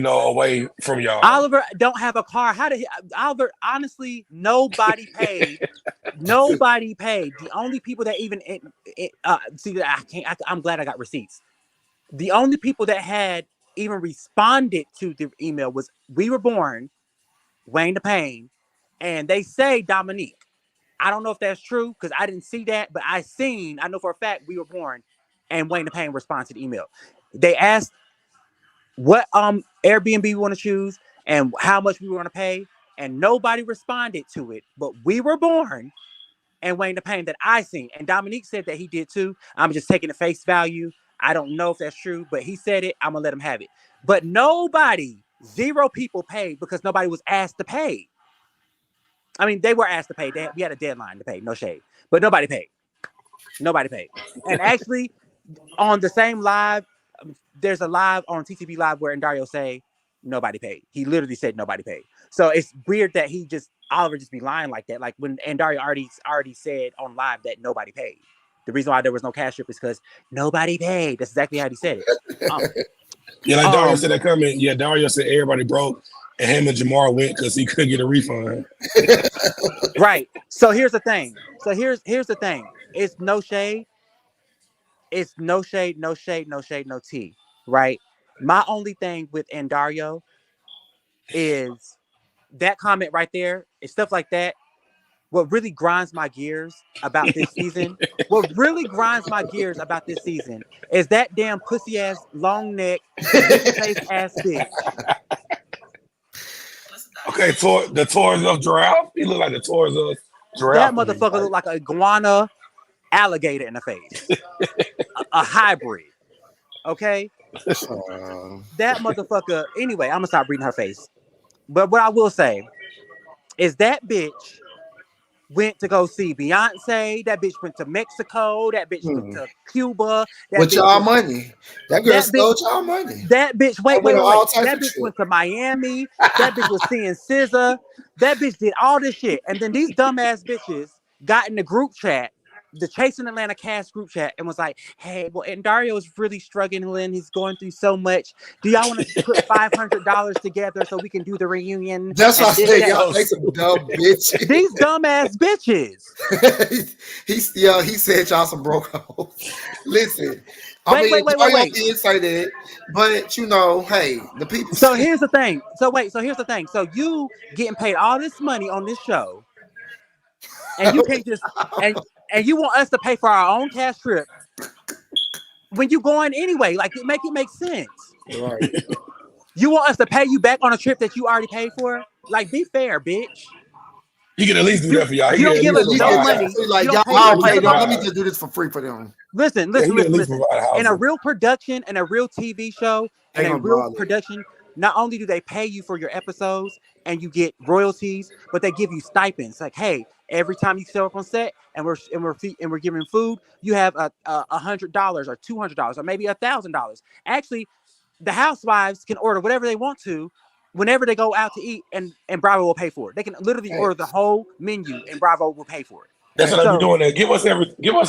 away from y'all. Oliver don't have a car. How did Oliver? Honestly, nobody paid. Nobody paid. The only people that even see that I can't. I'm glad I got receipts. The only people that had even responded to the email was We Were Born, Wayne the Pain, and they say Dominique. I don't know if that's true because I didn't see that, but I know for a fact We Were Born and Wayne the Pain responded to the email. They asked what Airbnb we want to choose and how much we want to pay, and nobody responded to it, but We Were Born and Wayne the Pain that I seen. And Dominique said that he did too. I'm just taking the face value. I don't know if that's true, but he said it. I'm gonna let him have it. But zero people paid because nobody was asked to pay. I mean, they were asked to pay. We had a deadline to pay, no shade. But nobody paid. Nobody paid. And actually, on the same live, there's a live on TTB Live where Andarrio say nobody paid. He literally said nobody paid. So it's weird that Oliver just be lying like that. Like when Andarrio already said on live that nobody paid. The reason why there was no cash trip is because nobody paid. That's exactly how he said it. Yeah, like Dario said that comment. Yeah, Dario said everybody broke, and him and Jamar went because he couldn't get a refund. Right. So here's the thing. Here's the thing. It's no shade. It's no shade, no shade, no shade, no tea. Right. My only thing with Andarrio is that comment right there. It's stuff like that. What really grinds my gears about this season, is that damn pussy ass, long neck, face ass bitch. Okay, the Taurus of giraffe. He looked like the Taurus of giraffe. That motherfucker looked like a iguana alligator in the face. a hybrid. Okay? That motherfucker. Anyway, I'm gonna stop reading her face. But what I will say is that bitch went to go see Beyonce. That bitch went to Mexico. That bitch went to Cuba. With y'all money. That girl stole y'all money. That bitch, wait. That bitch went to Miami. That bitch was seeing SZA. That bitch did all this shit. And then these dumbass bitches got in the group chat, the Chasing Atlanta cast group chat, and was like, hey, well, Andarrio is really struggling. He's going through so much. Do y'all want to put $500 together so we can do the reunion? That's what I said, y'all make some dumb bitches. These dumbass bitches. He said y'all some broke hoes. Listen, wait. did say that, but hey, the people. So here's the thing. So here's the thing. So you getting paid all this money on this show, and you can't just and you want us to pay for our own cash trip when you going anyway. Like, make it make sense. Right. You want us to pay you back on a trip that you already paid for? Like, be fair, bitch. You can at least do that for y'all. You don't give us no money. Like, y'all pay them. Let me just do this for free for them. Listen. In a real production and a real TV show and a real production, not only do they pay you for your episodes and you get royalties, but they give you stipends. Like, hey, every time you show up on set and we're giving food, you have $100 or $200 or maybe $1,000. Actually, the housewives can order whatever they want to whenever they go out to eat, and Bravo will pay for it. They can literally order the whole menu and Bravo will pay for it. That's what I be doing. There, give us a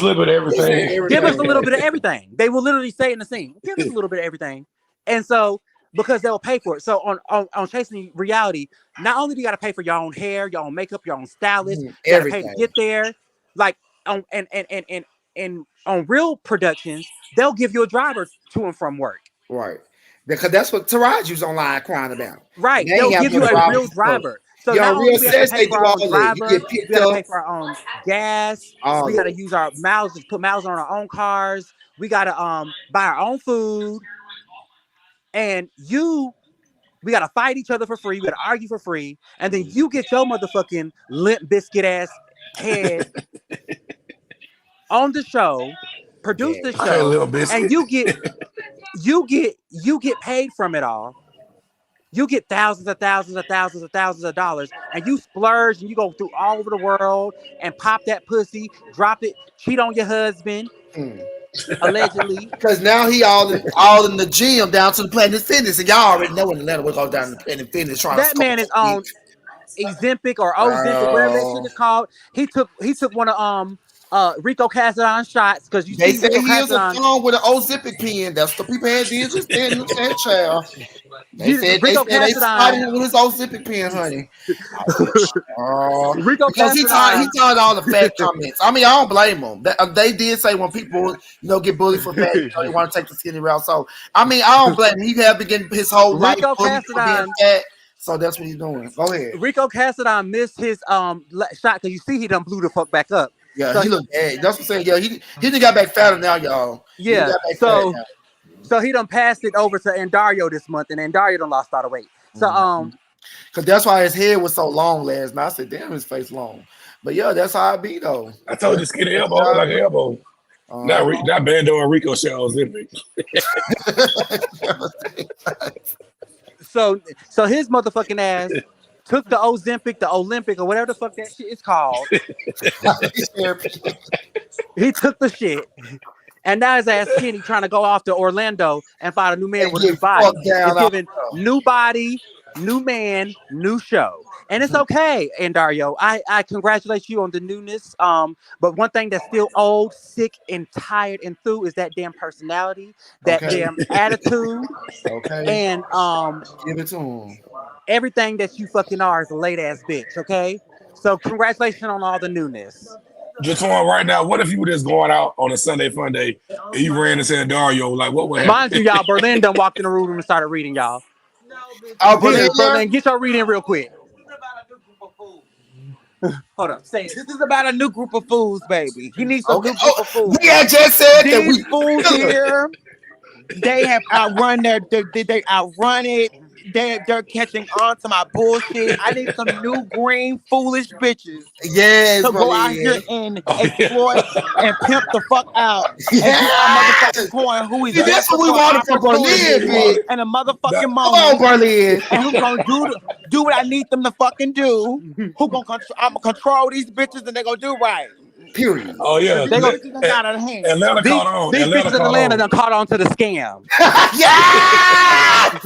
little bit of everything. Give us a little bit of everything. They will literally say in the scene, give us a little bit of everything. And so, because they'll pay for it. So on Chasing Reality, not only do you got to pay for your own hair, your own makeup, your own stylist, you got to pay to get there. Like on on real productions, they'll give you a driver to and from work. Right. Because that's what Taraji's online crying about. Right. They'll give you a real driver. So not only do we have to pay for our own driver, we got to pay for our own gas. We got to use our miles, to put miles on our own cars. We got to buy our own food. And we got to fight each other for free. We got to argue for free. And then you get your motherfucking limp biscuit ass head on the show, produce the show, and you get paid from it all. You get thousands of dollars, and you splurge and you go through all over the world and pop that pussy, drop it, cheat on your husband, allegedly. Because now he all in the gym down to the Planet Fitness, and y'all already know in Atlanta we go down to the Planet Fitness trying that man is on Ozempic or Ozempic, whatever that shit is called. He took one of Rico Casadon shots because they say he is a phone with an Ozempic pen. That's the people had did just stand in the chair. They said they started him with his Ozempic pen, honey. Rico because he turned all the fat comments. I mean, I don't blame him. They did say when people get bullied for fat, they want to take the skinny route. So I mean, I don't blame him. He have been getting his whole life bullied for being fat. So that's what he's doing. Go ahead. Rico Casadon missed his shot because you see he done blew the fuck back up. Yeah, so he looked bad. That's what I'm saying. Yeah, he done got back fatter now, y'all. Yeah, so he done passed it over to Andarrio this month, and Andarrio done lost all the weight. So because that's why his head was so long last night. I said, damn, his face long. But yeah, that's how I be though. I told you skinny elbow like an elbow. Not Bando and Rico shells. So his motherfucking ass took the Ozempic, the Olympic, or whatever the fuck that shit is called. He took the shit. And now his ass skinny trying to go off to Orlando and find a new man with a new body. He's giving new body, new man, new show. And it's okay, Andarrio. I congratulate you on the newness. But one thing that's still old, sick, and tired and through is that damn personality, that damn attitude. And give it to him. Everything that you fucking are is a late ass bitch, okay? So congratulations on all the newness. Jetwahn, right now, what if you were just going out on a Sunday fun day and you ran into Andarrio? Like, what would happen? Mind you, y'all, Berlin done walked in the room and started reading, y'all. Berlin, get your reading real quick. Hold up, say it. This is about a new group of fools, baby. He needs a new group of fools. We had just said these that we fools here. They have outrun they outrun it. They're catching on to my bullshit. I need some new green foolish bitches. Yes, to go out here and exploit and pimp the fuck out. Motherfucking coin who is that's what we wanted for Berlin, bitch. And a motherfucking moment. Come on, Berlin. And who's gonna do what I need them to fucking do? Who gonna I'm gonna control these bitches and they gonna do right. Period. Oh yeah, they gonna out of hand. Atlanta caught on. These bitches in Atlanta done caught on to the scam. Yes,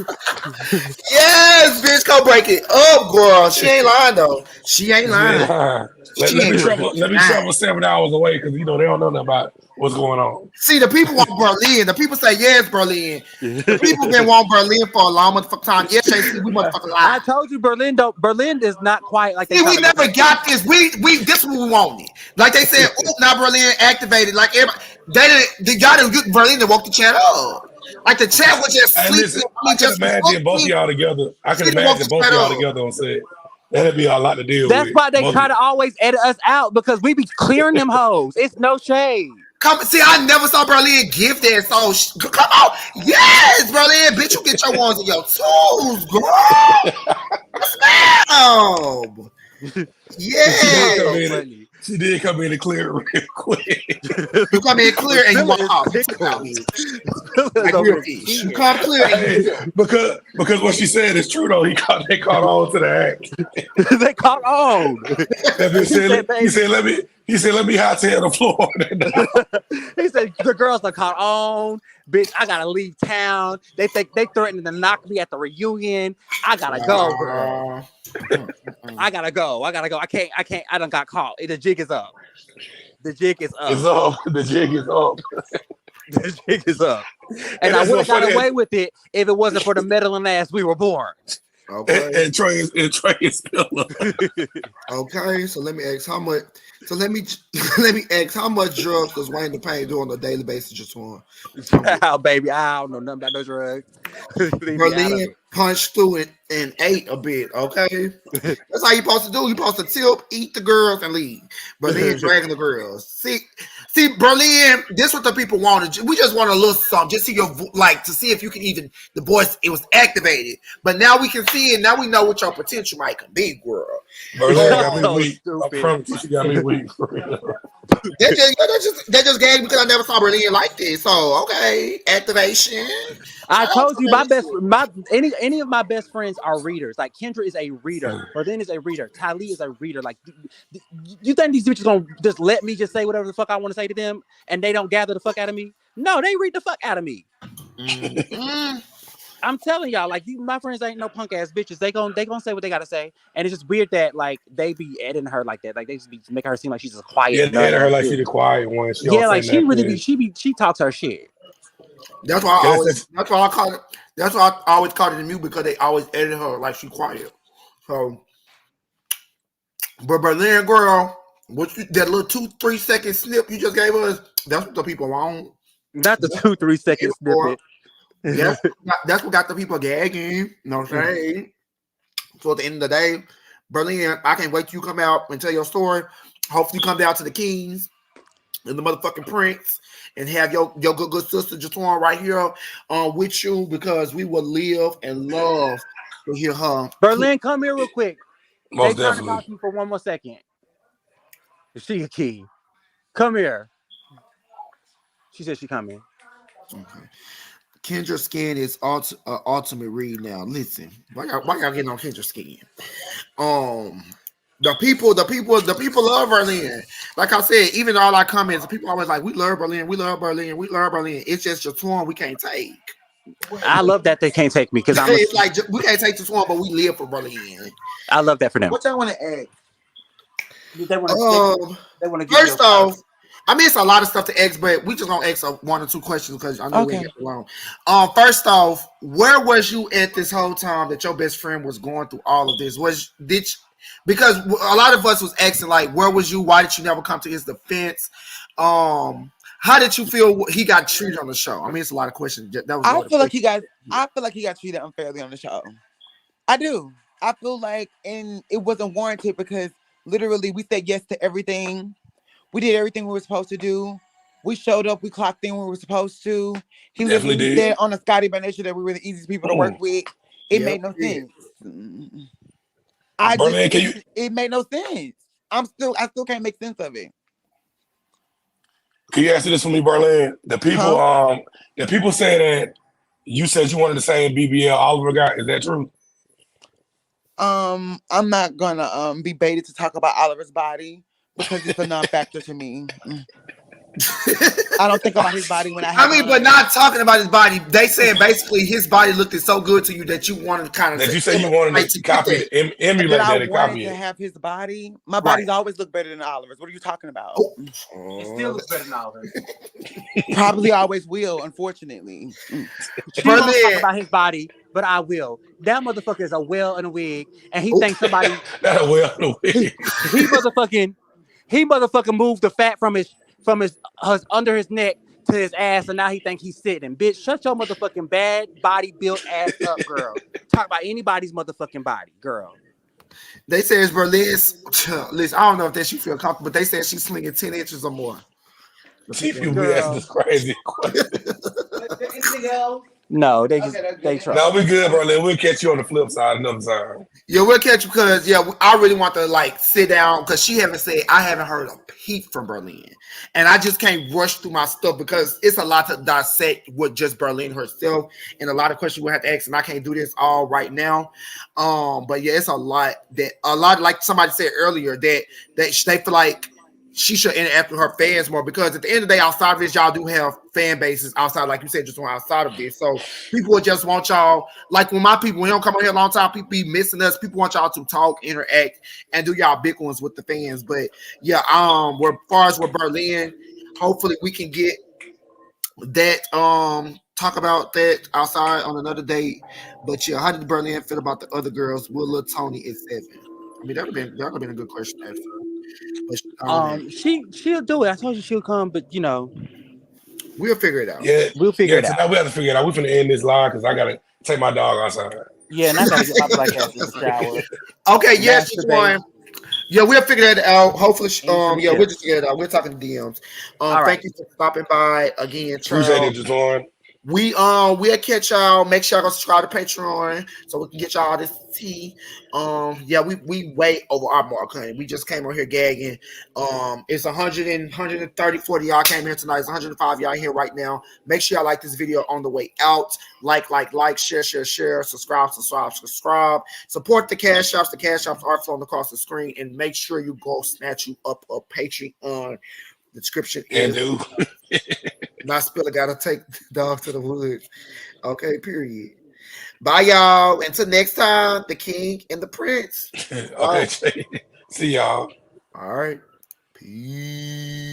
yes, bitch, go break it up, girl. She ain't lying though. She ain't lying. Let me travel 7 hours away because they don't know nothing about what's going on. See, the people want Berlin. The people say yes, Berlin. The people been want Berlin for a long motherfucking time. Yes, we motherfucking lie. I told you Berlin is not quite like we never got this. We this what we wanted. Like they said, now Berlin activated. Like everybody, they got to get Berlin to woke the chat up. Like the chat was just sleeping. I can imagine both of y'all together. I can imagine both of y'all together on set. That'd be a lot to deal with. That's why they try to always edit us out because we be clearing them hoes. It's no shade. Come see, I never saw Berlin give that. So come on, yes, Berlin, bitch, you get your ones in your toes, girl. Slam. Yeah. She did come in and clear it real quick. You come in clear and you walk Spiller off. is tickled. Spiller Like is a real little fish. You kid. come clear and Hey, you because what she said is true though. They caught on to the act. They caught on. That bitch He said, said, baby. he said, let me hightail the floor. He said the girls are caught on. Bitch, I gotta leave town. They think they threatened to knock me at the reunion. I gotta go, girl. I gotta go. I can't. I done got caught. The jig is up. The jig is It's up. up. The jig is up. The jig is up. And I that's would so have got funny. away with it if it wasn't for the meddling ass we were born. Okay. And Trey is Spiller. Okay. So let me ask how much. So let me ask how much drugs does Wayne the Pain do on a daily basis, Jetwahn? Oh, baby, I don't know nothing about no drugs. Leave me out of Berlin it. punched through it and ate a bit. Okay. That's how you supposed to do. You supposed to tip, eat the girls, and leave. Berlin dragging the girls. See, Berlin. This what the people wanted. We just want a little something, just see your to see if you can even the voice. It was activated, but now we can see it. Now we know what your potential might can be, girl. Berlin got me So weak. stupid. I promise you, she got me weak for real. They just gave me because I never saw Berlin like this. So okay, activation. I told you any of my best friends are readers. Like Kendra is a reader. Berlin is a reader. Tylee is a reader. Like you think these bitches gonna just let me just say whatever the fuck I want to say to them and they don't gather the fuck out of me? No, they read the fuck out of me. I'm telling y'all, like my friends ain't no punk ass bitches. They gonna say what they gotta say, and it's just weird that like they be editing her like that. Like they just be make her seem like she's a quiet. Yeah, they had her like she the quiet one. She she really be. She talks her shit. That's why That's why I call it. That's why I always call it a mute because they always edit her like she quiet. So, but Berlin girl, that little 2-3 second snip you just gave us, that's what the people want. Not the 2-3 second snippet. That's what got the people gagging. You know what I'm saying? So at the end of the day, Berlin, I can't wait till you come out and tell your story. Hopefully you come down to the Kings and the motherfucking Prince and have your good sister Jetwahn right here with you because we will live and love to hear her. Berlin, come here real quick. Most they trying to definitely. talk to you for one more second. Is she a key? Come here. She said she coming. Okay. Kendra Skin is ultimate read now. Listen, why y'all getting on Kendra Skin? The people love Berlin. Like I said, even all our comments, the people always like, we love Berlin, we love Berlin, we love Berlin. It's just Jetwahn we can't take. I love that they can't take me because it's like we can't take Jetwahn, but we live for Berlin. I love that for them. What y'all want to add? They want to get first off, I mean, it's a lot of stuff to ask, but we just gonna ask 1 or 2 questions because I know we ain't get long. First off, where was you at this whole time that your best friend was going through all of this? Because a lot of us was asking like, where was you? Why did you never come to his defense? How did you feel he got treated on the show? I mean, it's a lot of questions. I feel like he got treated unfairly on the show. I do. I feel like, and it wasn't warranted because literally we said yes to everything. We did everything we were supposed to do. We showed up. We clocked in when we were supposed to. He literally said on a Scotty by Nature that we were the easiest people to work with. It made no sense. It made no sense. I still can't make sense of it. Can you answer this for me, Berlin? The people say that you said you wanted the same BBL Oliver got. Is that true? I'm not gonna be baited to talk about Oliver's body because it's a non-factor to me. I don't think about his body when but not talking about his body. They saying basically his body looked so good to you that you wanted to kind of. That you say you wanted to copy, emulate that and copy it. To have his body. My body's always looked better than Oliver's. What are you talking about? It still looks better than Oliver's. Probably always will, unfortunately. She won't talk about his body, but I will. That motherfucker is a whale in a wig, and he thinks somebody. Not a whale in a wig. He motherfucking moved the fat from his under his neck to his ass, and now he think he's sitting. Bitch, shut your motherfucking bad body built ass up, girl. Talk about anybody's motherfucking body, girl. They say it's Berlin's. Listen, I don't know if that she feel comfortable, but they said she's slinging 10 inches or more. See if you be asking this crazy question. Anything else? No, they just they No, troll. we good, bro. We'll catch you on the flip side another time. Yeah, we'll catch you because I really want to like sit down because she haven't said I haven't heard a peep from Berlin, and I just can't rush through my stuff because it's a lot to dissect with just Berlin herself and a lot of questions we have to ask, and I can't do this all right now. But yeah, it's a lot like somebody said earlier that they feel like she should interact with her fans more because at the end of the day, outside of this, y'all do have fan bases outside, like you said, just one outside of this. So people would just want y'all, like when my people, we don't come on here a long time, people be missing us. People want y'all to talk, interact, and do y'all big ones with the fans. But yeah, as far as with Berlin, hopefully we can get that talk about that outside on another date. But yeah, how did Berlin feel about the other girls? Will little Tony is 7? I mean, that would have been a good question to ask her. But She'll do it. I told you she'll come, but we'll figure it out. we'll figure it Tonight out. we have to figure it out. We're finna end this live because I gotta take my dog outside. Yeah, and I gotta get my black ass in the shower. Okay, yes, Masturbate. Jetwahn. Yeah, we'll figure that out. Hopefully, Eat some yeah, we'll chips. just figure it out. We're talking DMs. All right. Thank you for stopping by again, Appreciate Charles. it, Jetwahn. We'll catch y'all. Make sure y'all go subscribe to Patreon so we can get y'all this tea. Yeah, we way over our mark, honey. We just came on here gagging. It's 130, 40 y'all came here tonight. It's 105 y'all here right now. Make sure y'all like this video on the way out. Like, share, subscribe. Support the cash shops. The cash shops are flowing across the screen, and make sure you go snatch you up a Patreon. The description is. Not Spiller gotta take the dog to the woods. Okay, period. Bye, y'all. Until next time, the king and the prince. Okay, see y'all. All right. Peace.